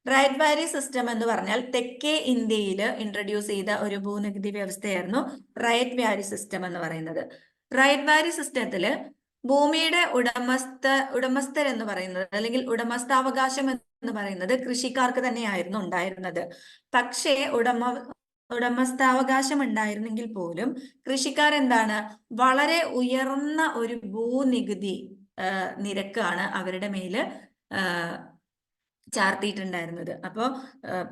റൈറ്റ് വാരി സിസ്റ്റം എന്ന് പറഞ്ഞാൽ തെക്കേ ഇന്ത്യയിൽ ഇൻട്രൊഡ്യൂസ് ചെയ്ത ഒരു ഭൂനികുതി വ്യവസ്ഥയായിരുന്നു റൈറ്റ് വാരി സിസ്റ്റം എന്ന് പറയുന്നത്. റൈറ്റ് വാരി സിസ്റ്റത്തില് ഭൂമിയുടെ ഉടമസ്ഥർ എന്ന് പറയുന്നത്, അല്ലെങ്കിൽ ഉടമസ്ഥാവകാശം എന്ന് പറയുന്നത് കൃഷിക്കാർക്ക് തന്നെയായിരുന്നു ഉണ്ടായിരുന്നത്. പക്ഷേ ഉടമസ്ഥാവകാശം ഉണ്ടായിരുന്നെങ്കിൽ പോലും കൃഷിക്കാരെന്താണ് വളരെ ഉയർന്ന ഒരു ഭൂനികുതി നിരക്കാണ് അവരുടെ മേല് ചാർത്തിയിട്ടുണ്ടായിരുന്നത്. അപ്പോൾ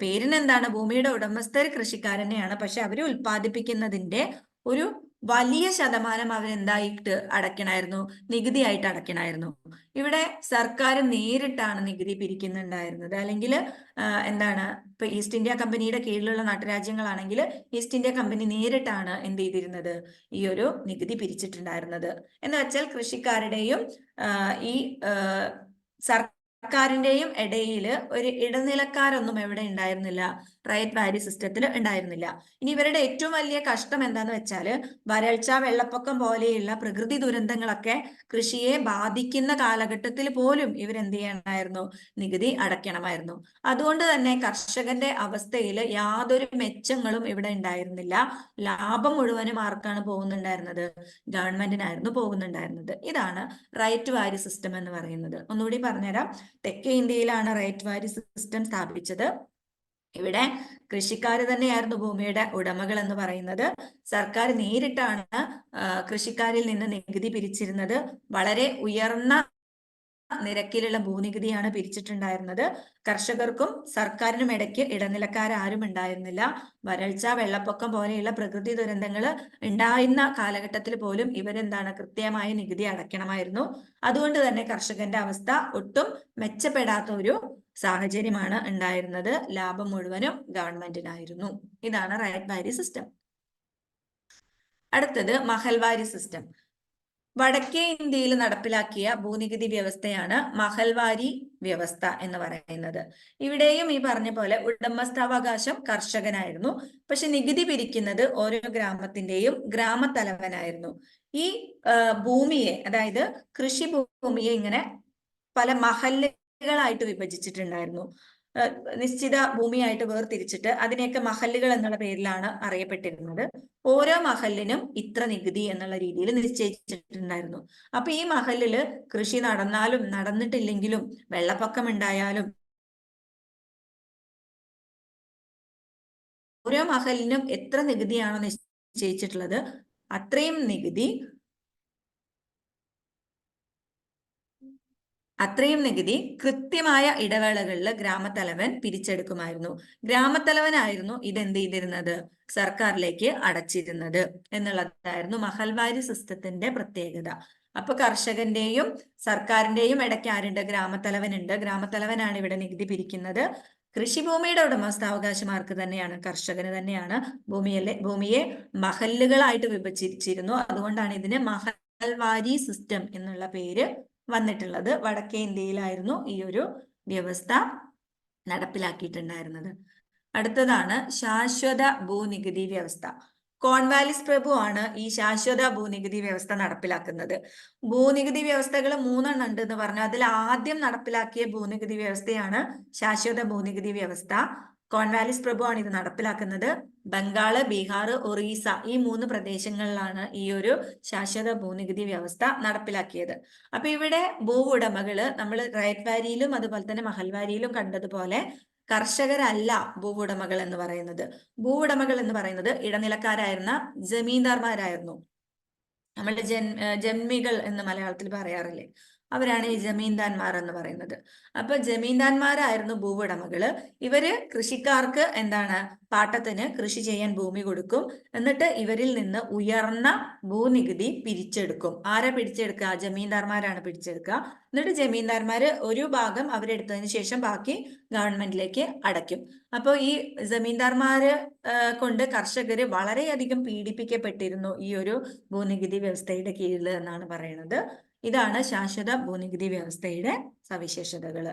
പേരിന് എന്താണ്, ഭൂമിയുടെ ഉടമസ്ഥർ കൃഷിക്കാർ തന്നെയാണ്. പക്ഷെ അവര് ഉൽപ്പാദിപ്പിക്കുന്നതിന്റെ ഒരു വലിയ ശതമാനം അവരെന്തായിട്ട് അടയ്ക്കണമായിരുന്നു, നികുതിയായിട്ട് അടയ്ക്കണമായിരുന്നു. ഇവിടെ സർക്കാർ നേരിട്ടാണ് നികുതി പിരിക്കുന്നുണ്ടായിരുന്നത്. അല്ലെങ്കിൽ എന്താണ്, ഇപ്പൊ ഈസ്റ്റ് ഇന്ത്യ കമ്പനിയുടെ കീഴിലുള്ള നാട്ടുരാജ്യങ്ങളാണെങ്കിൽ ഈസ്റ്റ് ഇന്ത്യ കമ്പനി നേരിട്ടാണ് എന്ത് ചെയ്തിരുന്നത്, ഈ ഒരു നികുതി പിരിച്ചിട്ടുണ്ടായിരുന്നത്. എന്ന് വെച്ചാൽ കൃഷിക്കാരുടെയും ഈ സർക്കാരിന്റെയും ഇടയിൽ ഒരു ഇടനിലക്കാരൊന്നും എവിടെ ഉണ്ടായിരുന്നില്ല, റൈറ്റ് വാരി സിസ്റ്റത്തിൽ ഉണ്ടായിരുന്നില്ല. ഇനി ഇവരുടെ ഏറ്റവും വലിയ കഷ്ടം എന്താന്ന് വെച്ചാല് വരൾച്ച, വെള്ളപ്പൊക്കം പോലെയുള്ള പ്രകൃതി ദുരന്തങ്ങളൊക്കെ കൃഷിയെ ബാധിക്കുന്ന കാലഘട്ടത്തിൽ പോലും ഇവരെന്ത് ചെയ്യണമായിരുന്നു, നികുതി അടയ്ക്കണമായിരുന്നു. അതുകൊണ്ട് തന്നെ കർഷകന്റെ അവസ്ഥയിൽ യാതൊരു മെച്ചങ്ങളും ഇവിടെ ഉണ്ടായിരുന്നില്ല. ലാഭം മുഴുവനും ആർക്കാണ് പോകുന്നുണ്ടായിരുന്നത്, ഗവൺമെന്റിനായിരുന്നു പോകുന്നുണ്ടായിരുന്നത്. ഇതാണ് റൈറ്റ് വാരി സിസ്റ്റം എന്ന് പറയുന്നത്. ഒന്നുകൂടി പറഞ്ഞുതരാം. തെക്കേ ഇന്ത്യയിലാണ് റൈറ്റ് വാരി സിസ്റ്റം സ്ഥാപിച്ചത്. ഇവിടെ കൃഷിക്കാർ തന്നെയായിരുന്നു ഭൂമിയുടെ ഉടമകൾ എന്ന് പറയുന്നത്. സർക്കാർ നേരിട്ടാണ് കൃഷിക്കാരിൽ നിന്ന് നികുതി പിരിച്ചിരുന്നത്. വളരെ ഉയർന്ന നിരക്കിലുള്ള ഭൂനികുതിയാണ് പിരിച്ചിട്ടുണ്ടായിരുന്നത്. കർഷകർക്കും സർക്കാരിനും ഇടയ്ക്ക് ഇടനിലക്കാരും ഉണ്ടായിരുന്നില്ല. വരൾച്ച, വെള്ളപ്പൊക്കം പോലെയുള്ള പ്രകൃതി ദുരന്തങ്ങൾ ഉണ്ടായിരുന്ന കാലഘട്ടത്തിൽ പോലും ഇവരെന്താണ്, കൃത്യമായ നികുതി അടയ്ക്കണമായിരുന്നു. അതുകൊണ്ട് തന്നെ കർഷകന്റെ അവസ്ഥ ഒട്ടും മെച്ചപ്പെടാത്ത ഒരു സാഹചര്യമാണ് ഉണ്ടായിരുന്നത്. ലാഭം മുഴുവനും ഗവൺമെന്റിനായിരുന്നു. ഇതാണ് റൈറ്റ് വാരി സിസ്റ്റം. അടുത്തത് മഹൽവാരി സിസ്റ്റം. വടക്കേ ഇന്ത്യയിൽ നടപ്പിലാക്കിയ ഭൂനികുതി വ്യവസ്ഥയാണ് മഹൽവാരി വ്യവസ്ഥ എന്ന് പറയുന്നത്. ഇവിടെയും ഈ പറഞ്ഞ പോലെ ഉടമസ്ഥാവകാശം കർഷകനായിരുന്നു. പക്ഷെ നികുതി പിരിക്കുന്നത് ഓരോ ഗ്രാമത്തിന്റെയും ഗ്രാമത്തലവനായിരുന്നു. ഈ ഭൂമിയെ, അതായത് കൃഷി ഭൂമിയെ ഇങ്ങനെ പല മഹല്ലുകളായിട്ട് വിഭജിച്ചിട്ടുണ്ടായിരുന്നു. നിശ്ചിത ഭൂമിയായിട്ട് വേർതിരിച്ചിട്ട് അതിനെയൊക്കെ മഹല്ലുകൾ എന്നുള്ള പേരിലാണ് അറിയപ്പെട്ടിരുന്നത്. ഓരോ മഹല്ലിനും ഇത്ര നികുതി എന്നുള്ള രീതിയിൽ നിശ്ചയിച്ചിട്ടുണ്ടായിരുന്നു. അപ്പൊ ഈ മഹല്ലില് കൃഷി നടന്നാലും നടന്നിട്ടില്ലെങ്കിലും വെള്ളപ്പൊക്കം ഉണ്ടായാലും ഓരോ മഹലിനും എത്ര നികുതിയാണോ നിശ്ചയിച്ചിട്ടുള്ളത് അത്രയും നികുതി കൃത്യമായ ഇടവേളകളിൽ ഗ്രാമത്തലവൻ പിരിച്ചെടുക്കുമായിരുന്നു. ഗ്രാമത്തലവനായിരുന്നു ഇതെന്ത് ചെയ്തിരുന്നത്, സർക്കാരിലേക്ക് അടച്ചിരുന്നത് എന്നുള്ളതായിരുന്നു മഹൽവാരി സിസ്റ്റത്തിന്റെ പ്രത്യേകത. അപ്പൊ കർഷകന്റെയും സർക്കാരിന്റെയും ഇടയ്ക്ക് ആരുണ്ട്, ഗ്രാമത്തലവനുണ്ട്. ഗ്രാമത്തലവനാണ് ഇവിടെ നികുതി പിരിക്കുന്നത്. കൃഷിഭൂമിയുടെ ഉടമസ്ഥാവകാശം ആർക്ക് തന്നെയാണ്, കർഷകന് തന്നെയാണ്. ഭൂമിയെ മഹല്ലുകളായിട്ട് വിഭജിച്ചിരുന്നു. അതുകൊണ്ടാണ് ഇതിന് മഹൽവാരി സിസ്റ്റം എന്നുള്ള പേര് വന്നിട്ടുള്ളത്. വടക്കേ ഇന്ത്യയിലായിരുന്നു ഈ ഒരു വ്യവസ്ഥ നടപ്പിലാക്കിയിട്ടുണ്ടായിരുന്നത്. അടുത്തതാണ് ശാശ്വത ഭൂനികുതി വ്യവസ്ഥ. കോൺവാലിസ് പ്രഭുവാണ് ഈ ശാശ്വത ഭൂനികുതി വ്യവസ്ഥ നടപ്പിലാക്കുന്നത്. ഭൂനികുതി വ്യവസ്ഥകൾ 3 ഉണ്ട് എന്ന് പറഞ്ഞു. അതിൽ ആദ്യം നടപ്പിലാക്കിയ ഭൂനികുതി വ്യവസ്ഥയാണ് ശാശ്വത ഭൂനികുതി വ്യവസ്ഥ. കോൺവാലിസ് പ്രഭുവാണ് ഇത് നടപ്പിലാക്കുന്നത്. ബംഗാള്, ബീഹാർ, ഒറീസ ഈ 3 പ്രദേശങ്ങളിലാണ് ഈ ഒരു ശാശ്വത ഭൂനികുതി വ്യവസ്ഥ നടപ്പിലാക്കിയത്. അപ്പൊ ഇവിടെ ഭൂ ഉടമകള് നമ്മൾ റൈറ്റ് വാരിയിലും അതുപോലെ തന്നെ മഹൽവാരിയിലും കണ്ടതുപോലെ കർഷകരല്ല ഭൂവുടമകൾ എന്ന് പറയുന്നത്. ഭൂവുടമകൾ എന്ന് പറയുന്നത് ഇടനിലക്കാരായിരുന്ന ജമീന്ദാർമാരായിരുന്നു. നമ്മൾ ജന്മികൾ എന്ന് മലയാളത്തിൽ പറയാറില്ലേ, അവരാണ് ഈ ജമീന്ദാന്മാർ എന്ന് പറയുന്നത്. അപ്പൊ ജമീന്ദാന്മാരായിരുന്നു ഭൂവുടമകള്. ഇവര് കൃഷിക്കാർക്ക് എന്താണ്, പാട്ടത്തിന് കൃഷി ചെയ്യാൻ ഭൂമി കൊടുക്കും. എന്നിട്ട് ഇവരിൽ നിന്ന് ഉയർന്ന ഭൂനികുതി പിരിച്ചെടുക്കും. ആരാ പിടിച്ചെടുക്കുക? ജമീന്ദാർമാരാണ് പിടിച്ചെടുക്കുക. എന്നിട്ട് ജമീന്ദാർമാര് ഒരു ഭാഗം അവരെടുത്തതിന് ശേഷം ബാക്കി ഗവൺമെന്റിലേക്ക് അടയ്ക്കും. അപ്പോൾ ഈ ജമീന്ദാർമാര് കൊണ്ട് കർഷകര് വളരെയധികം പീഡിപ്പിക്കപ്പെട്ടിരുന്നു ഈ ഒരു ഭൂനികുതി വ്യവസ്ഥയുടെ കീഴിൽ എന്നാണ് പറയുന്നത്. ഇതാണ് ശാശ്വത ഭൂനികുതി വ്യവസ്ഥയുടെ സവിശേഷതകള്.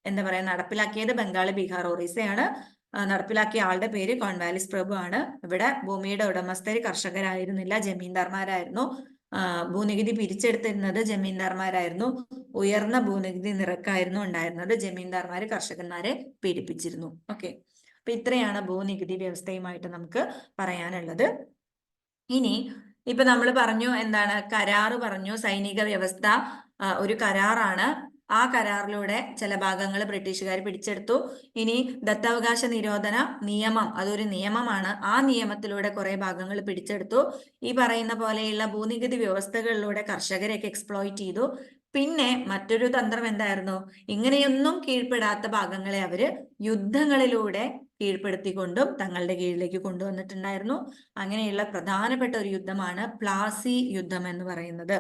എന്താ പറയാ, നടപ്പിലാക്കിയത് ബംഗാൾ, ബീഹാർ, ഒറീസയാണ്. നടപ്പിലാക്കിയ ആളുടെ പേര് കോൺവാലിസ് പ്രഭു ആണ്. ഇവിടെ ഭൂമിയുടെ ഉടമസ്ഥര് കർഷകരായിരുന്നില്ല, ജമീന്ദാർമാരായിരുന്നു. ഭൂനികുതി പിരിച്ചെടുത്തിരുന്നത് ജമീന്ദാർമാരായിരുന്നു. ഉയർന്ന ഭൂനികുതി നിരക്കായിരുന്നു ഉണ്ടായിരുന്നത്. ജമീന്ദാർമാര് കർഷകന്മാരെ പീഡിപ്പിച്ചിരുന്നു. ഓക്കെ, അപ്പൊ ഇത്രയാണ് ഭൂനികുതി വ്യവസ്ഥയുമായിട്ട് നമുക്ക് പറയാനുള്ളത്. ഇനി ഇപ്പൊ നമ്മൾ പറഞ്ഞു എന്താണ്, കരാറ് പറഞ്ഞു. സൈനിക വ്യവസ്ഥ ഒരു കരാറാണ്. ആ കരാറിലൂടെ ചില ഭാഗങ്ങൾ ബ്രിട്ടീഷുകാർ പിടിച്ചെടുത്തു. ഇനി ദത്താവകാശ നിരോധന നിയമം, അതൊരു നിയമമാണ്. ആ നിയമത്തിലൂടെ കുറെ ഭാഗങ്ങൾ പിടിച്ചെടുത്തു. ഈ പറയുന്ന പോലെയുള്ള ഭൂനികുതി വ്യവസ്ഥകളിലൂടെ കർഷകരെയൊക്കെ എക്സ്പ്ലോയിറ്റ് ചെയ്തു. പിന്നെ മറ്റൊരു തന്ത്രം എന്തായിരുന്നു, ഇങ്ങനെയൊന്നും കീഴ്പ്പെടാത്ത ഭാഗങ്ങളെ അവര് യുദ്ധങ്ങളിലൂടെ കീഴ്പ്പെടുത്തിക്കൊണ്ടും തങ്ങളുടെ കീഴിലേക്ക് കൊണ്ടുവന്നിട്ടുണ്ടായിരുന്നു. അങ്ങനെയുള്ള പ്രധാനപ്പെട്ട ഒരു യുദ്ധമാണ് പ്ലാസി യുദ്ധം എന്ന് പറയുന്നത്.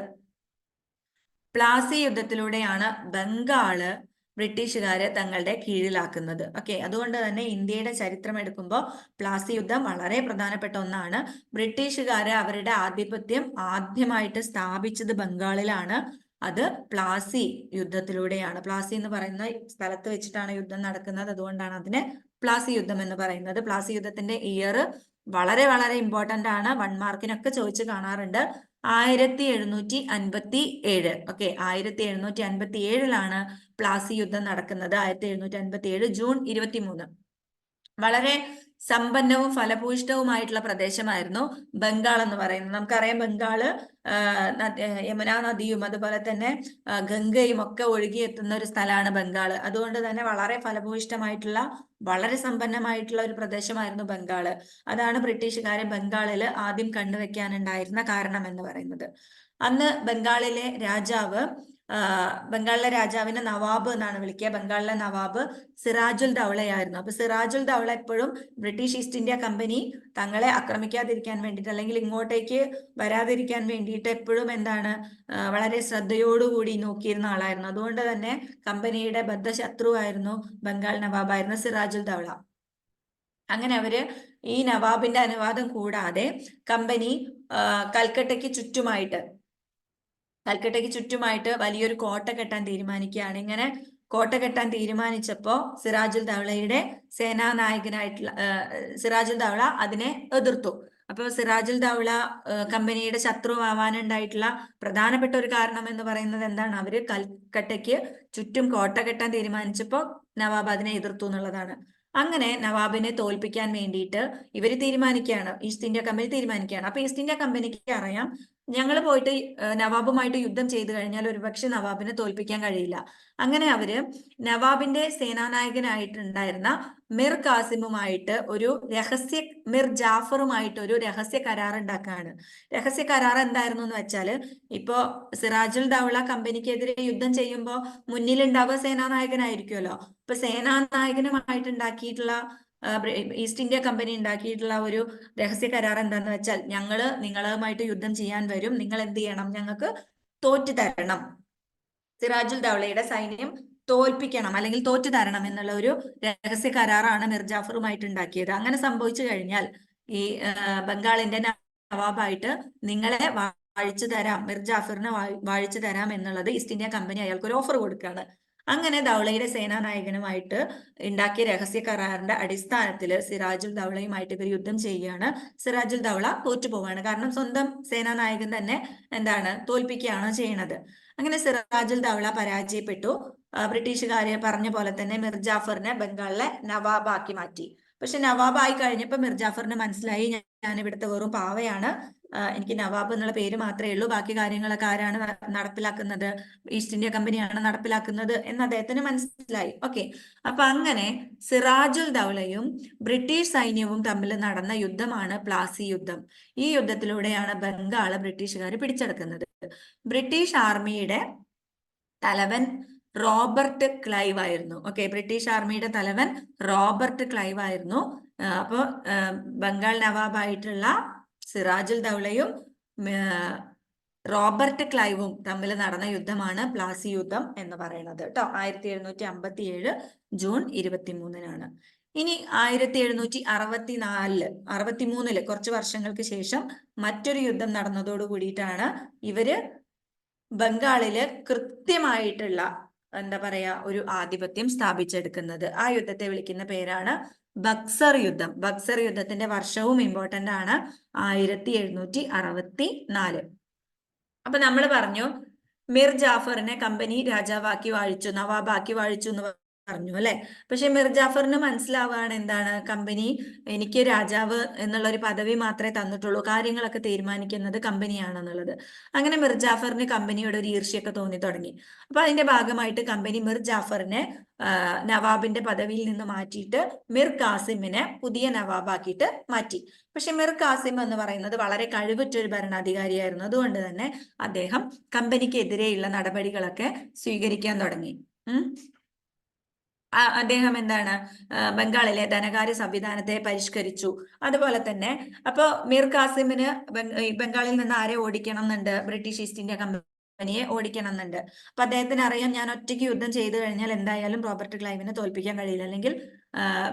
പ്ലാസി യുദ്ധത്തിലൂടെയാണ് ബംഗാള് ബ്രിട്ടീഷുകാര് തങ്ങളുടെ കീഴിലാക്കുന്നത്. ഓക്കെ, അതുകൊണ്ട് തന്നെ ഇന്ത്യയുടെ ചരിത്രം എടുക്കുമ്പോൾ പ്ലാസി യുദ്ധം വളരെ പ്രധാനപ്പെട്ട ഒന്നാണ്. ബ്രിട്ടീഷുകാര് അവരുടെ ആധിപത്യം ആദ്യമായിട്ട് സ്ഥാപിച്ചത് ബംഗാളിലാണ്. അത് പ്ലാസി യുദ്ധത്തിലൂടെയാണ്. പ്ലാസി എന്ന് പറയുന്ന സ്ഥലത്ത് വെച്ചിട്ടാണ് യുദ്ധം നടക്കുന്നത്. അതുകൊണ്ടാണ് അതിനെ പ്ലാസി യുദ്ധം എന്ന് പറയുന്നത്. പ്ലാസി യുദ്ധത്തിന്റെ ഇയർ വളരെ വളരെ ഇമ്പോർട്ടന്റ് ആണ്. 1 മാർക്കിനൊക്കെ ചോദിച്ചു കാണാറുണ്ട്. 1757. ഓക്കെ, 1757 പ്ലാസി യുദ്ധം നടക്കുന്നത്. 1757 ജൂൺ 23. വളരെ സമ്പന്നവും ഫലഭൂയിഷ്ടവുമായിട്ടുള്ള പ്രദേശമായിരുന്നു ബംഗാൾ എന്ന് പറയുന്നത്. നമുക്കറിയാം ബംഗാള് യമുനാ നദിയും അതുപോലെ തന്നെ ഗംഗയും ഒക്കെ ഒഴുകിയെത്തുന്ന ഒരു സ്ഥലമാണ് ബംഗാള്. അതുകൊണ്ട് തന്നെ വളരെ ഫലഭൂയിഷ്ടമായിട്ടുള്ള വളരെ സമ്പന്നമായിട്ടുള്ള ഒരു പ്രദേശമായിരുന്നു ബംഗാള്. അതാണ് ബ്രിട്ടീഷുകാരെ ബംഗാളില് ആദ്യം കണ്ടുവെക്കാനുണ്ടായിരുന്ന കാരണം എന്ന് പറയുന്നത്. അന്ന് ബംഗാളിലെ രാജാവിനെ നവാബ് എന്നാണ് വിളിക്കുക. ബംഗാളിലെ നവാബ് സിറാജുൽ ദൗളയായിരുന്നു. അപ്പൊ സിറാജുൽ ദൗള എപ്പോഴും ബ്രിട്ടീഷ് ഈസ്റ്റ് ഇന്ത്യ കമ്പനി തങ്ങളെ ആക്രമിക്കാതിരിക്കാൻ വേണ്ടിയിട്ട് അല്ലെങ്കിൽ ഇങ്ങോട്ടേക്ക് വരാതിരിക്കാൻ വേണ്ടിയിട്ട് എപ്പോഴും എന്താണ്, വളരെ ശ്രദ്ധയോടുകൂടി നോക്കിയിരുന്ന ആളായിരുന്നു. അതുകൊണ്ട് തന്നെ കമ്പനിയുടെ ബദ്ധശത്രുവായിരുന്നു ബംഗാൾ നവാബായിരുന്ന സിറാജുൽ ദൗള. അങ്ങനെ അവര് ഈ നവാബിന്റെ അനുവാദം കൂടാതെ കമ്പനി കൽക്കട്ടയ്ക്ക് ചുറ്റുമായിട്ട് വലിയൊരു കോട്ട കെട്ടാൻ തീരുമാനിക്കുകയാണ്. ഇങ്ങനെ കോട്ട കെട്ടാൻ തീരുമാനിച്ചപ്പോ സിറാജുൽ ദൗളയുടെ സേനാനായകനായിട്ടുള്ള സിറാജുൽ ദൗള അതിനെ എതിർത്തു. അപ്പൊ സിറാജുൽ ദൗള കമ്പനിയുടെ ശത്രുവാവാനുണ്ടായിട്ടുള്ള പ്രധാനപ്പെട്ട ഒരു കാരണം എന്ന് പറയുന്നത് എന്താണ്, അവര് കൽക്കട്ടയ്ക്ക് ചുറ്റും കോട്ട കെട്ടാൻ തീരുമാനിച്ചപ്പോ നവാബ് അതിനെ എതിർത്തു എന്നുള്ളതാണ്. അങ്ങനെ നവാബിനെ തോൽപ്പിക്കാൻ വേണ്ടിയിട്ട് ഇവര് തീരുമാനിക്കുകയാണ്, ഈസ്റ്റ് ഇന്ത്യ കമ്പനി തീരുമാനിക്കുകയാണ്. അപ്പൊ ഈസ്റ്റ് ഇന്ത്യ കമ്പനിക്ക് അറിയാം, ഞങ്ങൾ പോയിട്ട് നവാബുമായിട്ട് യുദ്ധം ചെയ്തു കഴിഞ്ഞാൽ ഒരുപക്ഷെ നവാബിനെ തോൽപ്പിക്കാൻ കഴിയില്ല. അങ്ങനെ അവര് നവാബിന്റെ സേനാനായകനായിട്ടുണ്ടായിരുന്ന മിർ കാസിമുമായിട്ട് മിർ ജാഫറുമായിട്ട് ഒരു രഹസ്യ കരാർ ഉണ്ടാക്കുകയാണ്. രഹസ്യ കരാർ എന്തായിരുന്നു എന്ന് വെച്ചാല്, ഇപ്പോ സിറാജുൽ ദൗള കമ്പനിക്കെതിരെ യുദ്ധം ചെയ്യുമ്പോൾ മുന്നിലുണ്ടാവുക സേനാനായകനായിരിക്കുമല്ലോ. അപ്പൊ സേനാനായകനുമായിട്ട് ഉണ്ടാക്കിയിട്ടുള്ള ഈസ്റ്റ് ഇന്ത്യ കമ്പനി ഉണ്ടാക്കിയിട്ടുള്ള ഒരു രഹസ്യ കരാർ എന്താന്ന് വെച്ചാൽ, ഞങ്ങള് നിങ്ങളുമായിട്ട് യുദ്ധം ചെയ്യാൻ വരും, നിങ്ങൾ എന്ത് ചെയ്യണം, ഞങ്ങൾക്ക് തോറ്റു തരണം, സിറാജുൽ ദൗളയുടെ സൈന്യം തോൽപ്പിക്കണം അല്ലെങ്കിൽ തോറ്റു തരണം എന്നുള്ള ഒരു രഹസ്യ കരാറാണ് മിർ ജാഫറുമായിട്ട് ഉണ്ടാക്കിയത്. അങ്ങനെ സംഭവിച്ചു കഴിഞ്ഞാൽ ഈ ബംഗാളിന്റെ നവാബായിട്ട് നിങ്ങളെ വാഴിച്ചു തരാം, മിർ ജാഫറിനെ വാഴിച്ചു തരാം എന്നുള്ളത് ഈസ്റ്റ് ഇന്ത്യ കമ്പനി അയാൾക്ക് ഒരു ഓഫർ കൊടുക്കുകയാണ്. അങ്ങനെ ദൗളയുടെ സേനാനായകനുമായിട്ട് ഉണ്ടാക്കിയ രഹസ്യ കരാറിന്റെ അടിസ്ഥാനത്തിൽ സിറാജുൽ ദൗളയുമായിട്ട് ഇവർ യുദ്ധം ചെയ്യുകയാണ്. സിറാജുൽ ദൗള തോറ്റുപോവാണ്. കാരണം സ്വന്തം സേനാനായകൻ തന്നെ എന്താണ് തോൽപ്പിക്കുകയാണ് ചെയ്യണത്. അങ്ങനെ സിറാജുൽ ദൗള പരാജയപ്പെട്ടു. ബ്രിട്ടീഷുകാര് പറഞ്ഞ പോലെ തന്നെ മിർ ജാഫറിനെ ബംഗാളിലെ നവാബാക്കി മാറ്റി. പക്ഷെ നവാബായി കഴിഞ്ഞപ്പോൾ മിർ ജാഫറിന് മനസ്സിലായി ഞാൻ ഇവിടുത്തെ വെറും പാവയാണ്, എനിക്ക് നവാബ് എന്നുള്ള പേര് മാത്രമേ ഉള്ളൂ, ബാക്കി കാര്യങ്ങളൊക്കെ ആരാണ് നടപ്പിലാക്കുന്നത്, ഈസ്റ്റ് ഇന്ത്യ കമ്പനിയാണ് നടപ്പിലാക്കുന്നത് എന്ന് അദ്ദേഹത്തിന് മനസ്സിലായി. ഓക്കെ, അപ്പൊ അങ്ങനെ സിറാജുൽ ദൗളയും ബ്രിട്ടീഷ് സൈന്യവും തമ്മിൽ നടന്ന യുദ്ധമാണ് പ്ലാസി യുദ്ധം. ഈ യുദ്ധത്തിലൂടെയാണ് ബംഗാള് ബ്രിട്ടീഷുകാർ പിടിച്ചെടുക്കുന്നത്. ബ്രിട്ടീഷ് ആർമിയുടെ തലവൻ റോബർട്ട് ക്ലൈവ് ആയിരുന്നു. ഓക്കെ, ബ്രിട്ടീഷ് ആർമിയുടെ തലവൻ റോബർട്ട് ക്ലൈവ് ആയിരുന്നു. അപ്പോ ബംഗാൾ നവാബായിട്ടുള്ള സിറാജുൽ ദൗളയും റോബർട്ട് ക്ലൈവും തമ്മിൽ നടന്ന യുദ്ധമാണ് പ്ലാസി യുദ്ധം എന്ന് പറയുന്നത് കേട്ടോ. 1757 ജൂൺ 23-നാണ്. ഇനി 1763 കുറച്ച് വർഷങ്ങൾക്ക് ശേഷം മറ്റൊരു യുദ്ധം നടന്നതോട് കൂടിയിട്ടാണ് ഇവര് ബംഗാളില് കൃത്യമായിട്ടുള്ള എന്താ പറയാ ഒരു ആധിപത്യം സ്ഥാപിച്ചെടുക്കുന്നത്. ആ യുദ്ധത്തെ വിളിക്കുന്ന പേരാണ് ബക്സർ യുദ്ധം. ബക്സർ യുദ്ധത്തിന്റെ വർഷവും ഇമ്പോർട്ടന്റ് ആണ്, 1764. അപ്പൊ നമ്മൾ പറഞ്ഞു മിർ ജാഫറിനെ കമ്പനി രാജാവാക്കി വാഴിച്ചു, നവാബാക്കി വാഴിച്ചു എന്ന് പറഞ്ഞു അല്ലെ. പക്ഷെ മിർ ജാഫറിന് മനസ്സിലാവുകയാണ് എന്താണ്, കമ്പനി എനിക്ക് രാജാവ് എന്നുള്ള ഒരു പദവി മാത്രമേ തന്നിട്ടുള്ളൂ, കാര്യങ്ങളൊക്കെ തീരുമാനിക്കുന്നത് കമ്പനിയാണെന്നുള്ളത്. അങ്ങനെ മിർ ജാഫറിന് കമ്പനിയോട് ഒരു ഈർഷ്യൊക്കെ തോന്നി തുടങ്ങി. അപ്പൊ അതിന്റെ ഭാഗമായിട്ട് കമ്പനി മിർ ജാഫറിനെ നവാബിന്റെ പദവിയിൽ നിന്ന് മാറ്റിയിട്ട് മിർ കാസിമിനെ പുതിയ നവാബാക്കിയിട്ട് മാറ്റി. പക്ഷെ മിർ കാസിം എന്ന് പറയുന്നത് വളരെ കഴിവുറ്റൊരു ഭരണാധികാരിയായിരുന്നു. അതുകൊണ്ട് തന്നെ അദ്ദേഹം കമ്പനിക്കെതിരെയുള്ള നടപടികളൊക്കെ സ്വീകരിക്കാൻ തുടങ്ങി. അദ്ദേഹം എന്താണ് ബംഗാളിലെ ധനകാര്യ സംവിധാനത്തെ പരിഷ്കരിച്ചു. അതുപോലെ തന്നെ അപ്പൊ മിർ കാസിമിന് ബംഗാളിൽ നിന്ന് ആരെ ഓടിക്കണം എന്നുണ്ട്, ബ്രിട്ടീഷ് ഈസ്റ്റ് ഇന്ത്യ കമ്പനിയെ ഓടിക്കണം എന്നുണ്ട്. അപ്പൊ അദ്ദേഹത്തിന് അറിയാം ഞാൻ ഒറ്റയ്ക്ക് യുദ്ധം ചെയ്തു കഴിഞ്ഞാൽ എന്തായാലും റോബർട്ട് ക്ലൈവിനെ തോൽപ്പിക്കാൻ കഴിയില്ല, അല്ലെങ്കിൽ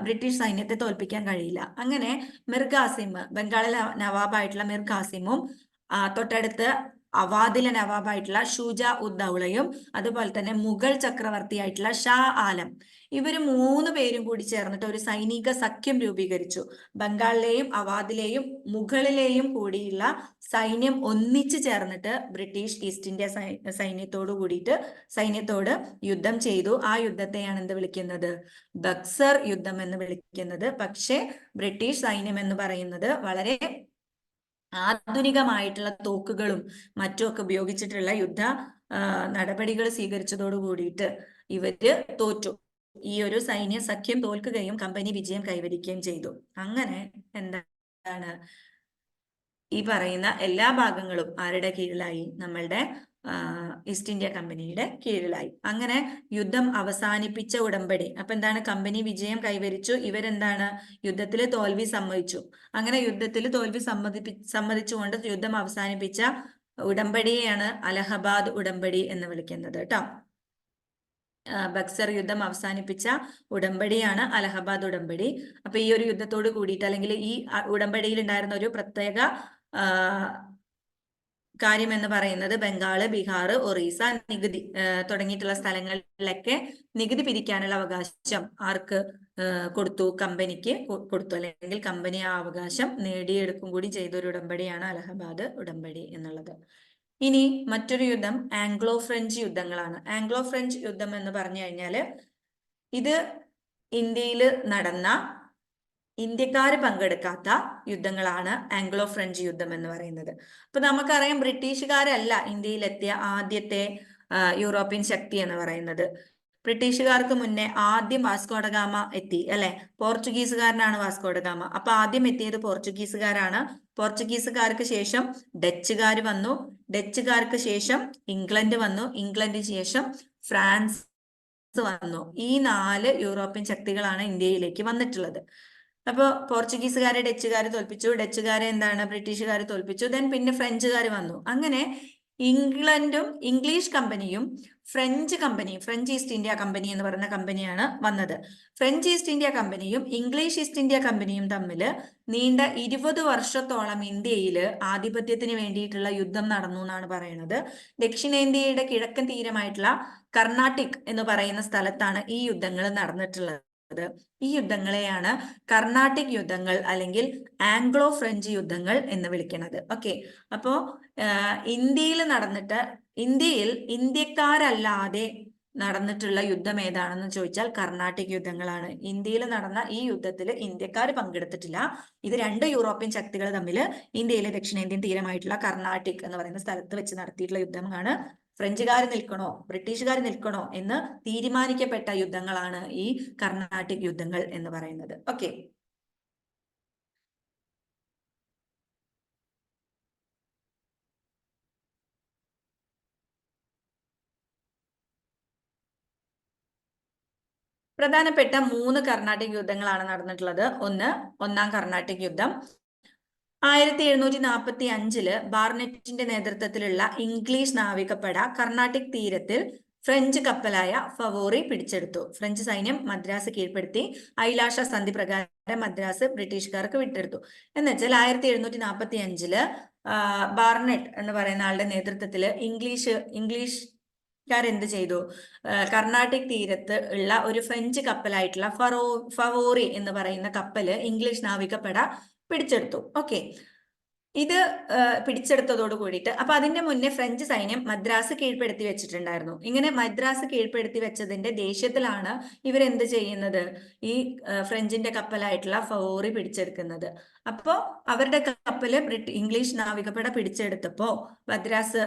ബ്രിട്ടീഷ് സൈന്യത്തെ തോൽപ്പിക്കാൻ കഴിയില്ല. അങ്ങനെ മിർ കാസിം, ബംഗാളിലെ നവാബായിട്ടുള്ള മിർ കാസിമും തൊട്ടടുത്ത് അവാദിലെ നവാബായിട്ടുള്ള ഷുജാ ഉദ് ദൗളയും അതുപോലെ തന്നെ മുഗൾ ചക്രവർത്തിയായിട്ടുള്ള ഷാ ആലം, ഇവര് 3 പേരും കൂടി ചേർന്നിട്ട് ഒരു സൈനിക സഖ്യം രൂപീകരിച്ചു. ബംഗാളിലെയും അവാദിലെയും മുഗളിലെയും കൂടിയുള്ള സൈന്യം ഒന്നിച്ചു ചേർന്നിട്ട് ബ്രിട്ടീഷ് ഈസ്റ്റ് ഇന്ത്യ സൈന്യത്തോട് യുദ്ധം ചെയ്തു. ആ യുദ്ധത്തെയാണ് എന്ത് വിളിക്കുന്നത്, ബക്സർ യുദ്ധം എന്ന് വിളിക്കുന്നത്. പക്ഷേ ബ്രിട്ടീഷ് സൈന്യം എന്ന് പറയുന്നത് വളരെ ആധുനികമായിട്ടുള്ള തോക്കുകളും മറ്റുമൊക്കെ ഉപയോഗിച്ചിട്ടുള്ള യുദ്ധ നടപടികൾ സ്വീകരിച്ചതോട് കൂടിയിട്ട് ഇവര് തോറ്റു. ഈ ഒരു സൈന്യ സഖ്യം തോൽക്കുകയും കമ്പനി വിജയം കൈവരിക്കുകയും ചെയ്തു. അങ്ങനെ എന്താണ് ഈ പറയുന്ന എല്ലാ ഭാഗങ്ങളും ആരുടെ കീഴിലായി, നമ്മളുടെ ഈസ്റ്റ് ഇന്ത്യ കമ്പനിയുടെ കീഴിലായി. അങ്ങനെ യുദ്ധം അവസാനിപ്പിച്ച ഉടമ്പടി. അപ്പൊ എന്താണ്, കമ്പനി വിജയം കൈവരിച്ചു, ഇവരെന്താണ് യുദ്ധത്തിൽ തോൽവി സമ്മതിച്ചു. അങ്ങനെ യുദ്ധത്തിൽ തോൽവി സമ്മതിച്ചുകൊണ്ട് യുദ്ധം അവസാനിപ്പിച്ച ഉടമ്പടിയെയാണ് അലഹബാദ് ഉടമ്പടി എന്ന് വിളിക്കുന്നത് കേട്ടോ. ബക്സർ യുദ്ധം അവസാനിപ്പിച്ച ഉടമ്പടിയാണ് അലഹബാദ് ഉടമ്പടി. അപ്പൊ ഈ ഒരു യുദ്ധത്തോട് കൂടിയിട്ട്, അല്ലെങ്കിൽ ഈ ഉടമ്പടിയിൽ ഉണ്ടായിരുന്ന ഒരു പ്രത്യേക കാര്യം എന്ന് പറയുന്നത് ബംഗാള്, ബീഹാർ, ഒറീസ നികുതി തുടങ്ങിയിട്ടുള്ള സ്ഥലങ്ങളിലൊക്കെ നികുതി പിരിക്കാനുള്ള അവകാശം ആർക്ക് കൊടുത്തു, കമ്പനിക്ക് കൊടുത്തു, അല്ലെങ്കിൽ കമ്പനി ആ അവകാശം നേടിയെടുക്കും കൂടി ചെയ്ത ഒരു ഉടമ്പടിയാണ് അലഹബാദ് ഉടമ്പടി എന്നുള്ളത്. ഇനി മറ്റൊരു യുദ്ധം ആംഗ്ലോ ഫ്രഞ്ച് യുദ്ധങ്ങളാണ്. ആംഗ്ലോ ഫ്രഞ്ച് യുദ്ധം എന്ന് പറഞ്ഞു കഴിഞ്ഞാല് ഇത് ഇന്ത്യയിൽ നടന്ന ഇന്ത്യക്കാർ പങ്കെടുക്കാത്ത യുദ്ധങ്ങളാണ് ആംഗ്ലോ ഫ്രഞ്ച് യുദ്ധം എന്ന് പറയുന്നത്. അപ്പൊ നമുക്കറിയാം ബ്രിട്ടീഷുകാരല്ല ഇന്ത്യയിലെത്തിയ ആദ്യത്തെ യൂറോപ്യൻ ശക്തി എന്ന് പറയുന്നത്. ബ്രിട്ടീഷുകാർക്ക് മുന്നേ ആദ്യം വാസ്കോഡഗാമ എത്തി അല്ലെ, പോർച്ചുഗീസുകാരനാണ് വാസ്കോഡഗാമ. അപ്പൊ ആദ്യം എത്തിയത് പോർച്ചുഗീസുകാരാണ്. പോർച്ചുഗീസുകാർക്ക് ശേഷം ഡച്ചുകാർ വന്നു, ഡച്ചുകാർക്ക് ശേഷം ഇംഗ്ലണ്ട് വന്നു, ഇംഗ്ലണ്ടിന് ശേഷം ഫ്രാൻസ് വന്നു. ഈ 4 യൂറോപ്യൻ ശക്തികളാണ് ഇന്ത്യയിലേക്ക് വന്നിട്ടുള്ളത്. അപ്പൊ പോർച്ചുഗീസുകാരെ ഡച്ചുകാർ തോൽപ്പിച്ചു, ഡച്ചുകാരെ എന്താണ് ബ്രിട്ടീഷുകാർ തോൽപ്പിച്ചു, ദെൻ പിന്നെ ഫ്രഞ്ചുകാർ വന്നു. അങ്ങനെ ഇംഗ്ലണ്ടും ഇംഗ്ലീഷ് കമ്പനിയും ഫ്രഞ്ച് കമ്പനിയും, ഫ്രഞ്ച് ഈസ്റ്റ് ഇന്ത്യ കമ്പനി എന്ന് പറയുന്ന കമ്പനിയാണ് വന്നത്. ഫ്രഞ്ച് ഈസ്റ്റ് ഇന്ത്യ കമ്പനിയും ഇംഗ്ലീഷ് ഈസ്റ്റ് ഇന്ത്യ കമ്പനിയും തമ്മിൽ നീണ്ട 20 വർഷത്തോളം ഇന്ത്യയിൽ ആധിപത്യത്തിന് വേണ്ടിയിട്ടുള്ള യുദ്ധം നടന്നു എന്നാണ് പറയുന്നത്. ദക്ഷിണേന്ത്യയുടെ കിഴക്കൻ തീരമായിട്ടുള്ള കർണാട്ടിക് എന്ന് പറയുന്ന സ്ഥലത്താണ് ഈ യുദ്ധങ്ങൾ നടന്നിട്ടുള്ളത്. ഈ യുദ്ധങ്ങളെയാണ് കർണാട്ടിക് യുദ്ധങ്ങൾ അല്ലെങ്കിൽ ആംഗ്ലോ ഫ്രഞ്ച് യുദ്ധങ്ങൾ എന്ന് വിളിക്കുന്നത്. ഓക്കെ, അപ്പോ ഇന്ത്യയിൽ ഇന്ത്യക്കാരല്ലാതെ നടന്നിട്ടുള്ള യുദ്ധം ഏതാണെന്ന് ചോദിച്ചാൽ കർണാട്ടിക് യുദ്ധങ്ങളാണ്. ഇന്ത്യയിൽ നടന്ന ഈ യുദ്ധത്തിൽ ഇന്ത്യക്കാർ പങ്കെടുത്തിട്ടില്ല. ഇത് 2 യൂറോപ്യൻ ശക്തികൾ തമ്മിൽ ഇന്ത്യയിലെ ദക്ഷിണേന്ത്യൻ തീരമായിട്ടുള്ള കർണാട്ടിക് എന്ന് പറയുന്ന സ്ഥലത്ത് വെച്ച് നടത്തിയിട്ടുള്ള യുദ്ധമാണ്. ഫ്രഞ്ചുകാർ നിൽക്കണോ ബ്രിട്ടീഷുകാർ നിൽക്കണോ എന്ന് തീരുമാനിക്കപ്പെട്ട യുദ്ധങ്ങളാണ് ഈ കർണാട്ടിക് യുദ്ധങ്ങൾ എന്ന് പറയുന്നത്. ഓക്കെ, പ്രധാനപ്പെട്ട 3 കർണാട്ടിക് യുദ്ധങ്ങളാണ് നടന്നിട്ടുള്ളത്. ഒന്നാം കർണാട്ടിക് യുദ്ധം 1745 ബാർനെറ്റിന്റെ നേതൃത്വത്തിലുള്ള ഇംഗ്ലീഷ് നാവികപ്പട കർണാട്ടിക് തീരത്തിൽ ഫ്രഞ്ച് കപ്പലായ ഫവോറി പിടിച്ചെടുത്തു. ഫ്രഞ്ച് സൈന്യം മദ്രാസ് കീഴ്പ്പെടുത്തി. ഐലാഷ സന്ധി പ്രകാരം മദ്രാസ് ബ്രിട്ടീഷുകാർക്ക് വിട്ടെടുത്തു. എന്നുവെച്ചാൽ 1745 ബാർനെറ്റ് എന്ന് പറയുന്ന ആളുടെ നേതൃത്വത്തിൽ ഇംഗ്ലീഷുകാരെന്ത് ചെയ്തു? കർണാട്ടിക് തീരത്ത് ഉള്ള ഒരു ഫ്രഞ്ച് കപ്പലായിട്ടുള്ള ഫവോറി എന്ന് പറയുന്ന കപ്പല് ഇംഗ്ലീഷ് നാവികപ്പട പിടിച്ചെടുത്തു. ഓക്കെ, ഇത് പിടിച്ചെടുത്തതോട് കൂടിയിട്ട് അപ്പൊ അതിന്റെ മുന്നേ ഫ്രഞ്ച് സൈന്യം മദ്രാസ് കീഴ്പ്പെടുത്തി വെച്ചിട്ടുണ്ടായിരുന്നു. ഇങ്ങനെ മദ്രാസ് കീഴ്പ്പെടുത്തി വെച്ചതിന്റെ ദേഷ്യത്തിലാണ് ഇവരെന്ത് ചെയ്യുന്നത്? ഈ ഫ്രഞ്ചിന്റെ കപ്പലായിട്ടുള്ള ഫവോറി പിടിച്ചെടുക്കുന്നത്. അപ്പോ അവരുടെ കപ്പല് ഇംഗ്ലീഷ് നാവികപ്പട പിടിച്ചെടുത്തപ്പോ മദ്രാസ്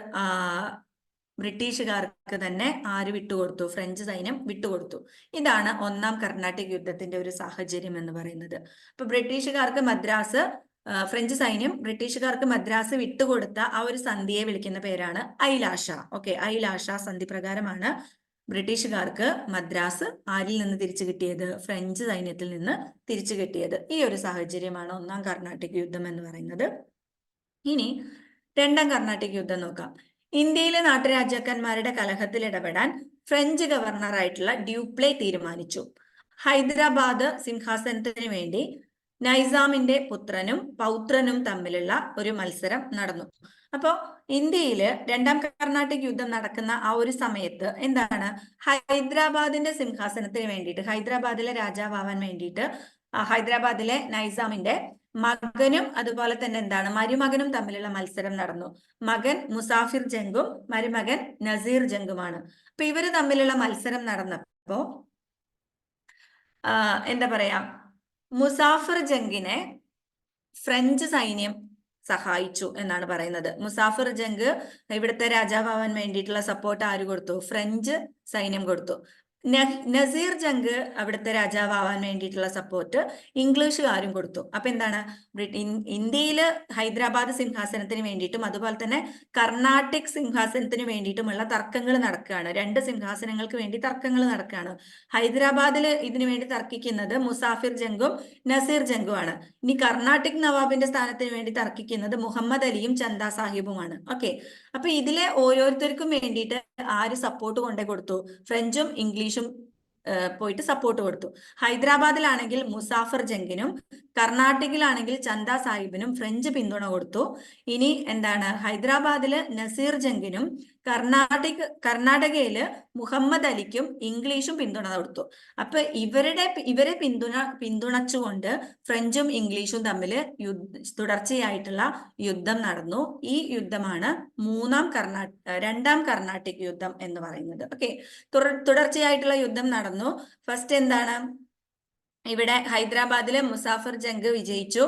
ബ്രിട്ടീഷുകാർക്ക് തന്നെ ആര് വിട്ടുകൊടുത്തു? ഫ്രഞ്ച് സൈന്യം വിട്ടുകൊടുത്തു. ഇതാണ് ഒന്നാം കർണാട്ടിക് യുദ്ധത്തിന്റെ ഒരു സാഹചര്യം എന്ന് പറയുന്നത്. അപ്പൊ ഫ്രഞ്ച് സൈന്യം ബ്രിട്ടീഷുകാർക്ക് മദ്രാസ് വിട്ടുകൊടുത്ത ആ ഒരു സന്ധിയെ വിളിക്കുന്ന പേരാണ് ഐലാഷ. ഓക്കെ, ഐലാഷ സന്ധി പ്രകാരമാണ് ബ്രിട്ടീഷുകാർക്ക് മദ്രാസ് ആരിൽ നിന്ന് തിരിച്ചു കിട്ടിയത്? ഫ്രഞ്ച് സൈന്യത്തിൽ നിന്ന് തിരിച്ചു കിട്ടിയത്. ഈ ഒരു സാഹചര്യമാണ് ഒന്നാം കർണാട്ടിക് യുദ്ധം എന്ന് പറയുന്നത്. ഇനി രണ്ടാം കർണാട്ടിക് യുദ്ധം നോക്കാം. ഇന്ത്യയിലെ നാട്ടുരാജാക്കന്മാരുടെ കലഹത്തിൽ ഇടപെടാൻ ഫ്രഞ്ച് ഗവർണറായിട്ടുള്ള ഡ്യൂപ്ലെ തീരുമാനിച്ചു. ഹൈദരാബാദ് സിംഹാസനത്തിന് വേണ്ടി നൈസാമിന്റെ പുത്രനും പൗത്രനും തമ്മിലുള്ള ഒരു മത്സരം നടന്നു. അപ്പോ ഇന്ത്യയില് രണ്ടാം കർണാട്ടിക് യുദ്ധം നടക്കുന്ന ആ ഒരു സമയത്ത് എന്താണ്? ഹൈദരാബാദിന്റെ സിംഹാസനത്തിന് വേണ്ടിയിട്ട്, ഹൈദരാബാദിലെ രാജാവാൻ വേണ്ടിയിട്ട് ഹൈദരാബാദിലെ നൈസാമിന്റെ മകനും അതുപോലെ തന്നെ എന്താണ് മരുമകനും തമ്മിലുള്ള മത്സരം നടന്നു. മകൻ മുസാഫിർ ജംഗും മരുമകൻ നസീർ ജംഗുമാണ്. അപ്പൊ ഇവര് തമ്മിലുള്ള മത്സരം നടന്നപ്പോ എന്താ പറയാ, മുസാഫിർ ജംഗിനെ ഫ്രഞ്ച് സൈന്യം സഹായിച്ചു എന്നാണ് പറയുന്നത്. മുസാഫിർ ജംഗ് ഇവിടുത്തെ രാജാവാൻ വേണ്ടിയിട്ടുള്ള സപ്പോർട്ട് ആര് കൊടുത്തു? ഫ്രഞ്ച് സൈന്യം കൊടുത്തു. നസീർ ജംഗ് അവിടുത്തെ രാജാവാൻ വേണ്ടിയിട്ടുള്ള സപ്പോർട്ട് ഇംഗ്ലീഷുകാരും കൊടുത്തു. അപ്പൊ എന്താണ്? ഇന്ത്യയില് ഹൈദരാബാദ് സിംഹാസനത്തിന് വേണ്ടിയിട്ടും അതുപോലെ തന്നെ കർണാട്ടിക് സിംഹാസനത്തിന് വേണ്ടിയിട്ടുമുള്ള തർക്കങ്ങൾ നടക്കുകയാണ്. 2 സിംഹാസനങ്ങൾക്ക് വേണ്ടി തർക്കങ്ങൾ നടക്കുകയാണ്. ഹൈദരാബാദിൽ ഇതിനു വേണ്ടി തർക്കിക്കുന്നത് മുസാഫിർ ജംഗും നസീർ ജംഗുമാണ്. ഇനി കർണാട്ടിക് നവാബിന്റെ സ്ഥാനത്തിന് വേണ്ടി തർക്കിക്കുന്നത് മുഹമ്മദ് അലിയും ചന്ദ സാഹിബുമാണ്. ഓക്കെ, അപ്പൊ ഇതിലെ ഓരോരുത്തർക്കും വേണ്ടിയിട്ട് ആര് സപ്പോർട്ട് കൊണ്ടേ കൊടുത്തു? ഫ്രഞ്ചും ഇംഗ്ലീഷും പോയിട്ട് സപ്പോർട്ട് കൊടുത്തു. ഹൈദരാബാദിലാണെങ്കിൽ മുസാഫിർ ജംഗിനും കർണാട്ടിക്കിലാണെങ്കിൽ ചന്ദ സാഹിബിനും ഫ്രഞ്ച് പിന്തുണ കൊടുത്തു. ഇനി എന്താണ്? ഹൈദരാബാദില് നസീർ ജംഗിനും കർണാടകയില് മുഹമ്മദ് അലിക്കും ഇംഗ്ലീഷും പിന്തുണ കൊടുത്തു. അപ്പൊ ഇവരെ പിന്തുണച്ചുകൊണ്ട് ഫ്രഞ്ചും ഇംഗ്ലീഷും തമ്മിൽ തുടർച്ചയായിട്ടുള്ള യുദ്ധം നടന്നു. ഈ യുദ്ധമാണ് രണ്ടാം കർണാട്ടിക് യുദ്ധം എന്ന് പറയുന്നത്. ഓക്കെ, തുടർച്ചയായിട്ടുള്ള യുദ്ധം നടന്നു. ഫസ്റ്റ് എന്താണ്? ഇവിടെ ഹൈദരാബാദിലെ മുസാഫിർ ജംഗ് വിജയിച്ചു.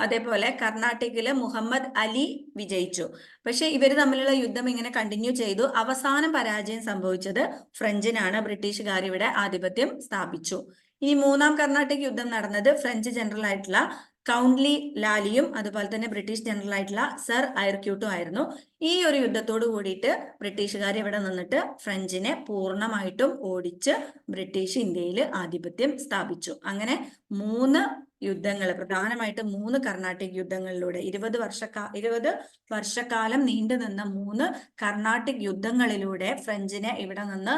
അതേപോലെ കർണാട്ടിക്കില് മുഹമ്മദ് അലി വിജയിച്ചു. പക്ഷെ ഇവർ തമ്മിലുള്ള യുദ്ധം ഇങ്ങനെ കണ്ടിന്യൂ ചെയ്തു. അവസാനം പരാജയം സംഭവിച്ചത് ഫ്രഞ്ചിനാണ്. ബ്രിട്ടീഷുകാർ ഇവിടെ ആധിപത്യം സ്ഥാപിച്ചു. ഇനി മൂന്നാം കർണാട്ടിക് യുദ്ധം നടന്നത് ഫ്രഞ്ച് ജനറൽ ആയിട്ടുള്ള കൗണ്ട്ലി ലാലിയും അതുപോലെ തന്നെ ബ്രിട്ടീഷ് ജനറൽ ആയിട്ടുള്ള സർ ഐർക്യൂട്ടും ആയിരുന്നു. ഈ ഒരു യുദ്ധത്തോട് കൂടിയിട്ട് ബ്രിട്ടീഷുകാർ ഇവിടെ നിന്നിട്ട് ഫ്രഞ്ചിനെ പൂർണ്ണമായിട്ടും ഓടിച്ച് ബ്രിട്ടീഷ് ഇന്ത്യയിൽ ആധിപത്യം സ്ഥാപിച്ചു. അങ്ങനെ 3 യുദ്ധങ്ങൾ, പ്രധാനമായിട്ട് 3 കർണാട്ടിക് യുദ്ധങ്ങളിലൂടെ 20 വർഷക്കാലം നീണ്ടു നിന്ന 3 കർണാട്ടിക് യുദ്ധങ്ങളിലൂടെ ഫ്രഞ്ചിനെ ഇവിടെ നിന്ന്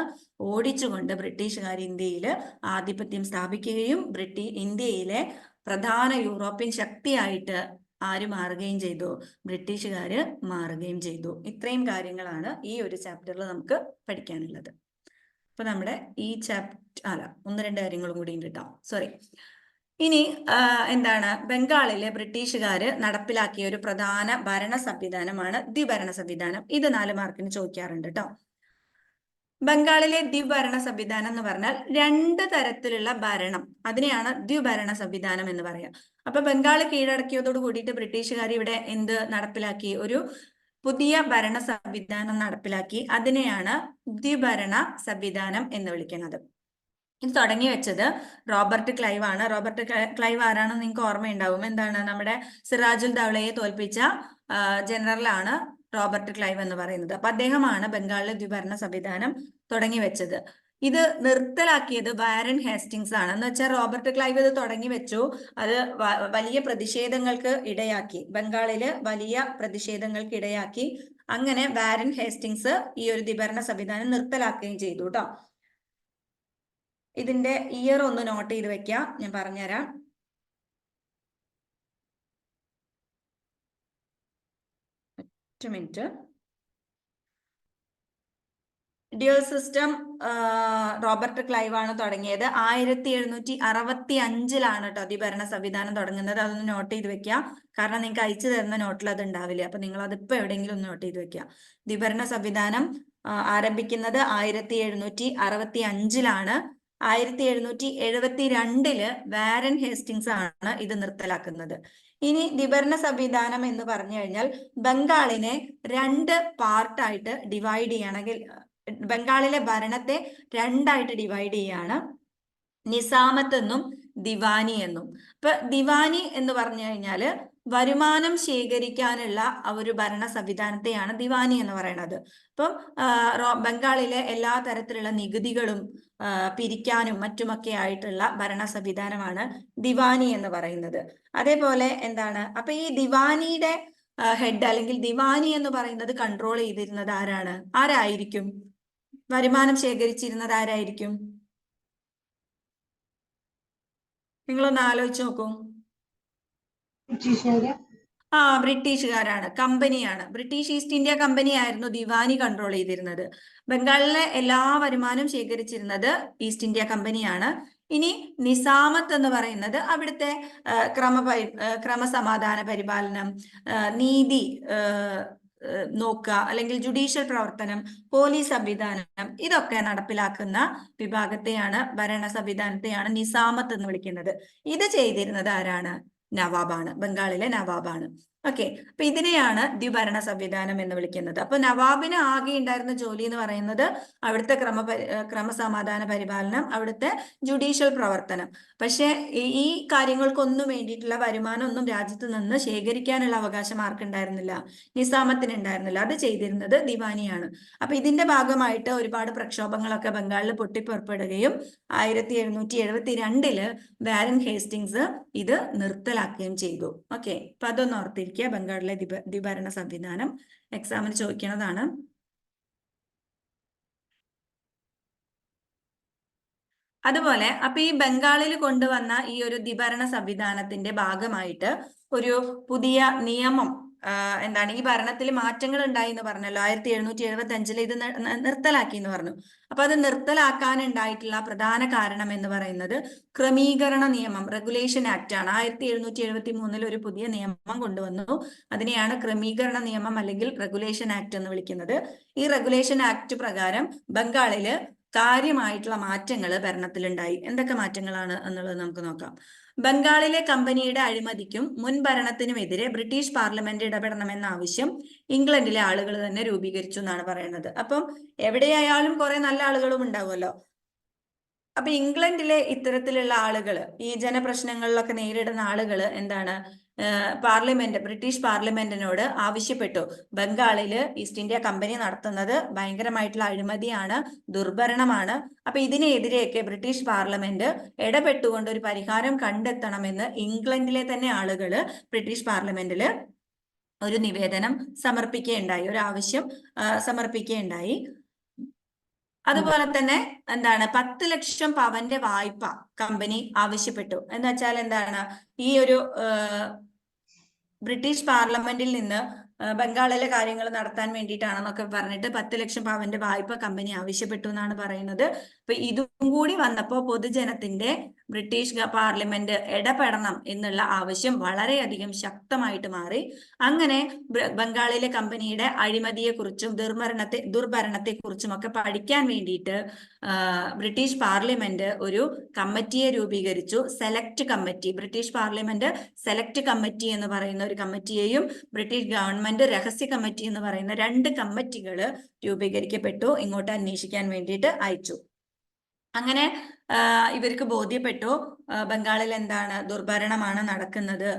ഓടിച്ചുകൊണ്ട് ബ്രിട്ടീഷുകാർ ഇന്ത്യയിൽ ആധിപത്യം സ്ഥാപിക്കുകയും ഇന്ത്യയിലെ പ്രധാന യൂറോപ്യൻ ശക്തിയായിട്ട് ആര് മാറുകയും ചെയ്തു? ബ്രിട്ടീഷുകാര് മാറുകയും ചെയ്തു. ഇത്രയും കാര്യങ്ങളാണ് ഈ ഒരു ചാപ്റ്ററിൽ നമുക്ക് പഠിക്കാനുള്ളത്. അപ്പൊ നമ്മുടെ ഈ ചാപ്റ്റർ 1-2 കാര്യങ്ങളും കൂടി ഉണ്ട് കേട്ടോ, സോറി. ഇനി എന്താണ്, ബംഗാളിലെ ബ്രിട്ടീഷുകാര് നടപ്പിലാക്കിയ ഒരു പ്രധാന ഭരണ സംവിധാനമാണ് ദ്വിഭരണ സംവിധാനം. ഇത് 4 മാർക്കിന് ചോദിക്കാറുണ്ട് കേട്ടോ. ബംഗാളിലെ ദ്വിഭരണ സംവിധാനം എന്ന് പറഞ്ഞാൽ 2 തരത്തിലുള്ള ഭരണം, അതിനെയാണ് ദ്വിഭരണ സംവിധാനം എന്ന് പറയാം. അപ്പൊ ബംഗാൾ കീഴടക്കിയതോട് കൂടിയിട്ട് ബ്രിട്ടീഷുകാർ ഇവിടെ എന്ത് നടപ്പിലാക്കി? ഒരു പുതിയ ഭരണ സംവിധാനം നടപ്പിലാക്കി. അതിനെയാണ് ദ്വിഭരണ സംവിധാനം എന്ന് വിളിക്കുന്നത്. ഇത് തുടങ്ങി വെച്ചത് റോബർട്ട് ക്ലൈവ് ആണ്. റോബർട്ട് ക്ലൈവ് ആരാണെന്ന് നിങ്ങൾക്ക് ഓർമ്മയുണ്ടാവും. എന്താണ്, നമ്മുടെ സിറാജുൽ ദൗളയെ തോൽപ്പിച്ച ജനറലാണ് റോബർട്ട് ക്ലൈവ് എന്ന് പറയുന്നത്. അപ്പൊ അദ്ദേഹമാണ് ബംഗാളിലെ ദ്വിഭരണ സംവിധാനം തുടങ്ങി വെച്ചത്. ഇത് നിർത്തലാക്കിയത് വാരൻ ഹേസ്റ്റിങ്സ് ആണ്. എന്ന് വെച്ചാൽ റോബർട്ട് ക്ലൈവ് ഇത് തുടങ്ങി വെച്ചു, അത് വലിയ പ്രതിഷേധങ്ങൾക്ക് ഇടയാക്കി, ബംഗാളില് വലിയ പ്രതിഷേധങ്ങൾക്ക് ഇടയാക്കി. അങ്ങനെ വാരൻ ഹേസ്റ്റിങ്സ് ഈ ഒരു ദ്വിഭരണ സംവിധാനം നിർത്തലാക്കുകയും ചെയ്തു കേട്ടോ. ഇതിന്റെ ഇയർ ഒന്ന് നോട്ട് ചെയ്ത് വെക്കാം, ഞാൻ പറഞ്ഞുതരാം. ഒറ്റ minute. Dual system Robert Clive ആണ് തുടങ്ങിയത്. 1765 കേട്ടോ ദ്വിഭരണ സംവിധാനം തുടങ്ങുന്നത്. അതൊന്ന് നോട്ട് ചെയ്ത് വെക്കാം, കാരണം നിങ്ങൾക്ക് അയച്ചു തരുന്ന നോട്ടിൽ അത് ഉണ്ടാവില്ല. അപ്പൊ നിങ്ങൾ അതിപ്പോ എവിടെയെങ്കിലും ഒന്ന് നോട്ട് ചെയ്ത് വെക്കാം. ദ്വിഭരണ സംവിധാനം ആരംഭിക്കുന്നത് 1765. 1772 വാരൻ ഹേസ്റ്റിങ്സ് ആണ് ഇത് നിർത്തലാക്കുന്നത്. ഇനി ദ്വിഭരണ സംവിധാനം എന്ന് പറഞ്ഞു കഴിഞ്ഞാൽ ബംഗാളിനെ 2 പാർട്ടായിട്ട് ഡിവൈഡ് ചെയ്യണമെങ്കിൽ, ബംഗാളിലെ ഭരണത്തെ 2ആയിട്ട് ഡിവൈഡ് ചെയ്യാണ്, നിസാമത്ത് എന്നും ദിവാനി എന്നും. ഇപ്പൊ ദിവാനി എന്ന് പറഞ്ഞു കഴിഞ്ഞാല് വരുമാനം ശേഖരിക്കാനുള്ള ഒരു ഭരണ സംവിധാനത്തെയാണ് ദിവാനി എന്ന് പറയുന്നത്. അപ്പം ബംഗാളിലെ എല്ലാ തരത്തിലുള്ള നികുതികളും പിരിക്കാനും മറ്റുമൊക്കെ ആയിട്ടുള്ള ഭരണ സംവിധാനമാണ് ദിവാനി എന്ന് പറയുന്നത്. അതേപോലെ എന്താണ്, അപ്പൊ ഈ ദിവാനിയുടെ ഹെഡ് അല്ലെങ്കിൽ ദിവാനി എന്ന് പറയുന്നത് കൺട്രോൾ ചെയ്തിരുന്നത് ആരായിരിക്കും? വരുമാനം ശേഖരിച്ചിരുന്നത് ആരായിരിക്കും? നിങ്ങളൊന്ന് ആലോചിച്ച് നോക്കൂ. ബ്രിട്ടീഷുകാരാണ്, കമ്പനിയാണ്. ബ്രിട്ടീഷ് ഈസ്റ്റ് ഇന്ത്യ കമ്പനി ആയിരുന്നു ദിവാനി കൺട്രോൾ ചെയ്തിരുന്നത്. ബംഗാളിലെ എല്ലാ വരുമാനം ശേഖരിച്ചിരുന്നത് ഈസ്റ്റ് ഇന്ത്യ കമ്പനിയാണ്. ഇനി നിസാമത്ത് എന്ന് പറയുന്നത് അവിടുത്തെ ക്രമസമാധാന പരിപാലനം, നീതി നോക്കുക, അല്ലെങ്കിൽ ജുഡീഷ്യൽ പ്രവർത്തനം, പോലീസ് സംവിധാനം, ഇതൊക്കെ നടപ്പിലാക്കുന്ന വിഭാഗത്തെയാണ്, ഭരണ സംവിധാനത്തെയാണ് നിസാമത്ത് എന്ന് വിളിക്കുന്നത്. ഇത് ചെയ്തിരുന്നത് ആരാണ്? നവാബാണ്, ബംഗാളിലെ നവാബാണ്. ഓക്കെ, അപ്പൊ ഇതിനെയാണ് ദ്വിഭരണ സംവിധാനം എന്ന് വിളിക്കുന്നത്. അപ്പൊ നവാബിന് ആകെ ഉണ്ടായിരുന്ന ജോലി എന്ന് പറയുന്നത് അവിടുത്തെ ക്രമസമാധാന പരിപാലനം, അവിടുത്തെ ജുഡീഷ്യൽ പ്രവർത്തനം. പക്ഷെ ഈ കാര്യങ്ങൾക്കൊന്നും വേണ്ടിയിട്ടുള്ള വരുമാനം ഒന്നും രാജ്യത്ത് നിന്ന് ശേഖരിക്കാനുള്ള അവകാശം ആർക്കുണ്ടായിരുന്നില്ല? നിസാമത്തിന് ഉണ്ടായിരുന്നില്ല. അത് ചെയ്തിരുന്നത് ദിവാനിയാണ്. അപ്പൊ ഇതിന്റെ ഭാഗമായിട്ട് ഒരുപാട് പ്രക്ഷോഭങ്ങളൊക്കെ ബംഗാളിൽ പൊട്ടിപ്പുറപ്പെടുകയും 1772 വാരൻ ഹേസ്റ്റിങ്സ് ഇത് നിർത്തലാക്കുകയും ചെയ്തു. ഓക്കെ, അപ്പൊ അതൊന്ന് ഓർത്തിരിക്കുക. ബംഗാളിലെ ദ്വിഭരണ സംവിധാനം എക്സാമിന് ചോദിക്കുന്നതാണ്. അതുപോലെ അപ്പൊ ഈ ബംഗാളിൽ കൊണ്ടുവന്ന ഈ ഒരു ദ്വിഭരണ സംവിധാനത്തിന്റെ ഭാഗമായിട്ട് ഒരു പുതിയ നിയമം, എന്താണ്, ഈ ഭരണത്തിൽ മാറ്റങ്ങൾ ഉണ്ടായി എന്ന് പറഞ്ഞല്ലോ. 1775 ഇത് നിർത്തലാക്കി എന്ന് പറഞ്ഞു. അപ്പൊ അത് നിർത്തലാക്കാനുണ്ടായിട്ടുള്ള പ്രധാന കാരണം എന്ന് പറയുന്നത് ക്രമീകരണ നിയമം, റെഗുലേഷൻ ആക്ട് ആണ്. 1773 ഒരു പുതിയ നിയമം കൊണ്ടുവന്നു. അതിനെയാണ് ക്രമീകരണ നിയമം അല്ലെങ്കിൽ റെഗുലേഷൻ ആക്ട് എന്ന് വിളിക്കുന്നത്. ഈ റെഗുലേഷൻ ആക്ട് പ്രകാരം ബംഗാളില് കാര്യമായിട്ടുള്ള മാറ്റങ്ങൾ ഭരണത്തിലുണ്ടായി. എന്തൊക്കെ മാറ്റങ്ങളാണ് എന്നുള്ളത് നമുക്ക് നോക്കാം. ബംഗാളിലെ കമ്പനിയുടെ അഴിമതിക്കും മുൻ ഭരണത്തിനുമെതിരെ ബ്രിട്ടീഷ് പാർലമെന്റ് ഇടപെടണമെന്ന ആവശ്യം ഇംഗ്ലണ്ടിലെ ആളുകൾ തന്നെ രൂപീകരിച്ചു എന്നാണ് പറയുന്നത്. അപ്പം എവിടെയായാലും കുറെ നല്ല ആളുകളും ഉണ്ടാവുമല്ലോ. അപ്പൊ ഇംഗ്ലണ്ടിലെ ഇത്തരത്തിലുള്ള ആളുകൾ, ഈ ജനപ്രശ്നങ്ങളിലൊക്കെ നേരിടുന്ന ആളുകൾ എന്താണ്, ബ്രിട്ടീഷ് പാർലമെന്റിനോട് ആവശ്യപ്പെട്ടു, ബംഗാളില് ഈസ്റ്റ് ഇന്ത്യ കമ്പനി നടത്തുന്നത് ഭയങ്കരമായിട്ടുള്ള അഴിമതിയാണ്, ദുർഭരണമാണ്. അപ്പൊ ഇതിനെതിരെയൊക്കെ ബ്രിട്ടീഷ് പാർലമെന്റ് ഇടപെട്ടുകൊണ്ട് ഒരു പരിഹാരം കണ്ടെത്തണമെന്ന് ഇംഗ്ലണ്ടിലെ തന്നെ ആളുകൾ ബ്രിട്ടീഷ് പാർലമെന്റില് ഒരു നിവേദനം സമർപ്പിക്കുകയുണ്ടായി, ഒരു ആവശ്യം സമർപ്പിക്കുകയുണ്ടായി. അതുപോലെ തന്നെ എന്താണ്, 10 ലക്ഷം പവന്റെ വായ്പ കമ്പനി ആവശ്യപ്പെട്ടു. എന്ന് വെച്ചാൽ എന്താണ്, ഈ ഒരു ബ്രിട്ടീഷ് പാർലമെന്റിൽ നിന്ന് ബംഗാളിലെ കാര്യങ്ങൾ നടത്താൻ വേണ്ടിയിട്ടാണെന്നൊക്കെ പറഞ്ഞിട്ട് 10 ലക്ഷം പവന്റെ വായ്പ കമ്പനി ആവശ്യപ്പെട്ടു എന്നാണ് പറയുന്നത്. അപ്പൊ ഇതും കൂടി വന്നപ്പോൾ പൊതുജനത്തിന്റെ ബ്രിട്ടീഷ് പാർലമെന്റ് ഇടപെടണം എന്നുള്ള ആവശ്യം വളരെയധികം ശക്തമായിട്ട് മാറി. അങ്ങനെ ബംഗാളിലെ കമ്പനിയുടെ അഴിമതിയെക്കുറിച്ചും ദുർഭരണത്തെക്കുറിച്ചും ഒക്കെ പഠിക്കാൻ വേണ്ടിയിട്ട് ബ്രിട്ടീഷ് പാർലമെന്റ് ഒരു കമ്മിറ്റിയെ രൂപീകരിച്ചു, select committee. British parliament select committee എന്ന് പറയുന്ന ഒരു കമ്മിറ്റിയെയും ബ്രിട്ടീഷ് ഗവൺമെന്റ് രഹസ്യ കമ്മിറ്റി എന്ന് പറയുന്ന 2 കമ്മിറ്റികൾ രൂപീകരിക്കപ്പെട്ടു, ഇങ്ങോട്ട് അന്വേഷിക്കാൻ വേണ്ടിയിട്ട് അയച്ചു. അങ്ങനെ ഇവർക്ക് ബോധ്യപ്പെട്ടു ബംഗാളിൽ എന്താണ്, ദുർഭരണമാണ് നടക്കുന്നത്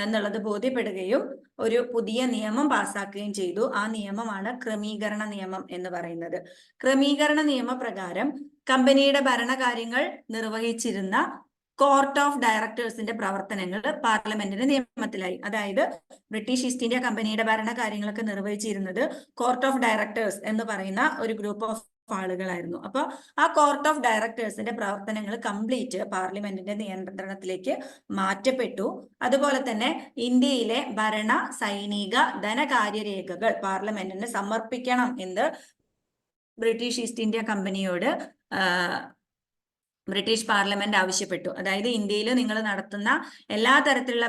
എന്നുള്ളത് ബോധ്യപ്പെടുകയും ഒരു പുതിയ നിയമം പാസ്സാക്കുകയും ചെയ്തു. ആ നിയമമാണ് ക്രമീകരണ നിയമം എന്ന് പറയുന്നത്. ക്രമീകരണ നിയമപ്രകാരം കമ്പനിയുടെ ഭരണകാര്യങ്ങൾ നിർവഹിച്ചിരുന്ന കോർട്ട് ഓഫ് ഡയറക്ടേഴ്സിന്റെ പ്രവർത്തനങ്ങൾ പാർലമെന്റിന്റെ നിയമത്തിലായി. അതായത് ബ്രിട്ടീഷ് ഈസ്റ്റ് ഇന്ത്യ കമ്പനിയുടെ ഭരണകാര്യങ്ങളൊക്കെ നിർവഹിച്ചിരുന്നത് കോർട്ട് ഓഫ് ഡയറക്ടേഴ്സ് എന്ന് പറയുന്ന ഒരു ഗ്രൂപ്പ് ഓഫ് ആളുകളായിരുന്നു. അപ്പൊ ആ കോർട്ട് ഓഫ് ഡയറക്ടേഴ്സിന്റെ പ്രവർത്തനങ്ങൾ കംപ്ലീറ്റ് പാർലമെന്റിന്റെ നിയന്ത്രണത്തിലേക്ക് മാറ്റപ്പെട്ടു. അതുപോലെ തന്നെ ഇന്ത്യയിലെ ഭരണ, സൈനിക, ധനകാര്യരേഖകൾ പാർലമെന്റിന് സമർപ്പിക്കണം എന്ന് ബ്രിട്ടീഷ് ഈസ്റ്റ് ഇന്ത്യ കമ്പനിയോട് ബ്രിട്ടീഷ് പാർലമെന്റ് ആവശ്യപ്പെട്ടു. അതായത് ഇന്ത്യയിൽ നിങ്ങൾ നടത്തുന്ന എല്ലാ തരത്തിലുള്ള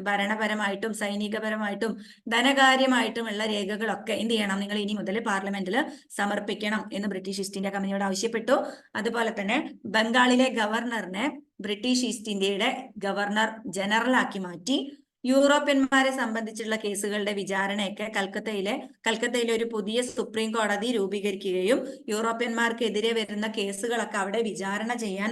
ഭരണപരമായിട്ടും സൈനികപരമായിട്ടും ധനകാര്യമായിട്ടുമുള്ള രേഖകളൊക്കെ എന്ത് ചെയ്യണം, നിങ്ങൾ ഇനി മുതൽ പാർലമെന്റിൽ സമർപ്പിക്കണം എന്ന് ബ്രിട്ടീഷ് ഈസ്റ്റ് ഇന്ത്യ കമ്പനിയോട് ആവശ്യപ്പെട്ടു. അതുപോലെ തന്നെ ബംഗാളിലെ ഗവർണറിനെ ബ്രിട്ടീഷ് ഈസ്റ്റ് ഇന്ത്യയുടെ ഗവർണർ ജനറൽ ആക്കി മാറ്റി. യൂറോപ്യന്മാരെ സംബന്ധിച്ചുള്ള കേസുകളുടെ വിചാരണയൊക്കെ കൽക്കത്തയിലെ ഒരു പുതിയ സുപ്രീം കോടതി രൂപീകരിക്കുകയും യൂറോപ്യന്മാർക്കെതിരെ വരുന്ന കേസുകളൊക്കെ അവിടെ വിചാരണ ചെയ്യാൻ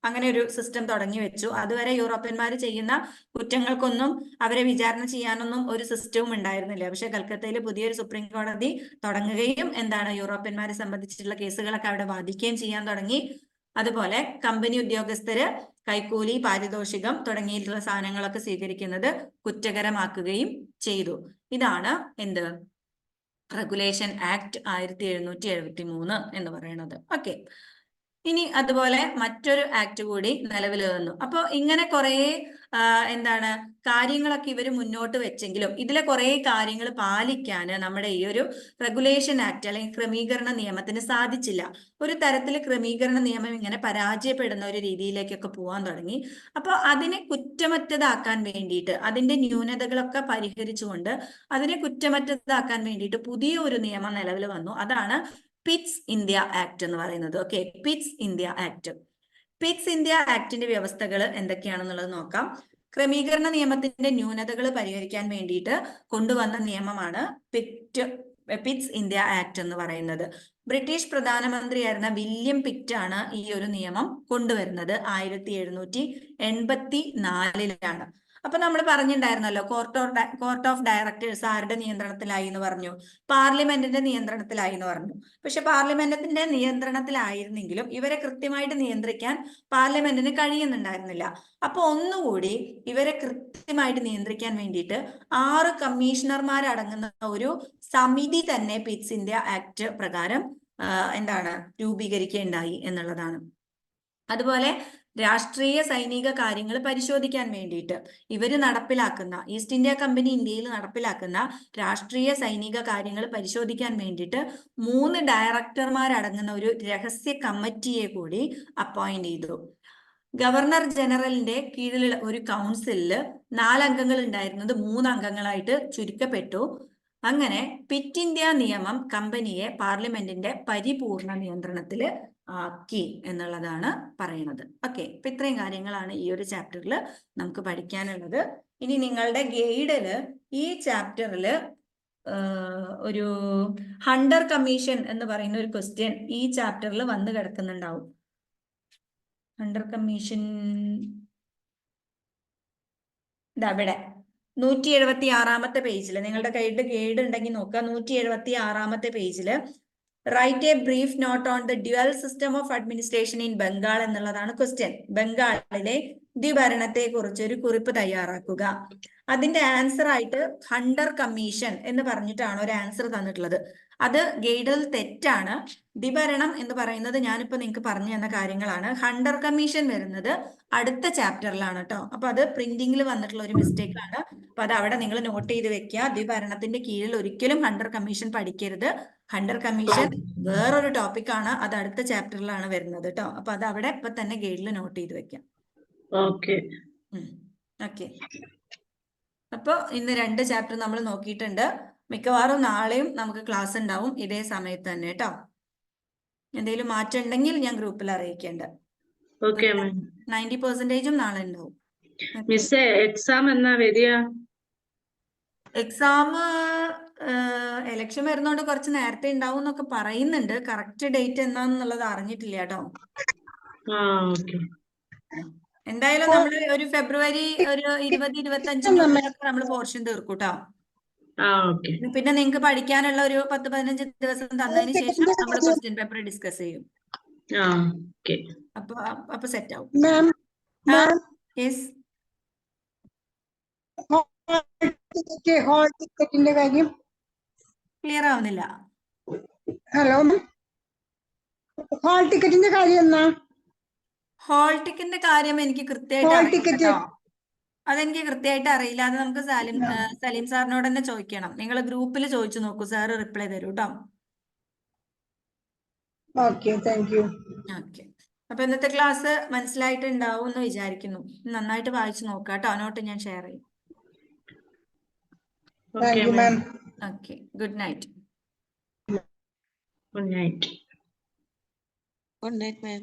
അങ്ങനെ ഒരു സിസ്റ്റം തുടങ്ങി വെച്ചു. അതുവരെ യൂറോപ്യന്മാർ ചെയ്യുന്ന കുറ്റങ്ങൾക്കൊന്നും അവരെ വിചാരണ ചെയ്യാനൊന്നും ഒരു സിസ്റ്റവും ഉണ്ടായിരുന്നില്ല. പക്ഷെ കൽക്കത്തയിൽ പുതിയൊരു സുപ്രീം കോടതി തുടങ്ങുകയും എന്താണ്, യൂറോപ്യന്മാരെ സംബന്ധിച്ചിട്ടുള്ള കേസുകളൊക്കെ അവിടെ വാദിക്കുകയും ചെയ്യാൻ തുടങ്ങി. അതുപോലെ കമ്പനി ഉദ്യോഗസ്ഥര് കൈക്കൂലി, പാരിതോഷികം തുടങ്ങിയിട്ടുള്ള സാധനങ്ങളൊക്കെ സ്വീകരിക്കുന്നത് കുറ്റകരമാക്കുകയും ചെയ്തു. ഇതാണ് എന്ത്, റെഗുലേഷൻ ആക്ട് 1773 എന്ന് പറയുന്നത്. ഓക്കെ, ഇനി അതുപോലെ മറ്റൊരു ആക്ട് കൂടി നിലവിൽ വന്നു. അപ്പൊ ഇങ്ങനെ കുറെ എന്താണ് കാര്യങ്ങളൊക്കെ ഇവർ മുന്നോട്ട് വെച്ചെങ്കിലും ഇതിലെ കുറെ കാര്യങ്ങൾ പാലിക്കാൻ നമ്മുടെ ഈ ഒരു റെഗുലേഷൻ ആക്ട് അല്ലെങ്കിൽ ക്രമീകരണ നിയമത്തിന് സാധിച്ചില്ല. ഒരു തരത്തിൽ ക്രമീകരണ നിയമം ഇങ്ങനെ പരാജയപ്പെടുന്ന ഒരു രീതിയിലേക്കൊക്കെ പോകാൻ തുടങ്ങി. അപ്പൊ അതിനെ കുറ്റമറ്റതാക്കാൻ വേണ്ടിയിട്ട്, അതിന്റെ ന്യൂനതകളൊക്കെ പരിഹരിച്ചുകൊണ്ട് അതിനെ കുറ്റമറ്റതാക്കാൻ വേണ്ടിയിട്ട് പുതിയ ഒരു നിയമം നിലവിൽ വന്നു. അതാണ് പിറ്റ്സ് ഇന്ത്യ ആക്ട് എന്ന് പറയുന്നത്. Okay, Pitt's India act. Pitt's India ആക്ടിന്റെ വ്യവസ്ഥകൾ എന്തൊക്കെയാണെന്നുള്ളത് നോക്കാം. ക്രമീകരണ നിയമത്തിന്റെ ന്യൂനതകൾ പരിഹരിക്കാൻ വേണ്ടിയിട്ട് കൊണ്ടുവന്ന നിയമമാണ് പിറ്റ്സ് ഇന്ത്യ ആക്ട് എന്ന് പറയുന്നത്. ബ്രിട്ടീഷ് പ്രധാനമന്ത്രിയായിരുന്ന വില്യം പിറ്റ് ആണ് ഈ ഒരു നിയമം കൊണ്ടുവരുന്നത്. 1784 അപ്പൊ നമ്മൾ പറഞ്ഞിട്ടുണ്ടായിരുന്നല്ലോ, കോർട്ട് ഓഫ് ഡയറക്ടേഴ്സ് ആരുടെ നിയന്ത്രണത്തിലായി എന്ന് പറഞ്ഞു, പാർലമെന്റിന്റെ നിയന്ത്രണത്തിലായി എന്ന് പറഞ്ഞു. പക്ഷെ പാർലമെന്റിന്റെ നിയന്ത്രണത്തിലായിരുന്നെങ്കിലും ഇവരെ കൃത്യമായിട്ട് നിയന്ത്രിക്കാൻ പാർലമെന്റിന് കഴിയുന്നുണ്ടായിരുന്നില്ല. അപ്പൊ ഒന്നുകൂടി ഇവരെ കൃത്യമായിട്ട് നിയന്ത്രിക്കാൻ വേണ്ടിയിട്ട് 6 കമ്മീഷണർമാരടങ്ങുന്ന ഒരു സമിതി തന്നെ പിറ്റ്സ് ഇന്ത്യ ആക്ട് പ്രകാരം എന്താണ് രൂപീകരിക്കുകയുണ്ടായി എന്നുള്ളതാണ്. അതുപോലെ രാഷ്ട്രീയ സൈനിക കാര്യങ്ങൾ പരിശോധിക്കാൻ വേണ്ടിയിട്ട് ഇവര് നടപ്പിലാക്കുന്ന, ഈസ്റ്റ് ഇന്ത്യ കമ്പനി ഇന്ത്യയിൽ നടപ്പിലാക്കുന്ന രാഷ്ട്രീയ സൈനിക കാര്യങ്ങൾ പരിശോധിക്കാൻ വേണ്ടിയിട്ട് 3 ഡയറക്ടർമാരടങ്ങുന്ന ഒരു രഹസ്യ കമ്മിറ്റിയെ കൂടി അപ്പോയിന്റ് ചെയ്തു. ഗവർണർ ജനറലിന്റെ കീഴിലുള്ള ഒരു കൗൺസിലില് 4 അംഗങ്ങൾ ഉണ്ടായിരുന്നത് 3 അംഗങ്ങളായിട്ട് ചുരുക്കപ്പെട്ടു. അങ്ങനെ പിറ്റ് ഇന്ത്യ നിയമം കമ്പനിയെ പാർലമെന്റിന്റെ പരിപൂർണ നിയന്ത്രണത്തിൽ ആക്കി എന്നുള്ളതാണ് പറയുന്നത്. ഓക്കെ, അപ്പൊ ഇത്രയും കാര്യങ്ങളാണ് ഈ ഒരു ചാപ്റ്ററിൽ നമുക്ക് പഠിക്കാനുള്ളത്. ഇനി നിങ്ങളുടെ ഗൈഡില് ഈ ചാപ്റ്ററിൽ ഒരു ഹണ്ടർ കമ്മീഷൻ എന്ന് പറയുന്ന ഒരു ക്വസ്റ്റ്യൻ ഈ ചാപ്റ്ററിൽ വന്ന് കിടക്കുന്നുണ്ടാവും. ഹണ്ടർ കമ്മീഷൻ ഇവിടെ 176-ാമത്തെ പേജിൽ നിങ്ങളുടെ കയ്യിൽ ഗൈഡ് ഉണ്ടെങ്കിൽ നോക്കുക. 176-ാമത്തെ പേജില് write a brief not on the dual system of administration in Bengal എന്നുള്ളതാണ് ക്വസ്റ്റ്യൻ. ബംഗാളിലെ ദ്വിഭരണത്തെ കുറിച്ച് ഒരു കുറിപ്പ് തയ്യാറാക്കുക. അതിന്റെ ആൻസർ ആയിട്ട് ഹണ്ടർ കമ്മീഷൻ എന്ന് പറഞ്ഞിട്ടാണ് ഒരു ആൻസർ തന്നിട്ടുള്ളത്. അത് ഗൈഡിൽ തെറ്റാണ്. ദ്വിഭരണം എന്ന് പറയുന്നത് ഞാനിപ്പോ നിങ്ങൾക്ക് പറഞ്ഞു തന്ന കാര്യങ്ങളാണ്. ഹണ്ടർ കമ്മീഷൻ വരുന്നത് അടുത്ത ചാപ്റ്ററിലാണ് കേട്ടോ. അപ്പൊ അത് പ്രിന്റിംഗിൽ വന്നിട്ടുള്ള ഒരു മിസ്റ്റേക്ക് ആണ്. അപ്പൊ അത് അവിടെ നിങ്ങൾ നോട്ട് ചെയ്ത് വെക്കുക. ദ്വിഭരണത്തിന്റെ കീഴിൽ ഒരിക്കലും ഹണ്ടർ കമ്മീഷൻ പഠിക്കരുത്. ഹണ്ടർ കമ്മീഷൻ വേറൊരു ടോപ്പിക് ആണ്. അത് അടുത്ത ചാപ്റ്ററിലാണ് വരുന്നത് കേട്ടോ. അപ്പൊ അത് അവിടെ ഇപ്പൊ തന്നെ ഗൈഡിൽ നോട്ട് ചെയ്ത് വെക്കാം. ഓക്കെ. ഓക്കെ. അപ്പൊ ഇന്ന് 2 ചാപ്റ്റർ നമ്മൾ നോക്കിയിട്ടുണ്ട്. മിക്കവാറും നാളെയും നമുക്ക് ക്ലാസ് ഉണ്ടാവും ഇതേ സമയത്ത് തന്നെ കേട്ടോ. എന്തെങ്കിലും മാറ്റം ഉണ്ടെങ്കിൽ ഞാൻ ഗ്രൂപ്പിൽ അറിയിക്കേണ്ട. Okay ma'am. 90% നാളെ ഉണ്ടാവും. മിസ്സേ എക്സാം എന്നാ വരിക? എക്സാം എലക്ഷൻ വരുന്നോണ്ട് കുറച്ച് നേരത്തെ ഉണ്ടാവും എന്നൊക്കെ പറയുന്നുണ്ട്. കറക്റ്റ് ഡേറ്റ് എന്നാന്നുള്ളത് അറിഞ്ഞിട്ടില്ല കേട്ടോ. ഓക്കെ. എന്തായാലും നമ്മൾ ഒരു ഫെബ്രുവരി ഒരു 20-25 ഉള്ളിലൊക്കെ നമ്മൾ പോർഷൻ തീർക്കൂട്ടോ. ഓക്കെ. പിന്നെ നിങ്ങൾക്ക് പഠിക്കാനുള്ള ഒരു 10-15 ദിവസം തന്നതിന് ശേഷം നമ്മൾ ക്വസ്റ്റ്യൻ പേപ്പർ ഡിസ്കസ് ചെയ്യും. ഓക്കെ. അപ്പൊ സെറ്റ് ആവും. Ma'am yes. ഹോൾ ടിക്കറ്റിന്റെ കാര്യം ക്ലിയർ ആവുന്നില്ല. ഹലോ ഹോൾ ടിക്കറ്റിന്റെ കാര്യം എന്നാ? ഹോൾ ടിക്കറ്റിന്റെ കാര്യം എനിക്ക് കൃത്യമായിട്ട് ഹോൾ അറിയില്ല ടിക്കറ്റ് കേട്ടോ. അതെനിക്ക് കൃത്യമായിട്ട് അറിയില്ല. അത് നമുക്ക് സലീം സാറിനോട് തന്നെ ചോദിക്കണം. നിങ്ങൾ ഗ്രൂപ്പിൽ ചോദിച്ചു നോക്കൂ, സാറ് റിപ്ലൈ തരൂ കേട്ടോ. Okay, thank you. ഓക്കെ. അപ്പൊ ഇന്നത്തെ ക്ലാസ് മനസ്സിലായിട്ടുണ്ടാവും എന്ന് വിചാരിക്കുന്നു. നന്നായിട്ട് വായിച്ചു നോക്കാം കേട്ടോ. നോട്ട് ഞാൻ ഷെയർ ചെയ്യും. Thank you ma'am. Okay. Good night. Good night. Good night, ma'am.